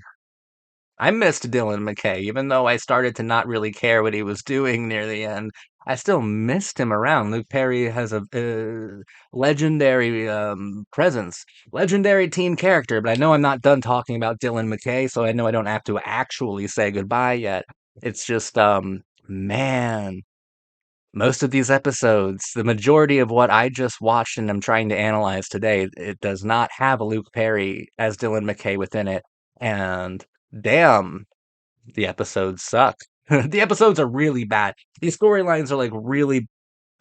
I missed Dylan McKay, even though I started to not really care what he was doing near the end. I still missed him around. Luke Perry has a legendary presence, legendary teen character. But I know I'm not done talking about Dylan McKay, so I know I don't have to actually say goodbye yet. It's just, man, most of these episodes, the majority of what I just watched and I'm trying to analyze today, it does not have a Luke Perry as Dylan McKay within it. And damn, the episodes suck. The episodes are really bad. These storylines are like really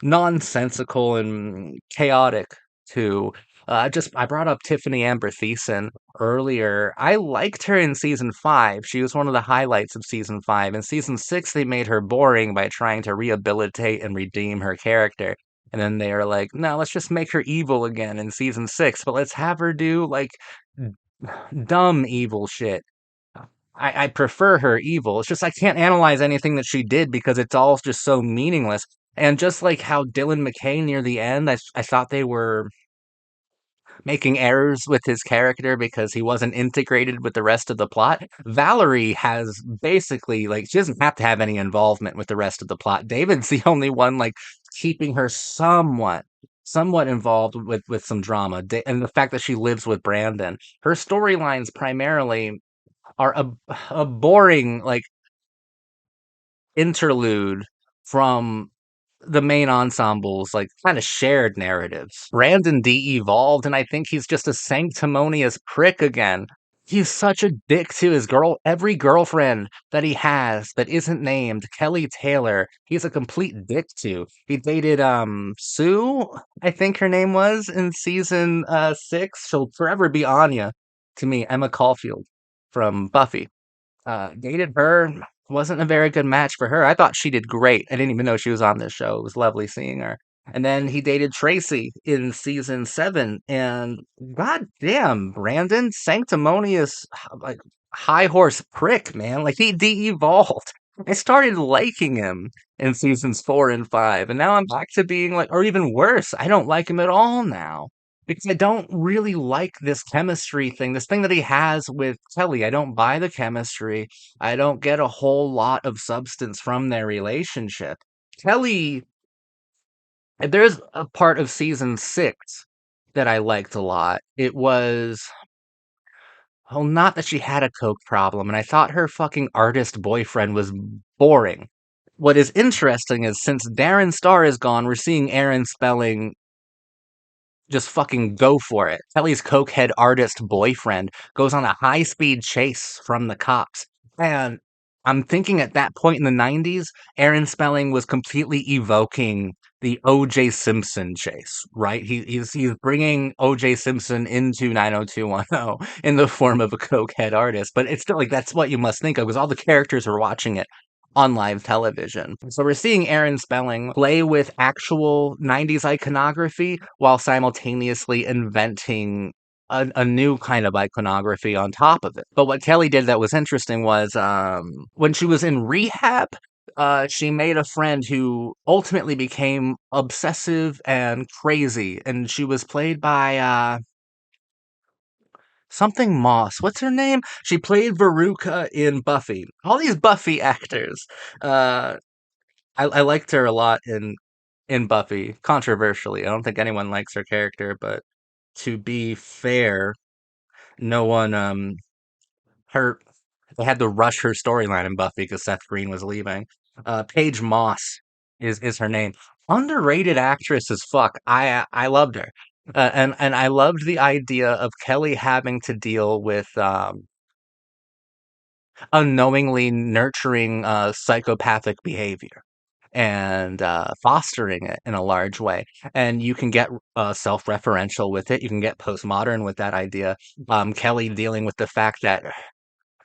nonsensical and chaotic too. I brought up Tiffany Amber Thiessen earlier. I liked her in season 5. She was one of the highlights of season 5. In season 6, they made her boring by trying to rehabilitate and redeem her character. And then they are like, no, let's just make her evil again in season 6, but let's have her do like dumb evil shit. I prefer her evil. It's just I can't analyze anything that she did because it's all just so meaningless. And just like how Dylan McKay near the end, I thought they were making errors with his character because he wasn't integrated with the rest of the plot. Valerie has basically like she doesn't have to have any involvement with the rest of the plot. David's the only one like keeping her somewhat involved with some drama. And the fact that she lives with Brandon. Her storylines primarily are a boring like interlude from the main ensemble's like kind of shared narratives. Brandon de-evolved, and I think he's just a sanctimonious prick again. He's such a dick to his every girlfriend that he has that isn't named Kelly Taylor. He's a complete dick to. He dated Sue, I think her name was in season 6. She'll forever be Anya to me, Emma Caulfield from Buffy. Dated her, wasn't a very good match for her. I thought she did great. I didn't even know she was on this show. It was lovely seeing her. And then he dated Tracy in season 7, and god damn, Brandon, sanctimonious, like high horse prick, man. Like he de-evolved. I started liking him in seasons 4 and 5, and now I'm back to being like, or even worse, I don't like him at all now because I don't really like this chemistry thing, this thing that he has with Kelly. I don't buy the chemistry. I don't get a whole lot of substance from their relationship. Kelly, there's a part of season 6 that I liked a lot. It was, well, not that she had a coke problem, and I thought her fucking artist boyfriend was boring. What is interesting is since Darren Star is gone, we're seeing Aaron Spelling just fucking go for it. Kelly's cokehead artist boyfriend goes on a high speed chase from the cops. And I'm thinking at that point in the 90s, Aaron Spelling was completely evoking the O.J. Simpson chase, right? He's bringing O.J. Simpson into 90210 in the form of a cokehead artist, but it's still like that's what you must think of because all the characters are watching it on live television. So we're seeing Aaron Spelling play with actual 90s iconography while simultaneously inventing a new kind of iconography on top of it. But what Kelly did that was interesting was when she was in rehab, she made a friend who ultimately became obsessive and crazy, and she was played by something Moss. What's her name? She played Veruca in Buffy. All these Buffy actors. Uh, I liked her a lot in Buffy. Controversially, I don't think anyone likes her character, but to be fair, no one her they had to rush her storyline in Buffy because Seth Green was leaving. Paige Moss is her name. Underrated actress as fuck. I loved her. And I loved the idea of Kelly having to deal with unknowingly nurturing psychopathic behavior and fostering it in a large way. And you can get self-referential with it. You can get postmodern with that idea. Kelly dealing with the fact that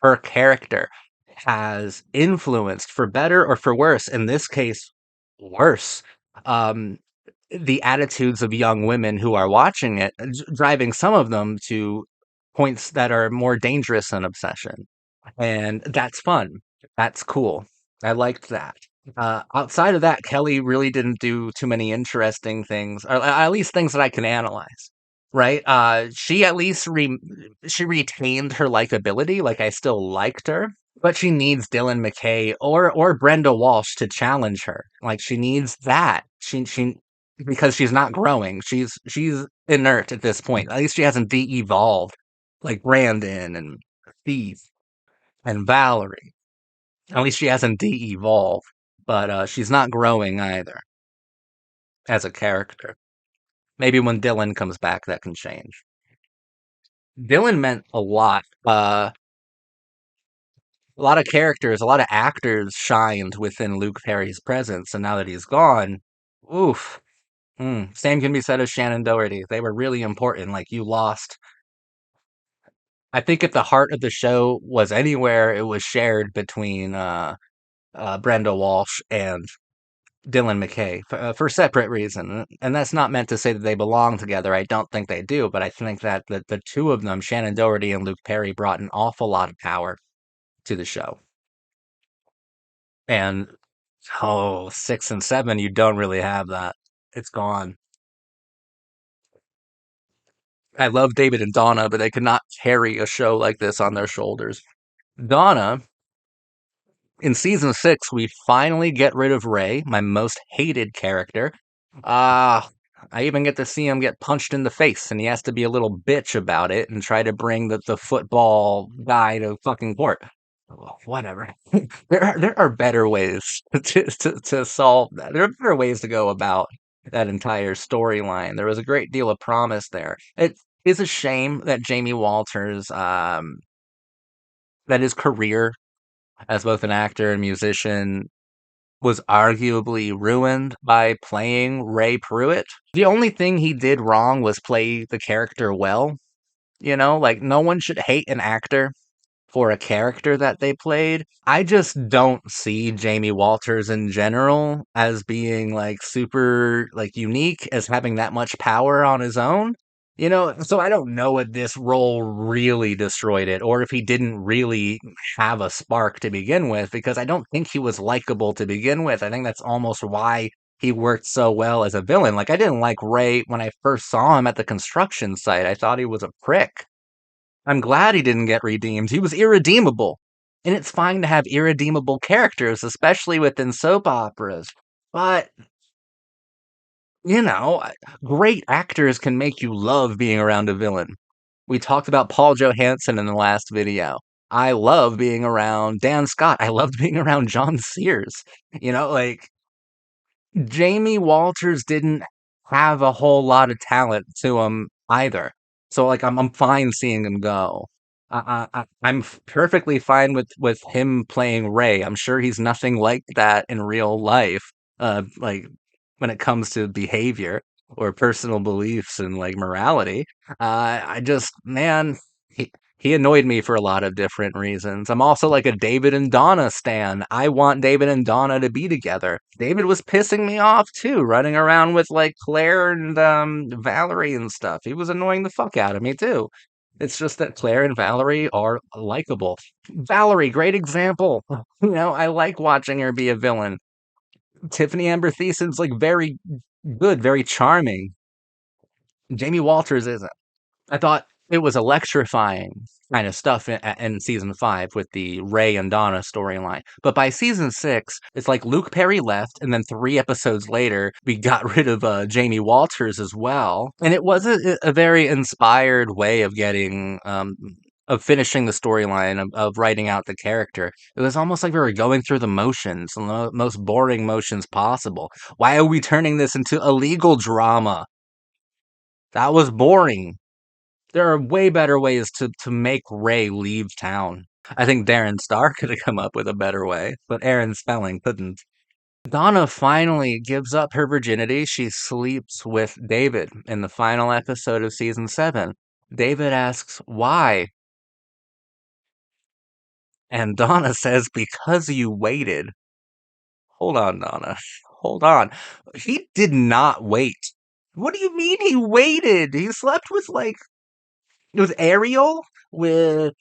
her character has influenced, for better or for worse, in this case, worse, um, the attitudes of young women who are watching it, driving some of them to points that are more dangerous than obsession. And that's fun. That's cool. I liked that. Outside of that, Kelly really didn't do too many interesting things, or at least things that I can analyze. Right? She at least she retained her likability. Like I still liked her. But she needs Dylan McKay or Brenda Walsh to challenge her. Like she needs that. She because she's not growing. She's inert at this point. At least she hasn't de-evolved like Brandon and Steve and Valerie. At least she hasn't de-evolved. But she's not growing either as a character. Maybe when Dylan comes back, that can change. Dylan meant a lot. A lot of characters, a lot of actors shined within Luke Perry's presence, and now that he's gone, oof. Same can be said of Shannon Doherty. They were really important. Like you lost. I think if the heart of the show was anywhere, it was shared between Brenda Walsh and Dylan McKay for separate reason. And that's not meant to say that they belong together. I don't think they do, but I think that the two of them, Shannon Doherty and Luke Perry, brought an awful lot of power to the show. And oh, 6 and 7, you don't really have that. It's gone. I love David and Donna, but they could not carry a show like this on their shoulders. Donna, in season 6, we finally get rid of Ray, my most hated character. Ah, I even get to see him get punched in the face, and he has to be a little bitch about it and try to bring the football guy to fucking court. Well, whatever. There are better ways to solve that. There are better ways to go about that entire storyline. There was a great deal of promise there. It is a shame that Jamie Walters, that his career as both an actor and musician was arguably ruined by playing Ray Pruitt. The only thing he did wrong was play the character well. Like no one should hate an actor for a character that they played. I just don't see Jamie Walters in general as being like super like unique, as having that much power on his own. So I don't know if this role really destroyed it or if he didn't really have a spark to begin with, because I don't think he was likable to begin with. I think that's almost why he worked so well as a villain. Like I didn't like Ray when I first saw him at the construction site. I thought he was a prick. I'm glad he didn't get redeemed. He was irredeemable. And it's fine to have irredeemable characters, especially within soap operas. But, you know, great actors can make you love being around a villain. We talked about Paul Johansson in the last video. I love being around Dan Scott. I loved being around John Sears. Like Jamie Walters didn't have a whole lot of talent to him either. So like I'm fine seeing him go. I'm perfectly fine with him playing Ray. I'm sure he's nothing like that in real life. Like when it comes to behavior or personal beliefs and like morality. I just man, he annoyed me for a lot of different reasons. I'm also like a David and Donna stan. I want David and Donna to be together. David was pissing me off too, running around with like Claire and Valerie and stuff. He was annoying the fuck out of me too. It's just that Claire and Valerie are likable. Valerie, great example. I like watching her be a villain. Tiffany Amber Thiessen's like very good, very charming. Jamie Walters isn't. I thought it was electrifying kind of stuff in season 5 with the Ray and Donna storyline. But by season 6, it's like Luke Perry left, and then 3 episodes later, we got rid of Jamie Walters as well. And it was a very inspired way of getting. Of finishing the storyline, of writing out the character. It was almost like we were going through the motions, the most boring motions possible. Why are we turning this into a legal drama? That was boring. There are way better ways to make Ray leave town. I think Darren Star could have come up with a better way, but Aaron Spelling couldn't. Donna finally gives up her virginity. She sleeps with David in the final episode of season 7. David asks, why? And Donna says, because you waited. Hold on, Donna. Hold on. He did not wait. What do you mean he waited? He slept with Ariel, with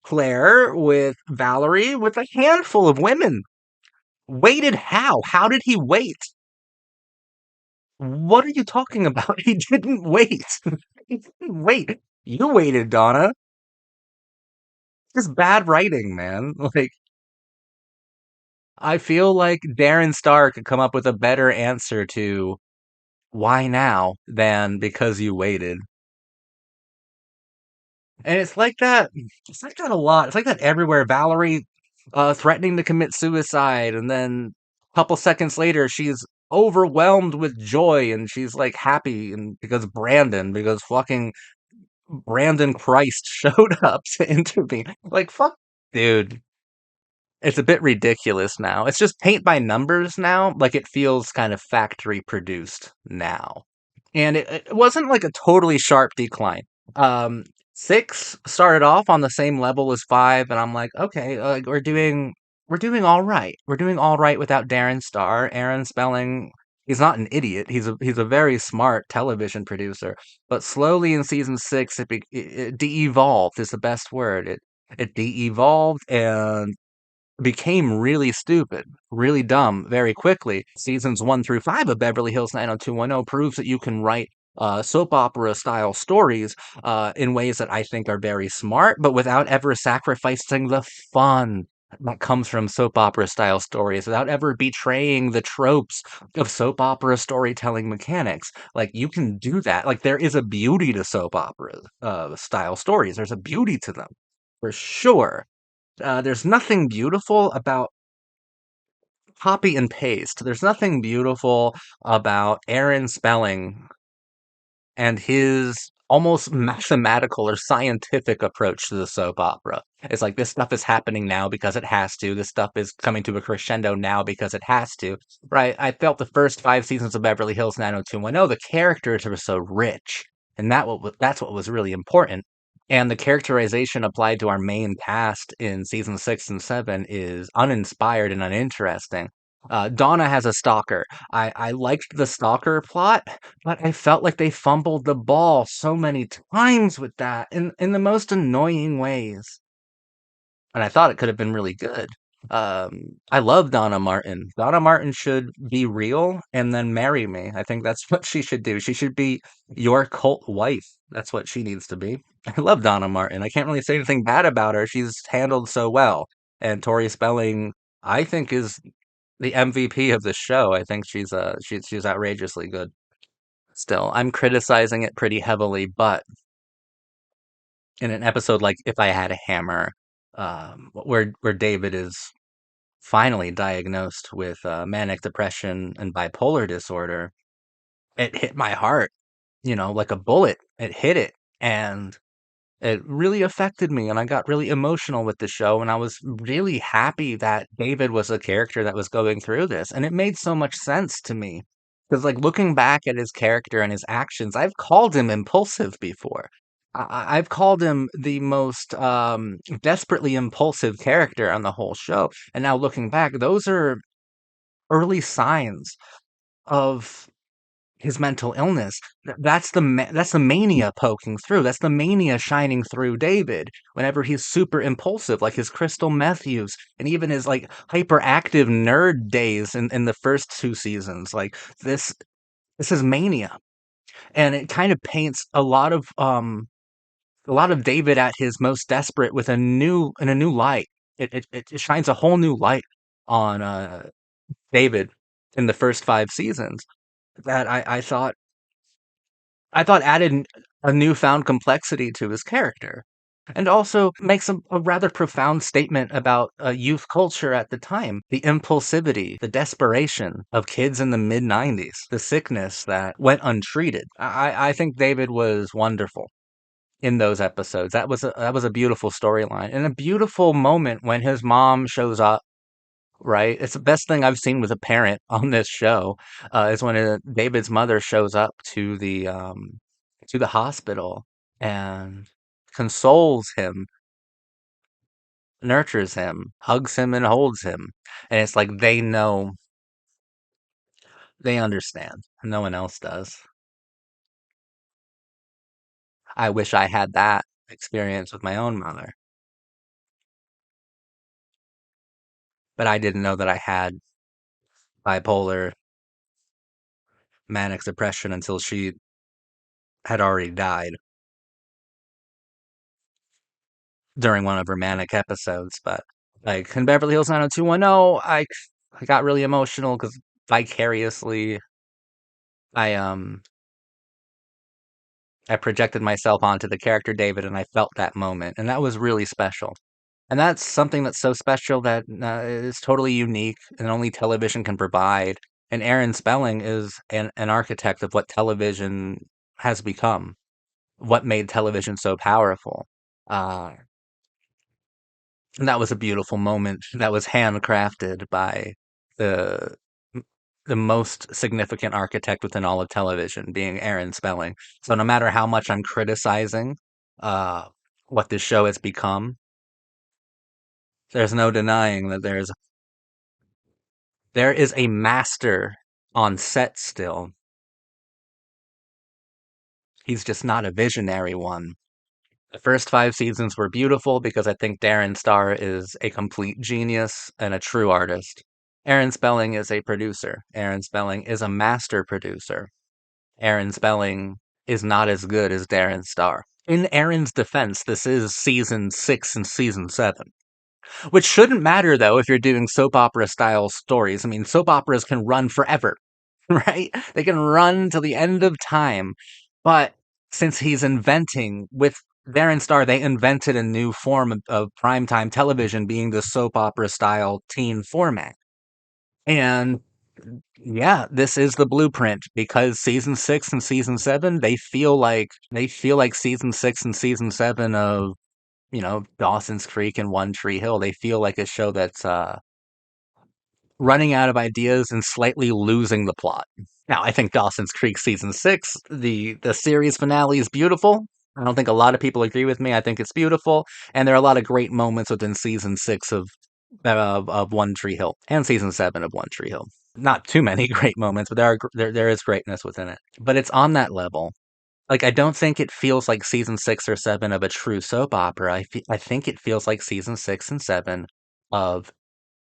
Claire, with Valerie, with a handful of women. Waited how? How did he wait? What are you talking about? He didn't wait. He didn't wait. You waited, Donna. Just bad writing, man. Like, I feel like Darren Star could come up with a better answer to why now than because you waited. And it's like that a lot. It's like that everywhere. Valerie threatening to commit suicide, and then a couple seconds later, she's overwhelmed with joy and she's like happy and because fucking Brandon Christ showed up to intervene. Like, fuck, dude. It's a bit ridiculous now. It's just paint by numbers now. Like, it feels kind of factory produced now. And it wasn't like a totally sharp decline. Um, Six started off on the same level as five, and I'm like, okay, we're doing all right. We're doing all right without Darren Star. Aaron Spelling, he's not an idiot. He's a very smart television producer. But slowly in season six, it de-evolved is the best word. It de-evolved and became really stupid, really dumb very quickly. Seasons 1 through 5 of Beverly Hills 90210 proves that you can write soap opera style stories in ways that I think are very smart, but without ever sacrificing the fun that comes from soap opera style stories, without ever betraying the tropes of soap opera storytelling mechanics. Like, you can do that. Like, there is a beauty to soap opera style stories, there's a beauty to them for sure. There's nothing beautiful about copy and paste. There's nothing beautiful about Aaron Spelling and his almost mathematical or scientific approach to the soap opera. It's like this stuff is happening now because it has to. This stuff is coming to a crescendo now because it has to. Right? I felt the first 5 seasons of Beverly Hills 90210, the characters were so rich, and that's what was really important. And the characterization applied to our main cast in season 6 and 7 is uninspired and uninteresting. Donna has a stalker. I liked the stalker plot, but I felt like they fumbled the ball so many times with that in the most annoying ways. And I thought it could have been really good. I love Donna Martin. Donna Martin should be real and then marry me. I think that's what she should do. She should be your cult wife. That's what she needs to be. I love Donna Martin. I can't really say anything bad about her. She's handled so well. And Tori Spelling, I think, is the MVP of the show. I think she's outrageously good. Still, I'm criticizing it pretty heavily, but in an episode like If I Had a Hammer, where David is finally diagnosed with manic depression and bipolar disorder, it hit my heart, like a bullet. It hit it, and it really affected me, and I got really emotional with the show, and I was really happy that David was a character that was going through this, and it made so much sense to me. Because, like, looking back at his character and his actions, I've called him impulsive before. I've called him the most desperately impulsive character on the whole show. And now looking back, those are early signs of his mental illness. That's the mania poking through. That's the mania shining through David whenever he's super impulsive, like his crystal meth use, and even his like hyperactive nerd days in the first 2 seasons. Like this is mania, and it kind of paints a lot of David at his most desperate with a new light. It shines a whole new light on David in the first 5 seasons that I thought added a newfound complexity to his character, and also makes a rather profound statement about youth culture at the time, the impulsivity, the desperation of kids in the mid '90s, the sickness that went untreated. I think David was wonderful in those episodes. That was a beautiful storyline and a beautiful moment when his mom shows up. Right, it's the best thing I've seen with a parent on this show is when David's mother shows up to the hospital and consoles him, nurtures him, hugs him, and holds him. And it's like they know, they understand. No one else does. I wish I had that experience with my own mother, but I didn't know that I had bipolar manic depression until she had already died during one of her manic episodes. But Like in Beverly Hills 90210, I got really emotional because vicariously I I projected myself onto the character David and I felt that moment, and that was really special. And that's something that's so special that is totally unique and only television can provide. And Aaron Spelling is an architect of what television has become, what made television so powerful. Uh, and that was a beautiful moment that was handcrafted by the the most significant architect within all of television, being Aaron Spelling. So no matter how much I'm criticizing uh, what this show has become, there's no denying that there is a master on set still. He's just not a visionary one. The first 5 seasons were beautiful because I think Darren Star is a complete genius and a true artist. Aaron Spelling is a producer. Aaron Spelling is a master producer. Aaron Spelling is not as good as Darren Star. In Aaron's defense, this is season 6 and season 7. Which shouldn't matter though if you're doing soap opera style stories. I mean, soap operas can run forever, right? They can run till the end of time. But since he's inventing with Darren Star, they invented a new form of primetime television being the soap opera style teen format. And yeah, this is the blueprint because season 6 and season 7, they feel like season 6 and season 7 of Dawson's Creek and One Tree Hill. They feel like a show that's running out of ideas and slightly losing the plot. Now, I think Dawson's Creek season 6, the series finale is beautiful. I don't think a lot of people agree with me. I think it's beautiful, and there are a lot of great moments within season 6 of One Tree Hill and season 7 of One Tree Hill. Not too many great moments, but there is greatness within it. But it's on that level. Like, I don't think it feels like season 6 or 7 of a true soap opera. I think it feels like season 6 and 7 of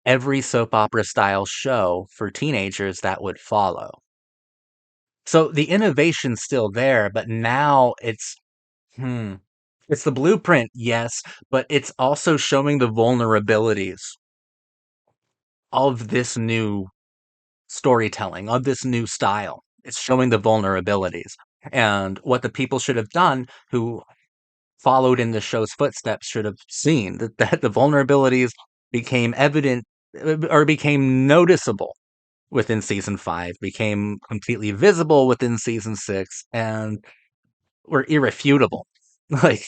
every soap opera style show for teenagers that would follow. So the innovation's still there, but now hmm, it's the blueprint, yes, but it's also showing the vulnerabilities of this new storytelling, of this new style. It's showing the vulnerabilities. And what the people should have done who followed in the show's footsteps should have seen that the vulnerabilities became evident or became noticeable within season 5, became completely visible within season 6, and were irrefutable. Like,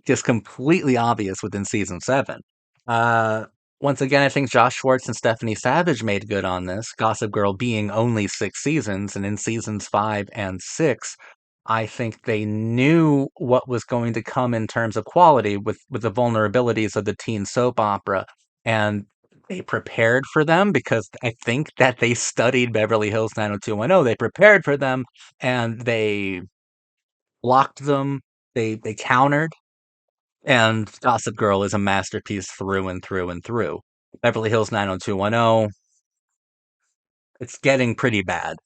just completely obvious within season 7. Uh, Once again, I think Josh Schwartz and Stephanie Savage made good on this. Gossip Girl being only 6 seasons, and in seasons 5 and 6, I think they knew what was going to come in terms of quality with the vulnerabilities of the teen soap opera, and they prepared for them because I think that they studied Beverly Hills 90210. They prepared for them and they blocked them. They countered, and Gossip Girl is a masterpiece through and through and through. Beverly Hills 90210, it's getting pretty bad.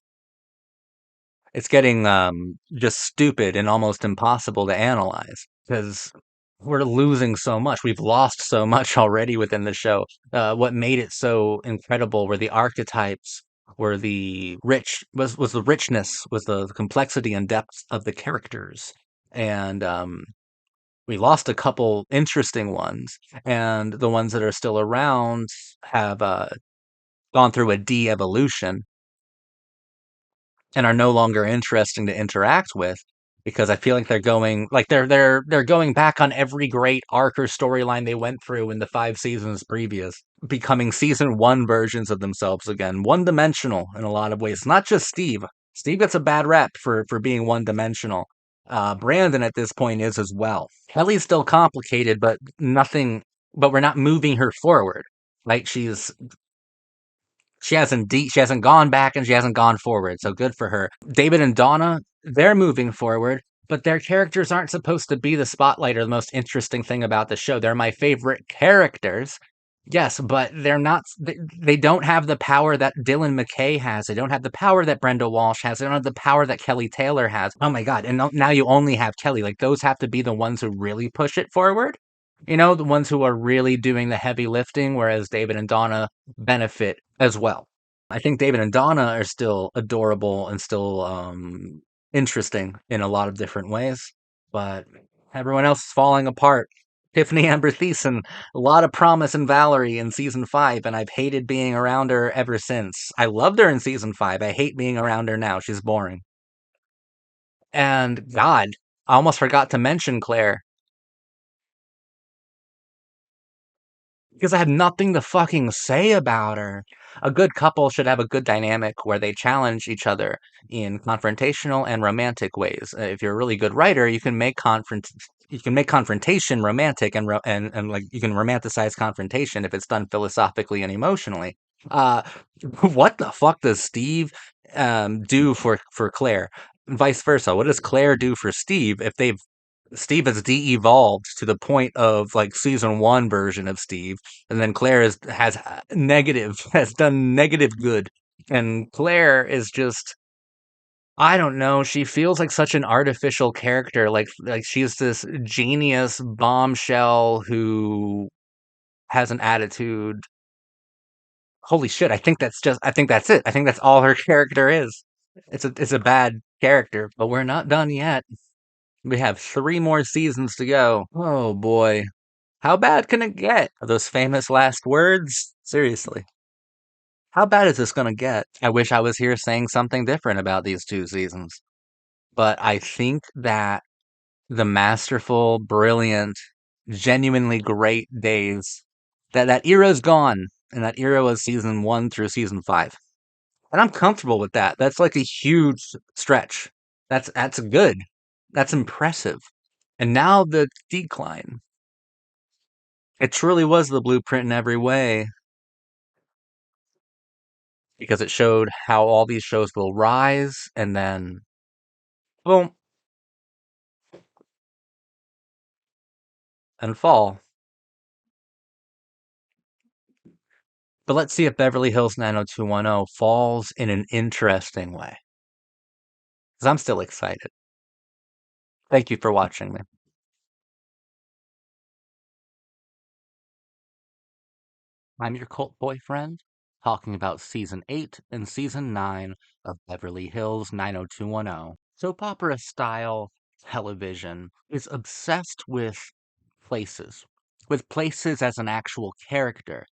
It's getting just stupid and almost impossible to analyze because we're losing so much. We've lost so much already within the show. What made it so incredible were the archetypes, were the was the richness, was the complexity and depth of the characters, and we lost a couple interesting ones, and the ones that are still around have gone through a de-evolution and are no longer interesting to interact with because I feel like they're going back on every great arc or storyline they went through in the 5 seasons previous, becoming season 1 versions of themselves again, one-dimensional in a lot of ways. Not just Steve. Steve gets a bad rep for being one-dimensional. Brandon at this point is as well. Kelly's still complicated, but nothing. But we're not moving her forward. Right? She hasn't gone back and she hasn't gone forward, so good for her. David and Donna, they're moving forward, but their characters aren't supposed to be the spotlight or the most interesting thing about the show. They're my favorite characters. Yes, but they're not they don't have the power that Dylan McKay has. They don't have the power that Brenda Walsh has. They don't have the power that Kelly Taylor has. Oh my god, and now you only have Kelly. Like those have to be the ones who really push it forward. You know, the ones who are really doing the heavy lifting, whereas David and Donna benefit as well. I think David and Donna are still adorable and still interesting in a lot of different ways, but everyone else is falling apart. Tiffany Amber Thiessen, a lot of promise in Valerie in season 5, and I've hated being around her ever since. I loved her in season 5. I hate being around her now. She's boring. And God, I almost forgot to mention Claire because I had nothing to fucking say about her. A good couple should have a good dynamic where they challenge each other in confrontational and romantic ways. If you're a really good writer, you can make confrontation romantic and like you can romanticize confrontation if it's done philosophically and emotionally. Uh, what the fuck does Steve do for Claire? Vice versa. What does Claire do for Steve if they've Steve has de-evolved to the point of like season 1 version of Steve, and then Claire has negative has done negative good, and Claire is just I don't know. She feels like such an artificial character, like she's this genius bombshell who has an attitude. Holy shit! I think that's it. I think that's all her character is. It's a bad character, but we're not done yet. We have 3 more seasons to go. Oh boy. How bad can it get? Are those famous last words? Seriously. How bad is this gonna get? I wish I was here saying something different about these 2 seasons. But I think that the masterful, brilliant, genuinely great days, that era's gone. And that era was season 1 through season 5. And I'm comfortable with that. That's like a huge stretch. That's good. That's impressive. And now the decline. It truly was the blueprint in every way because it showed how all these shows will rise and then boom and fall. But let's see if Beverly Hills 90210 falls in an interesting way. Because I'm still excited. Thank you for watching me. I'm your cult boyfriend, talking about season 8 and season 9 of Beverly Hills 90210. Soap opera style television is obsessed places, with places as an actual character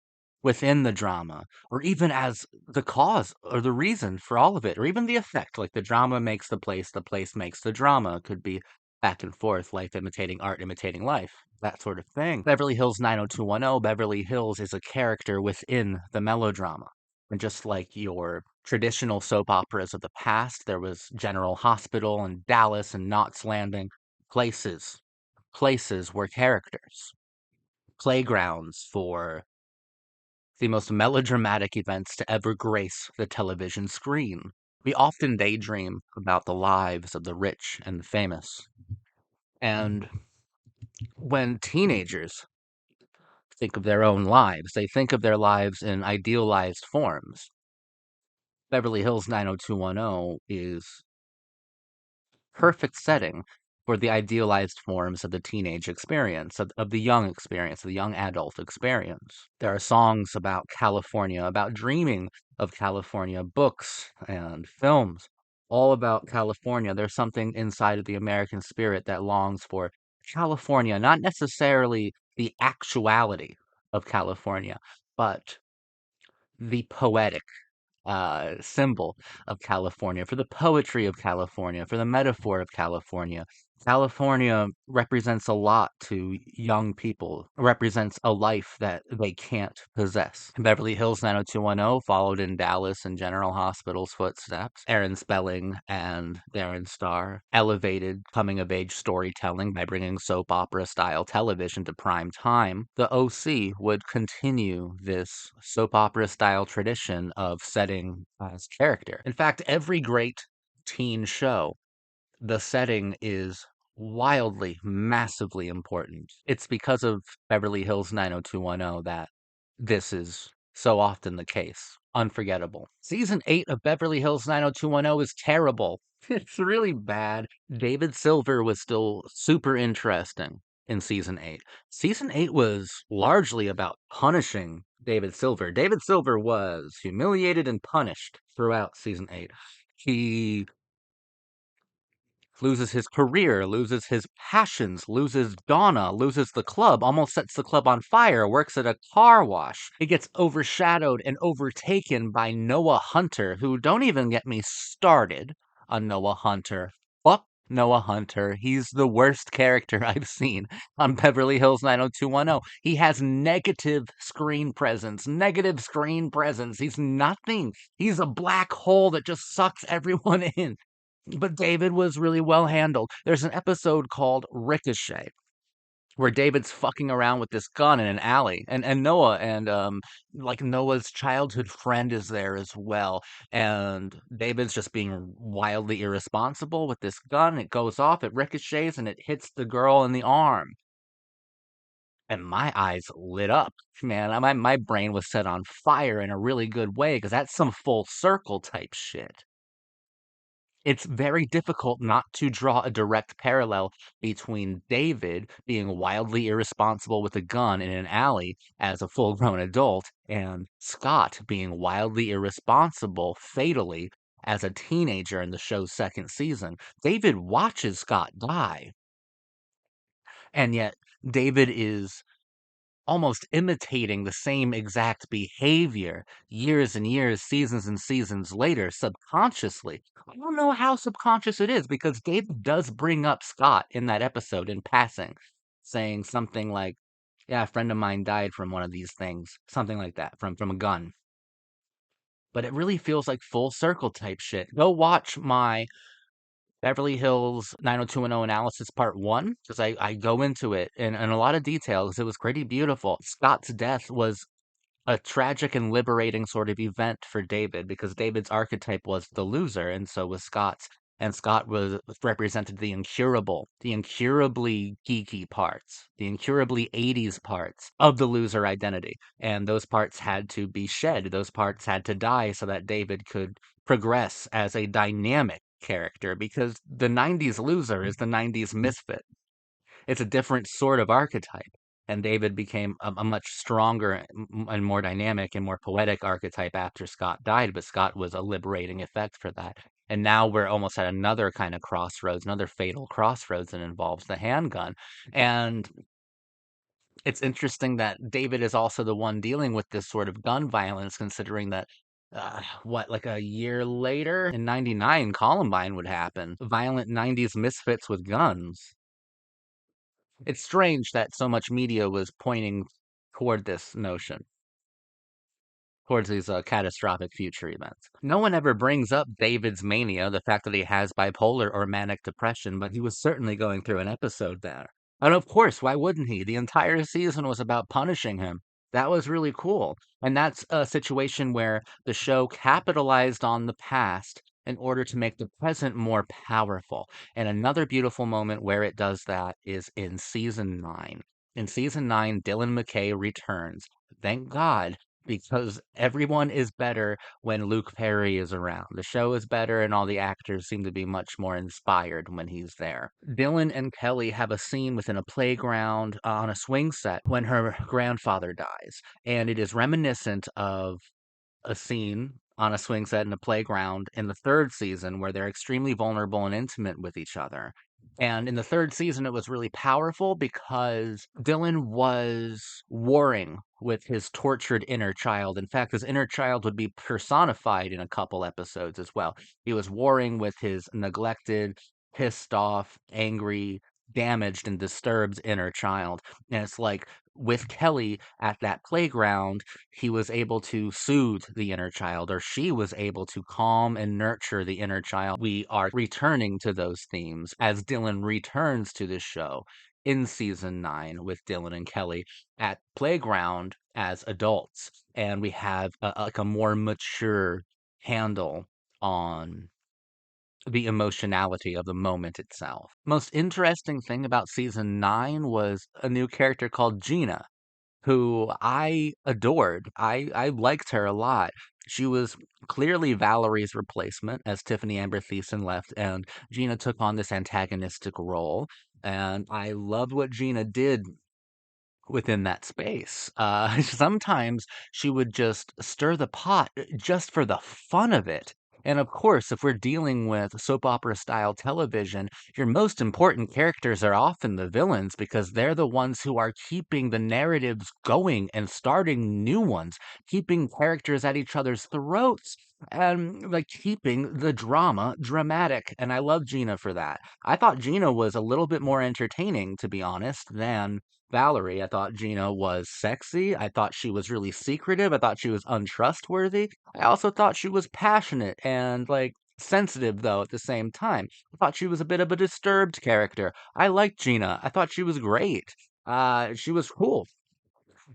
within the drama, or even as the cause or the reason for all of it, or even the effect. Like the drama makes the place makes the drama. Could be back and forth, life imitating art, imitating life, that sort of thing. Beverly Hills 90210, Beverly Hills is a character within the melodrama. And just like your traditional soap operas of the past, there was General Hospital and Dallas and Knots Landing, places places were characters, playgrounds for the most melodramatic events to ever grace the television screen. We often daydream about the lives of the rich and the famous. And when teenagers think of their own lives, they think of their lives in idealized forms. Beverly Hills 90210 is perfect setting for the idealized forms of the teenage experience, of the young experience, the young adult experience. There are songs about California, about dreaming of California, books and films, all about California. There's something inside of the American spirit that longs for California, not necessarily the actuality of California, but the poetic symbol of California, for the poetry of California, for the metaphor of California. California represents a lot to young people, represents a life that they can't possess. Beverly Hills 90210 followed in Dallas and General Hospital's footsteps. Aaron Spelling and Darren Star elevated coming of age storytelling by bringing soap opera style television to prime time. The OC would continue this soap opera style tradition of setting as character. In fact, every great teen show, the setting is wildly, massively important. It's because of Beverly Hills 90210 that this is so often the case. Unforgettable. Season 8 of Beverly Hills 90210 is terrible. It's really bad. David Silver was still super interesting. in season 8. Season 8 was largely about punishing David Silver. David Silver was humiliated and punished throughout season 8. He loses his career, loses his passions, loses Donna, loses the club, almost sets the club on fire, works at a car wash. He gets overshadowed and overtaken by Noah Hunter, who don't even get me started on Noah Hunter. Fuck Noah Hunter. He's the worst character I've seen on Beverly Hills 90210. He has negative screen presence. Negative screen presence. He's nothing. He's a black hole that just sucks everyone in. But David was really well handled. There's an episode called Ricochet where David's fucking around with this gun in an alley, and Noah and like Noah's childhood friend is there as well, and David's just being wildly irresponsible with this gun. It goes off, it ricochets, and it hits the girl in the arm. And my eyes lit up, man. My brain was set on fire in a really good way because that's some full circle type shit. It's very difficult not to draw a direct parallel between David being wildly irresponsible with a gun in an alley as a full grown adult and Scott being wildly irresponsible fatally as a teenager in the show's second season. David watches Scott die, and yet David is almost imitating the same exact behavior years and years, seasons and seasons later, subconsciously. I don't know how subconscious it is because David does bring up Scott in that episode in passing, saying something like, yeah, a friend of mine died from one of these things, something like that, from a gun. But it really feels like full circle type shit. Go watch my Beverly Hills 90210 analysis part one, because I go into it in a lot of detail because it was pretty beautiful. Scott's death was a tragic and liberating sort of event for David because David's archetype was the loser, and so was Scott's. And Scott was represented the incurable, the incurably geeky parts, the incurably 80s parts of the loser identity. And those parts had to be shed. Those parts had to die so that David could progress as a dynamic character because the 90s loser is the 90s misfit. It's a different sort of archetype. And David became a much stronger and more dynamic and more poetic archetype after Scott died, but Scott was a liberating effect for that. And now we're almost at another kind of crossroads, another fatal crossroads that involves the handgun. And it's interesting that David is also the one dealing with this sort of gun violence, considering that like a year later in 99, Columbine would happen. Violent 90s misfits with guns. It's strange that so much media was pointing toward this notion, towards these catastrophic future events. No one ever brings up David's mania, the fact that he has bipolar or manic depression, but he was certainly going through an episode there. And of course, why wouldn't he? The entire season was about punishing him. That was really cool. And that's a situation where the show capitalized on the past in order to make the present more powerful. And another beautiful moment where it does that is in season 9. In season 9, Dylan McKay returns. Thank God, because everyone is better when Luke Perry is around. The show is better, and all the actors seem to be much more inspired when he's there. Dylan and Kelly have a scene within a playground on a swing set when her grandfather dies, and it is reminiscent of a scene on a swing set in a playground in the third season where they're extremely vulnerable and intimate with each other. And in the third season, it was really powerful because Dylan was warring with his tortured inner child. In fact, his inner child would be personified in a couple episodes as well. He was warring with his neglected, pissed off, angry, damaged, and disturbed inner child. And it's like with Kelly at that playground, he was able to soothe the inner child, or she was able to calm and nurture the inner child. We are returning to those themes as Dylan returns to this show in season 9 with Dylan and Kelly at Playground as adults. And we have like a more mature handle on the emotionality of the moment itself. Most interesting thing about season 9 was a new character called Gina, who I adored. I liked her a lot. She was clearly Valerie's replacement as Tiffany Amber Thiessen left, and Gina took on this antagonistic role. and I loved what Gina did within that space. Sometimes she would just stir the pot just for the fun of it. And of course, if we're dealing with soap opera style television, your most important characters are often the villains because they're the ones who are keeping the narratives going and starting new ones, keeping characters at each other's throats. And like keeping the drama dramatic. And I love Gina for that. I thought Gina was a little bit more entertaining, to be honest, than Valerie. I thought Gina was sexy. I thought she was really secretive. I thought she was untrustworthy. I also thought she was passionate and like sensitive though at the same time. I thought she was a bit of a disturbed character. I liked Gina. I thought she was great. She was cool.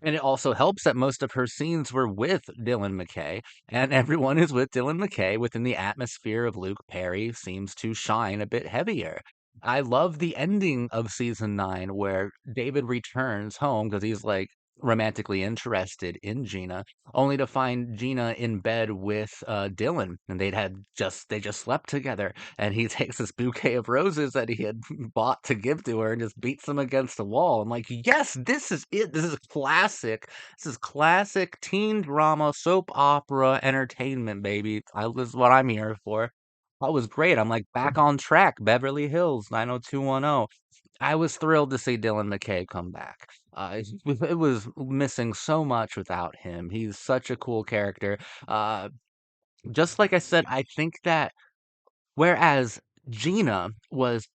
And it also helps that most of her scenes were with Dylan McKay, and everyone who's with Dylan McKay within the atmosphere of Luke Perry seems to shine a bit heavier. I love the ending of season 9 where David returns home because he's like romantically interested in Gina, only to find Gina in bed with Dylan, and they just slept together, and he takes this bouquet of roses that he had bought to give to her and just beats them against the wall. I'm like, yes, this is it. This is classic. This is classic teen drama, soap opera entertainment, baby. This is what I'm here for. That was great. I'm like back on track. Beverly Hills 90210. I was thrilled to see Dylan McKay come back. It was missing so much without him. He's such a cool character. Uh, just like I said, I think that whereas Gina was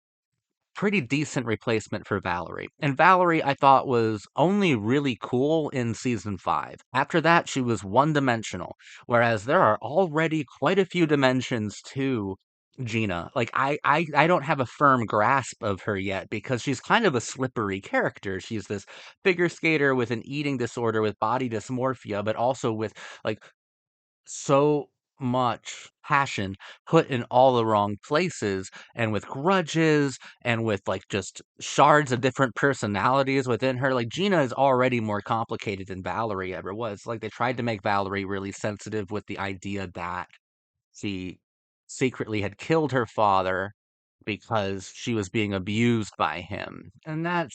pretty decent replacement for Valerie. And Valerie, I thought, was only really cool in season 5. After that, she was one dimensional, whereas there are already quite a few dimensions to Gina. Like, I don't have a firm grasp of her yet because she's kind of a slippery character. She's this figure skater with an eating disorder with body dysmorphia, but also with like so much passion put in all the wrong places and with grudges and with like just shards of different personalities within her. Like Gina is already more complicated than Valerie ever was. Like they tried to make Valerie really sensitive with the idea that she secretly had killed her father because she was being abused by him. And it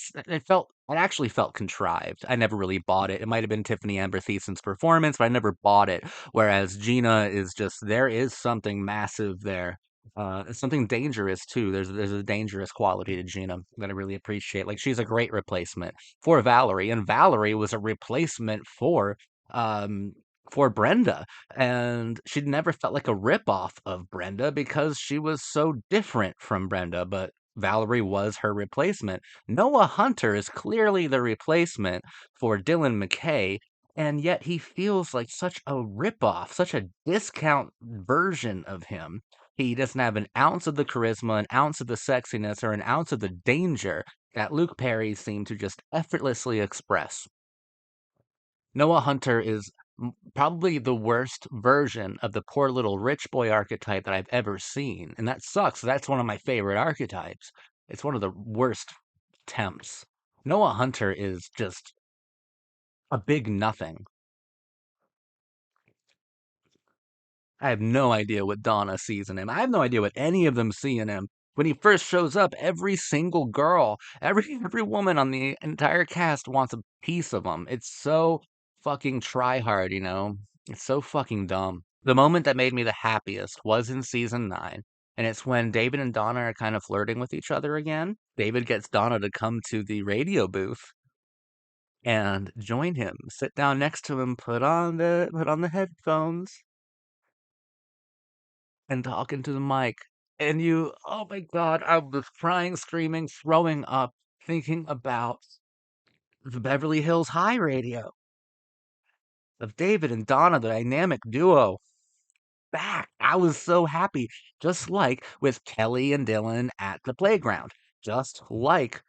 actually felt contrived. I never really bought it. It might have been Tiffany Amber Thiesen's performance, but I never bought it. Whereas Gina is just there is something massive there. Something dangerous too. There's a dangerous quality to Gina that I really appreciate. Like she's a great replacement for Valerie, and Valerie was a replacement um for Brenda, and she'd never felt like a ripoff of Brenda because she was so different from Brenda, but Valerie was her replacement. Noah Hunter is clearly the replacement for Dylan McKay, and yet he feels like such a ripoff, such a discount version of him. He doesn't have an ounce of the charisma, an ounce of the sexiness, or an ounce of the danger that Luke Perry seemed to just effortlessly express. Noah Hunter is probably the worst version of the poor little rich boy archetype that I've ever seen. And that sucks. That's one of my favorite archetypes. It's one of the worst attempts. Noah Hunter is just a big nothing. I have no idea what Donna sees in him. I have no idea what any of them see in him. When he first shows up, every single girl, every woman on the entire cast wants a piece of him. It's so fucking try hard, you know? It's so fucking dumb. The moment that made me the happiest was in season 9, and it's when David and Donna are kind of flirting with each other again. David gets Donna to come to the radio booth and join him, sit down next to him, put on the headphones and talking to the mic. And oh my God, I was crying, screaming, throwing up, thinking about the Beverly Hills High radio of David and Donna, the dynamic duo back. I was so happy, just like with Kelly and Dylan at the playground, just like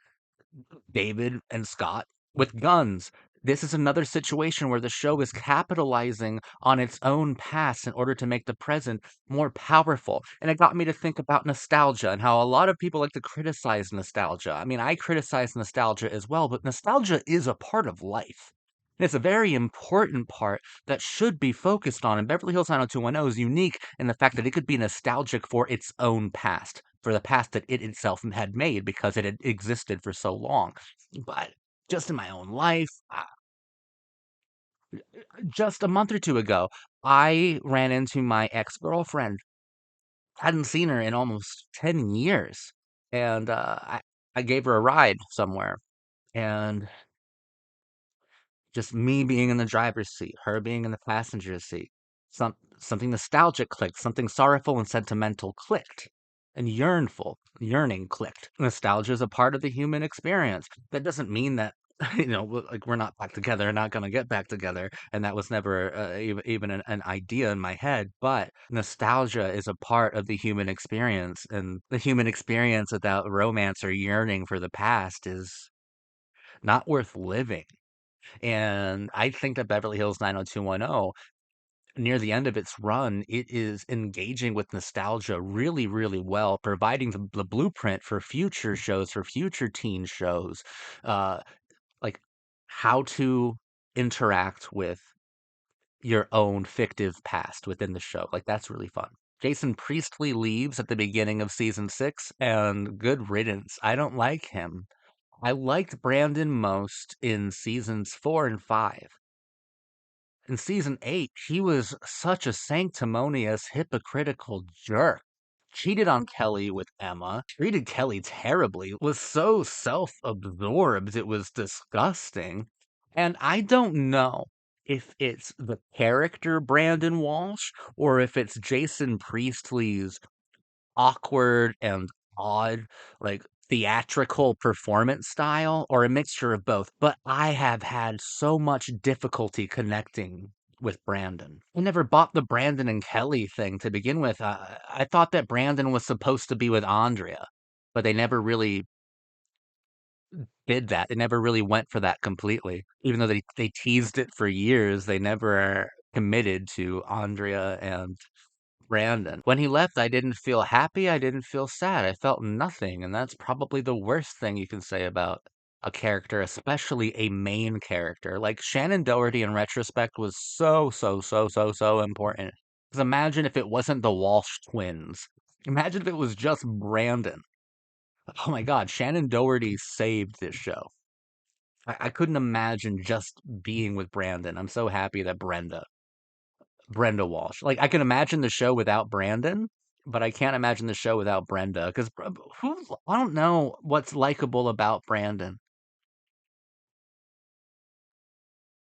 David and Scott with guns. This is another situation where the show is capitalizing on its own past in order to make the present more powerful. And it got me to think about nostalgia and how a lot of people like to criticize nostalgia. I mean, I criticize nostalgia as well, but nostalgia is a part of life. And it's a very important part that should be focused on. And Beverly Hills 90210 is unique in the fact that it could be nostalgic for its own past. for the past that it itself had made because it had existed for so long. But just in my own life, just a month or two ago, I ran into my ex-girlfriend. Hadn't seen her in almost 10 years. And I gave her a ride somewhere. And just me being in the driver's seat, her being in the passenger seat. Something nostalgic clicked, something sorrowful and sentimental clicked, and yearning clicked. Nostalgia is a part of the human experience. That doesn't mean that like we're not back together, not gonna get back together, and that was never even an idea in my head. But nostalgia is a part of the human experience, and the human experience without romance or yearning for the past is not worth living. And I think that Beverly Hills 90210, near the end of its run, it is engaging with nostalgia really, really well, providing the blueprint for future shows, for future teen shows, uh, like how to interact with your own fictive past within the show. Like, that's really fun. Jason Priestley leaves at the beginning of season 6, and good riddance. I don't like him. I liked Brandon most in seasons 4 and 5. In season 8, he was such a sanctimonious, hypocritical jerk. Cheated on Kelly with Emma, treated Kelly terribly, was so self absorbed, it was disgusting. And I don't know if it's the character Brandon Walsh or if it's Jason Priestley's awkward and odd, like theatrical performance style, or a mixture of both. But I have had so much difficulty connecting with Brandon. I never bought the Brandon and Kelly thing to begin with. I thought that Brandon was supposed to be with Andrea, but they never really did that. They never really went for that completely. Even though they teased it for years, they never committed to Andrea and Brandon. When he left, I didn't feel happy, I didn't feel sad, I felt nothing, and that's probably the worst thing you can say about a character, especially a main character. Like, Shannon Doherty in retrospect was so, so, so, so, so important. Because imagine if it wasn't the Walsh twins. Imagine if it was just Brandon. Oh my god, Shannon Doherty saved this show. I couldn't imagine just being with Brandon. I'm so happy that Brenda Walsh. Like, I can imagine the show without Brandon, but I can't imagine the show without Brenda. Because who? I don't know what's likable about Brandon,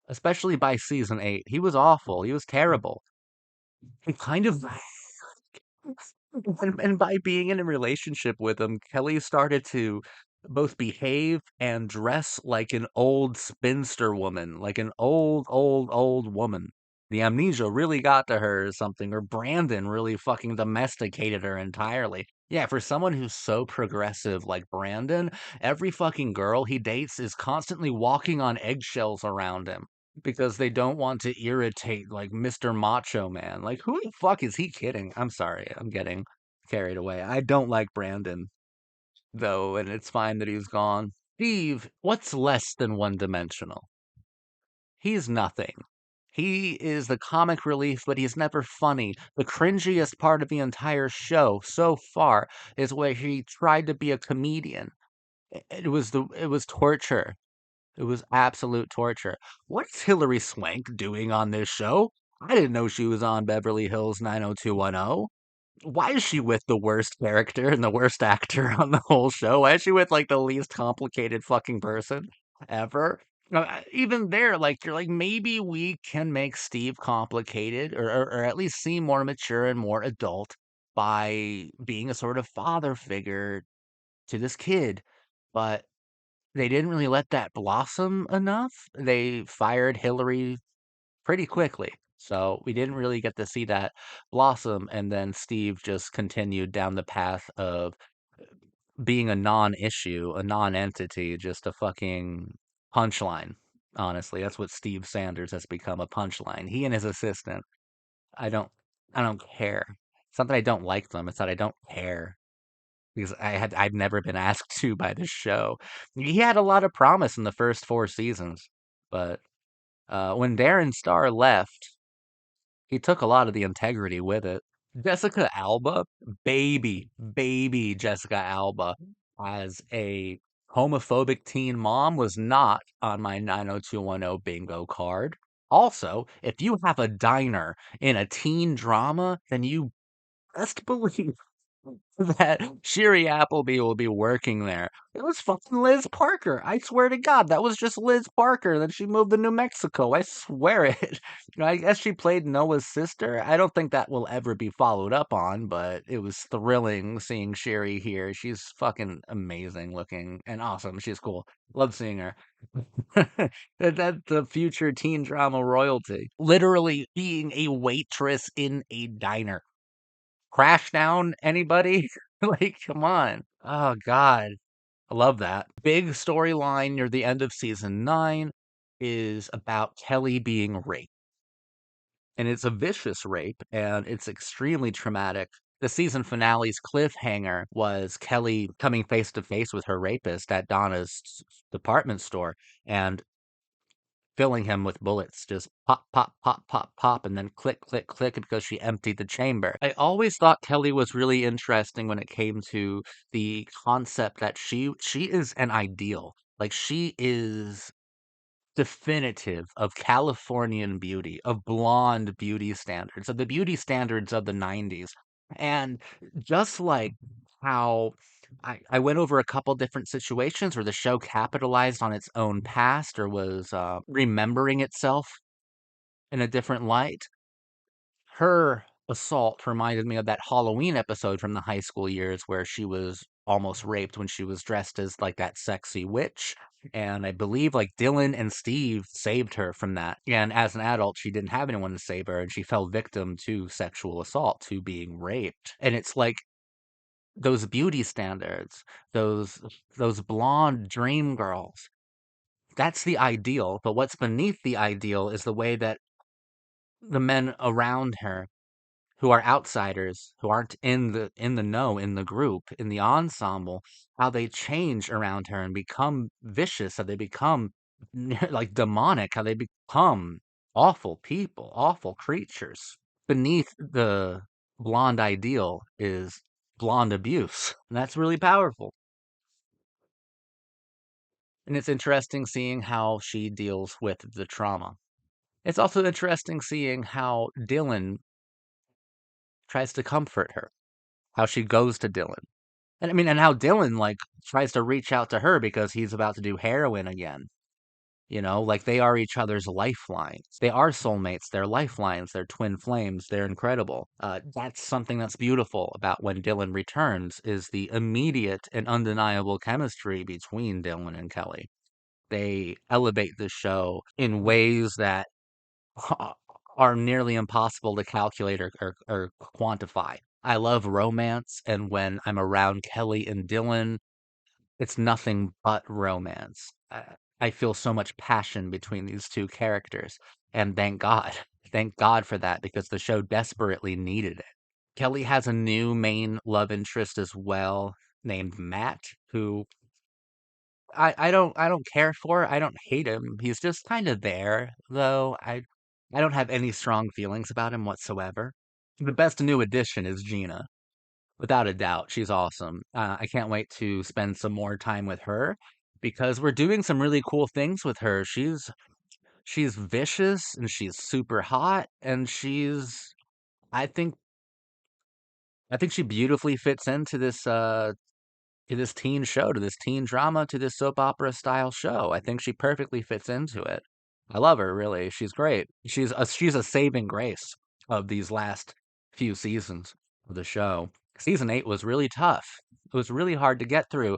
especially by season 8. He was awful. He was terrible. He kind of and by being in a relationship with him, Kelly started to both behave and dress like an old spinster woman, like an old woman. The amnesia really got to her or something, or Brandon really fucking domesticated her entirely. Yeah, for someone who's so progressive like Brandon, every fucking girl he dates is constantly walking on eggshells around him because they don't want to irritate like Mr. Macho Man. Like, who the fuck is he kidding? I'm sorry, I'm getting carried away. I don't like Brandon though, and it's fine that he's gone. Steve, what's less than one dimensional? He's nothing. He is the comic relief, but he's never funny. The cringiest part of the entire show so far is where he tried to be a comedian. It was torture. It was absolute torture. What's Hilary Swank doing on this show? I didn't know she was on Beverly Hills 90210. Why is she with the worst character and the worst actor on the whole show? Why is she with like the least complicated fucking person ever? Even there, like you're like maybe we can make Steve complicated or at least seem more mature and more adult by being a sort of father figure to this kid. But they didn't really let that blossom enough. They fired Hillary pretty quickly. So we didn't really get to see that blossom. And then Steve just continued down the path of being a non issue, a non entity, just a fucking punchline. Honestly, that's what Steve Sanders has become, a punchline. He and his assistant. I don't I don't care. It's not that I don't like them, it's that I don't care. Because I'd never been asked to by this show. He had a lot of promise in the first 4 seasons, but when Darren Star left, he took a lot of the integrity with it. Jessica Alba, baby Jessica Alba, as a homophobic teen mom was not on my 90210 bingo card. Also, if you have a diner in a teen drama, then you best believe that Sherry Appleby will be working there. It was fucking Liz Parker. I swear to God, that was just Liz Parker. Then she moved to New Mexico. I swear it. I guess she played Noah's sister. I don't think that will ever be followed up on, but it was thrilling seeing Sherry here. She's fucking amazing looking and awesome. She's cool. Love seeing her. That's the future teen drama royalty. Literally being a waitress in a diner. Crash Down, anybody? Like, come on. Oh God. I love that. Big storyline near the end of season 9 is about Kelly being raped. And it's a vicious rape and it's extremely traumatic. The season finale's cliffhanger was Kelly coming face to face with her rapist at Donna's department store and filling him with bullets, just pop, pop, pop, pop, pop, and then click, click, click because she emptied the chamber. I always thought Kelly was really interesting when it came to the concept that she is an ideal. Like she is definitive of Californian beauty, of blonde beauty standards, of the beauty standards of the 90s. And just like how I went over a couple different situations where the show capitalized on its own past or was remembering itself in a different light, her assault reminded me of that Halloween episode from the high school years where she was almost raped when she was dressed as like that sexy witch. And I believe like Dylan and Steve saved her from that. And as an adult, she didn't have anyone to save her and she fell victim to sexual assault, to being raped. And it's like those beauty standards, those those blonde dream girls. That's the ideal, but what's beneath the ideal is the way that the men around her who are outsiders, who aren't in the know, in the group, in the ensemble, how they change around her and become vicious, how they become like demonic, how they become awful people, awful creatures. Beneath the blonde ideal is blonde abuse. And that's really powerful. And it's interesting seeing how she deals with the trauma. It's also interesting seeing how Dylan tries to comfort her, how she goes to Dylan. And I mean, and how Dylan like tries to reach out to her because he's about to do heroin again. You know, like they are each other's lifelines. They are soulmates. They're lifelines. They're twin flames. They're incredible. That's something that's beautiful about when Dylan returns is the immediate and undeniable chemistry between Dylan and Kelly. They elevate the show in ways that are nearly impossible to calculate or quantify. I love romance, and when I'm around Kelly and Dylan, it's nothing but romance. I feel so much passion between these two characters, and thank God. Thank God for that because the show desperately needed it. Kelly has a new main love interest as well named Matt, who I don't care for. I don't hate him. He's just kind of there, though. I don't have any strong feelings about him whatsoever. The best new addition is Gina. Without a doubt, she's awesome. I can't wait to spend some more time with her because we're doing some really cool things with her. She's vicious and she's super hot and she's I think I think she beautifully fits into this teen show, to this teen drama, to this soap opera style show. I think she perfectly fits into it. I love her, really. She's great. She's a saving grace of these last few seasons of the show. Season 8 was really tough. It was really hard to get through.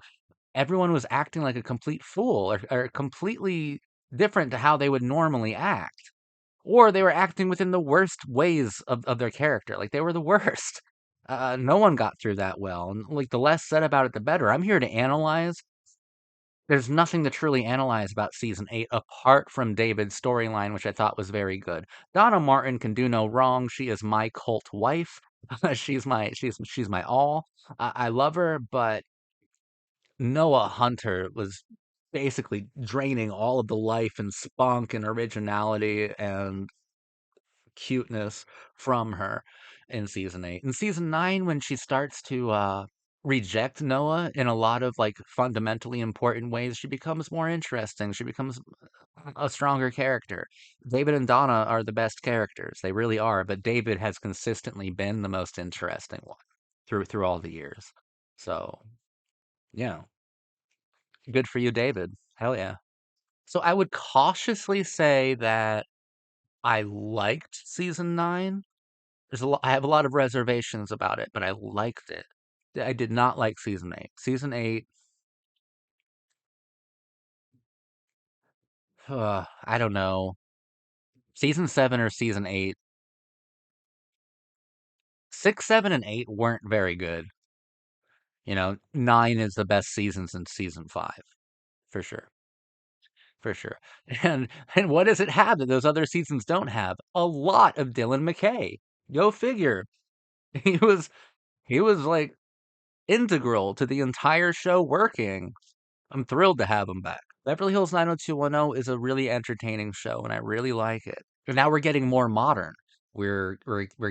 Everyone was acting like a complete fool or completely different to how they would normally act. Or they were acting within the worst ways of their character. Like they were the worst. No one got through that well. And like the less said about it, the better. I'm here to analyze. There's nothing to truly analyze about season 8 apart from David's storyline, which I thought was very good. Donna Martin can do no wrong. She is my cult wife. She's my all. I love her, but Noah Hunter was basically draining all of the life and spunk and originality and cuteness from her in season 8. In season 9, when she starts to reject Noah in a lot of like fundamentally important ways, she becomes more interesting. She becomes a stronger character. David and Donna are the best characters. They really are, but David has consistently been the most interesting one through all the years. So, yeah. Good for you, David. Hell yeah. So I would cautiously say that I liked season 9. I have a lot of reservations about it, but I liked it. I did not like season 8. Season 8, I don't know. Season 7 or season 8, 6, 7, and 8 weren't very good. 9 is the best season since season 5, for sure. For sure. And what does it have that those other seasons don't have? A lot of Dylan McKay. Go figure. He was he was like integral to the entire show working. I'm thrilled to have him back. Beverly Hills 90210 is a really entertaining show, and I really like it. And now we're getting more modern. We're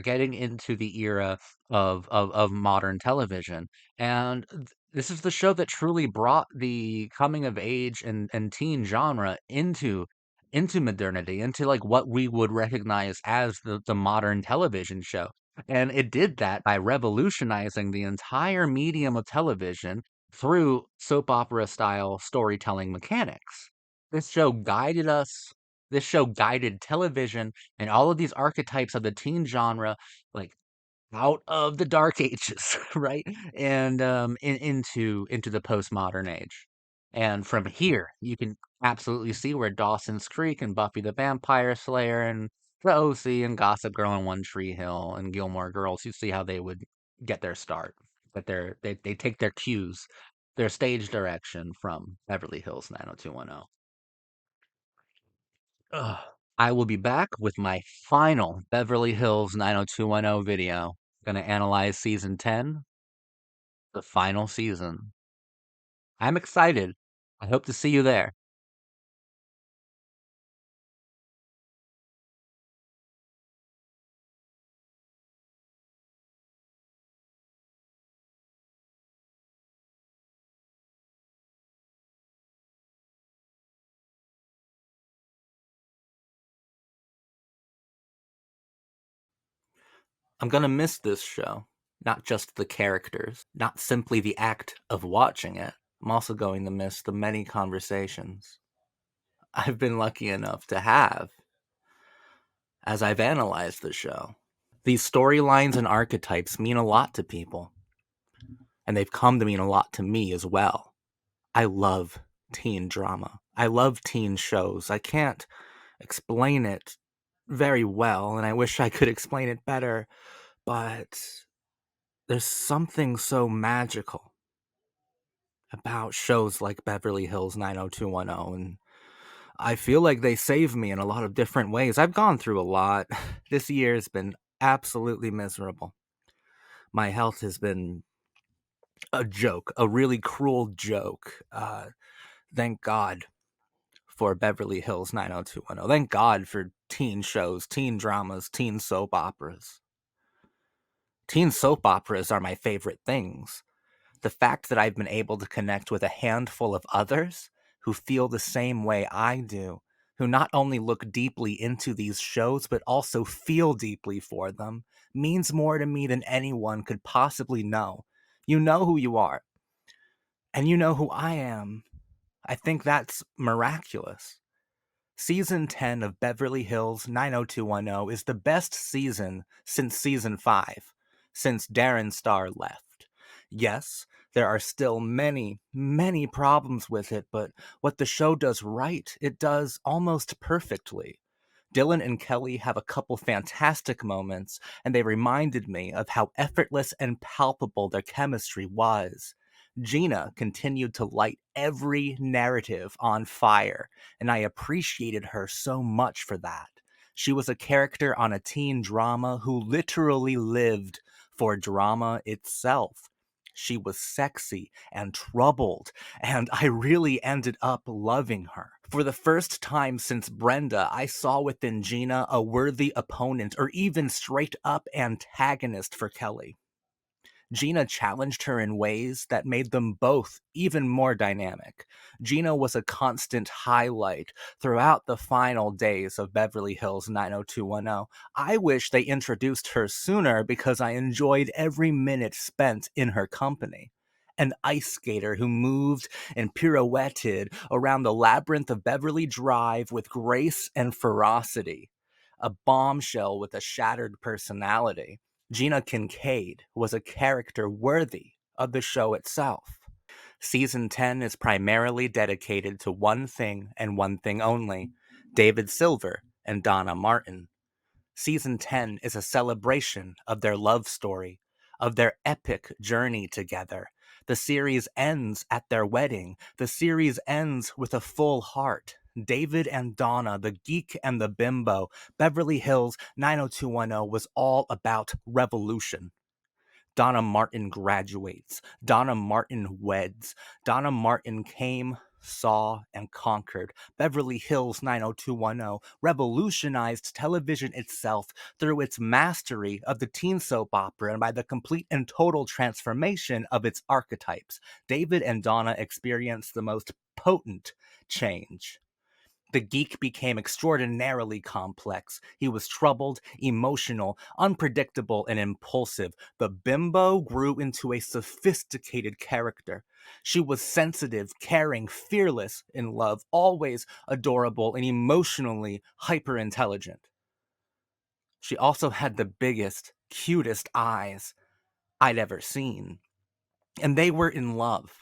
getting into the era of modern television, and this is the show that truly brought the coming of age and teen genre into modernity, into like what we would recognize as the modern television show. And it did that by revolutionizing the entire medium of television through soap opera style storytelling mechanics. This show guided us. This show guided television and all of these archetypes of the teen genre, like out of the dark ages, right? And into the postmodern age. And from here, you can absolutely see where Dawson's Creek and Buffy the Vampire Slayer and the OC and Gossip Girl and One Tree Hill and Gilmore Girls, you see how they would get their start. That they take their cues, their stage direction from Beverly Hills 90210. Ugh. I will be back with my final Beverly Hills 90210 video. Gonna analyze season 10, the final season. I'm excited. I hope to see you there. I'm gonna miss this show. Not just the characters, not simply the act of watching it. I'm also going to miss the many conversations I've been lucky enough to have as I've analyzed the show. These storylines and archetypes mean a lot to people, and they've come to mean a lot to me as well. I love teen drama. I love teen shows. I can't explain it very well, and I wish I could explain it better, but there's something so magical about shows like Beverly Hills 90210, and I feel like they save me in a lot of different ways. I've gone through a lot. This year has been absolutely miserable. My health has been a joke, a really cruel joke. Thank God for Beverly Hills 90210. Thank God for teen shows, teen dramas, teen soap operas. Teen soap operas are my favorite things. The fact that I've been able to connect with a handful of others who feel the same way I do, who not only look deeply into these shows, but also feel deeply for them, means more to me than anyone could possibly know. You know who you are, and you know who I am. I think that's miraculous. Season 10 of Beverly Hills 90210 is the best season since season 5, since Darren Star left. Yes, there are still many, many problems with it, but what the show does right, it does almost perfectly. Dylan and Kelly have a couple fantastic moments, and they reminded me of how effortless and palpable their chemistry was. Gina continued to light every narrative on fire, and I appreciated her so much for that. She was a character on a teen drama who literally lived for drama itself. She was sexy and troubled, and I really ended up loving her. For the first time since Brenda, I saw within Gina a worthy opponent or even straight up antagonist for Kelly. Gina challenged her in ways that made them both even more dynamic. Gina was a constant highlight throughout the final days of Beverly Hills 90210. I wish they introduced her sooner because I enjoyed every minute spent in her company. An ice skater who moved and pirouetted around the labyrinth of Beverly Drive with grace and ferocity. A bombshell with a shattered personality. Gina Kincaid was a character worthy of the show itself. Season 10 is primarily dedicated to one thing and one thing only: David Silver and Donna Martin. Season 10 is a celebration of their love story, of their epic journey together. The series ends at their wedding. The series ends with a full heart. David and Donna, the geek and the bimbo, Beverly Hills 90210 was all about revolution. Donna Martin graduates. Donna Martin weds. Donna Martin came, saw, and conquered. Beverly Hills 90210 revolutionized television itself through its mastery of the teen soap opera and by the complete and total transformation of its archetypes. David and Donna experienced the most potent change. The geek became extraordinarily complex. He was troubled, emotional, unpredictable, and impulsive. The bimbo grew into a sophisticated character. She was sensitive, caring, fearless in love, always adorable, and emotionally hyper-intelligent. She also had the biggest, cutest eyes I'd ever seen. And they were in love.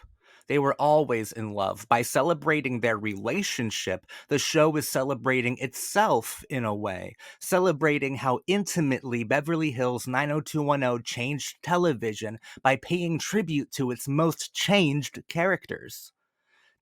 They were always in love. By celebrating their relationship, the show is celebrating itself in a way, celebrating how intimately Beverly Hills 90210 changed television by paying tribute to its most changed characters.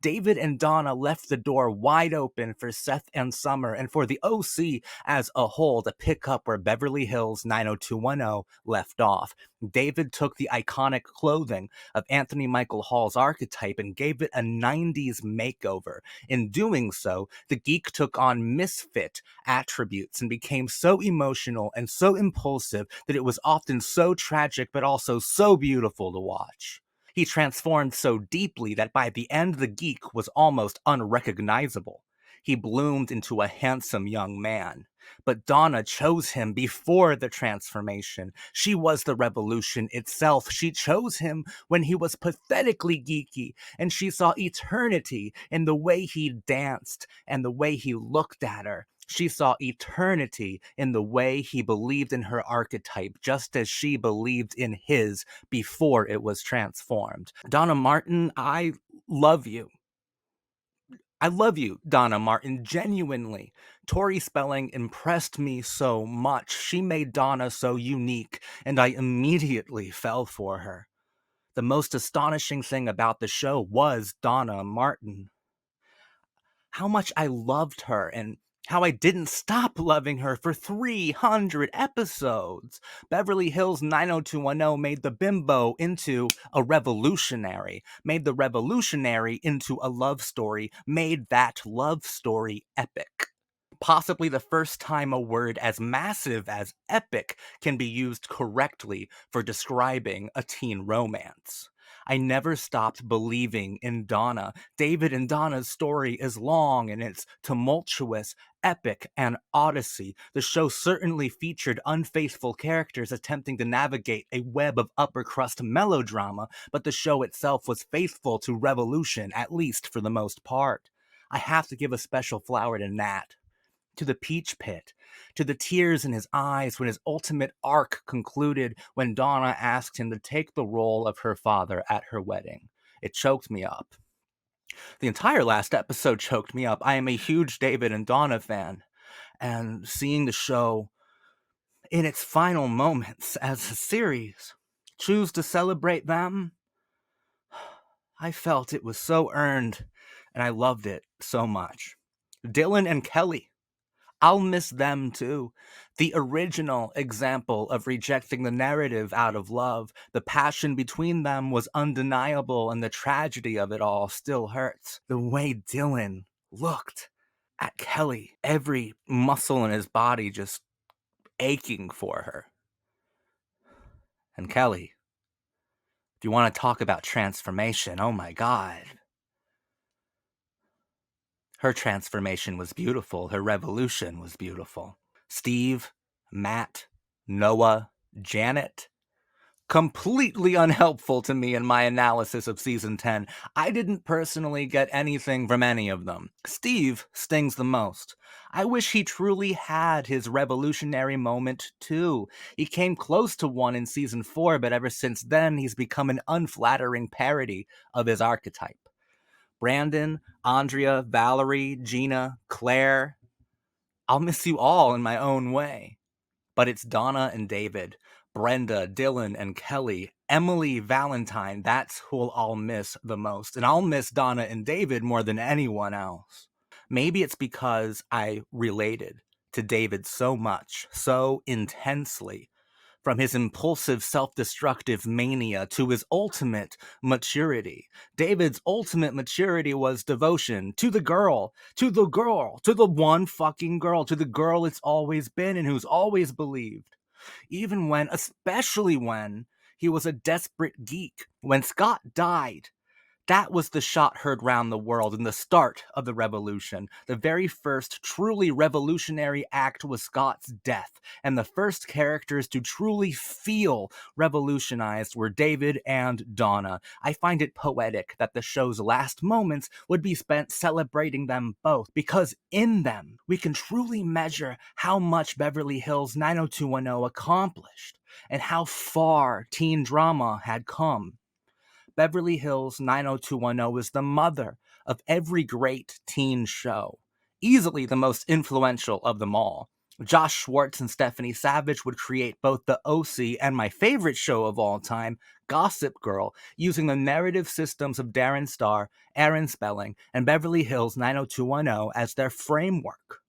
David and Donna left the door wide open for Seth and Summer and for the OC as a whole to pick up where Beverly Hills 90210 left off. David took the iconic clothing of Anthony Michael Hall's archetype and gave it a 90s makeover. In doing so, the geek took on misfit attributes and became so emotional and so impulsive that it was often so tragic but also so beautiful to watch. He transformed so deeply that by the end the geek was almost unrecognizable. He bloomed into a handsome young man. But Donna chose him before the transformation. She was the revolution itself. She chose him when he was pathetically geeky, and she saw eternity in the way he danced and the way he looked at her. She saw eternity in the way he believed in her archetype, just as she believed in his before it was transformed. Donna Martin, I love you. I love you, Donna Martin, genuinely. Tori Spelling impressed me so much. She made Donna so unique, and I immediately fell for her. The most astonishing thing about the show was Donna Martin. How much I loved her and how I didn't stop loving her for 300 episodes. Beverly Hills 90210 made the bimbo into a revolutionary, made the revolutionary into a love story, made that love story epic. Possibly the first time a word as massive as epic can be used correctly for describing a teen romance. I never stopped believing in Donna. David and Donna's story is long and it's tumultuous, epic, and odyssey. The show certainly featured unfaithful characters attempting to navigate a web of upper crust melodrama, but the show itself was faithful to revolution, at least for the most part. I have to give a special flower to Nat, to the peach pit, to the tears in his eyes when his ultimate arc concluded when Donna asked him to take the role of her father at her wedding. It choked me up. The entire last episode choked me up. I am a huge David and Donna fan, and seeing the show in its final moments as a series choose to celebrate them, I felt it was so earned, and I loved it so much. Dylan and Kelly, I'll miss them too. The original example of rejecting the narrative out of love, the passion between them was undeniable, and the tragedy of it all still hurts. The way Dylan looked at Kelly, every muscle in his body just aching for her. And Kelly, if you want to talk about transformation, oh my God. Her transformation was beautiful. Her revolution was beautiful. Steve, Matt, Noah, Janet, completely unhelpful to me in my analysis of season 10. I didn't personally get anything from any of them. Steve stings the most. I wish he truly had his revolutionary moment too. He came close to one in season 4, but ever since then, he's become an unflattering parody of his archetype. Brandon, Andrea, Valerie, Gina, Claire, I'll miss you all in my own way. But it's Donna and David, Brenda, Dylan, and Kelly, Emily, Valentine. That's who I'll miss the most. And I'll miss Donna and David more than anyone else. Maybe it's because I related to David so much, so intensely, from his impulsive self-destructive mania to his ultimate maturity. David's ultimate maturity was devotion to the girl, to the one fucking girl, to the girl it's always been and who's always believed. Even when, especially when, he was a desperate geek. When Scott died, that was the shot heard round the world and the start of the revolution. The very first truly revolutionary act was Scott's death, and the first characters to truly feel revolutionized were David and Donna. I find it poetic that the show's last moments would be spent celebrating them both, because in them, we can truly measure how much Beverly Hills 90210 accomplished, and how far teen drama had come. Beverly Hills 90210 is the mother of every great teen show, easily the most influential of them all. Josh Schwartz and Stephanie Savage would create both the OC and my favorite show of all time, Gossip Girl, using the narrative systems of Darren Star, Aaron Spelling, and Beverly Hills 90210 as their framework.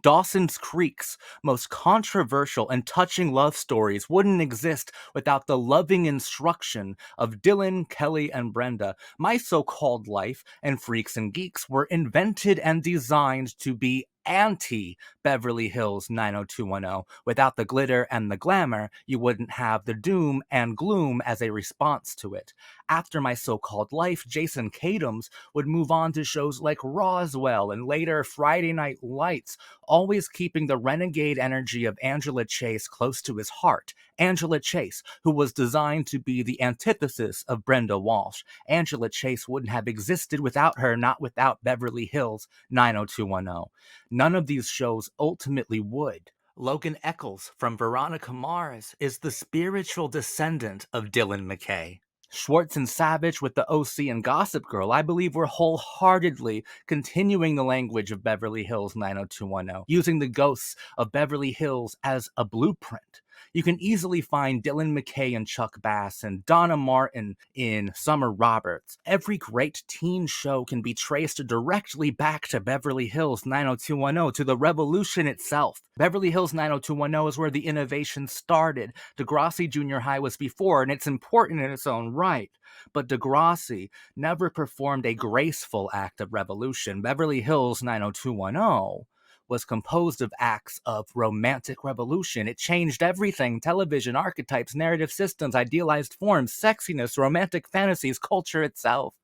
Dawson's Creek's most controversial and touching love stories wouldn't exist without the loving instruction of Dylan, Kelly, and Brenda. My So-Called Life and Freaks and Geeks were invented and designed to be anti-Beverly Hills 90210. Without the glitter and the glamour, you wouldn't have the doom and gloom as a response to it. After My So-Called Life, Jason Katims would move on to shows like Roswell and later Friday Night Lights, always keeping the renegade energy of Angela Chase close to his heart. Angela Chase, who was designed to be the antithesis of Brenda Walsh. Angela Chase wouldn't have existed without her, not without Beverly Hills 90210. None of these shows ultimately would. Logan Echolls from Veronica Mars is the spiritual descendant of Dylan McKay. Schwartz and Savage with the OC and Gossip Girl, I believe, were wholeheartedly continuing the language of Beverly Hills 90210, using the ghosts of Beverly Hills as a blueprint. You can easily find Dylan McKay and Chuck Bass and Donna Martin in Summer Roberts. Every great teen show can be traced directly back to Beverly Hills 90210, to the revolution itself. Beverly Hills 90210 is where the innovation started. Degrassi Junior High was before, and it's important in its own right. But Degrassi never performed a graceful act of revolution. Beverly Hills 90210 was composed of acts of romantic revolution. It changed everything: television, archetypes, narrative systems, idealized forms, sexiness, romantic fantasies, culture itself.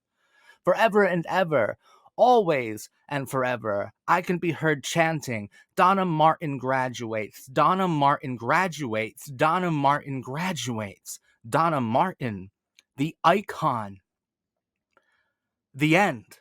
Forever and ever, always and forever, I can be heard chanting, Donna Martin graduates, Donna Martin graduates, Donna Martin graduates, Donna Martin, the icon. The end.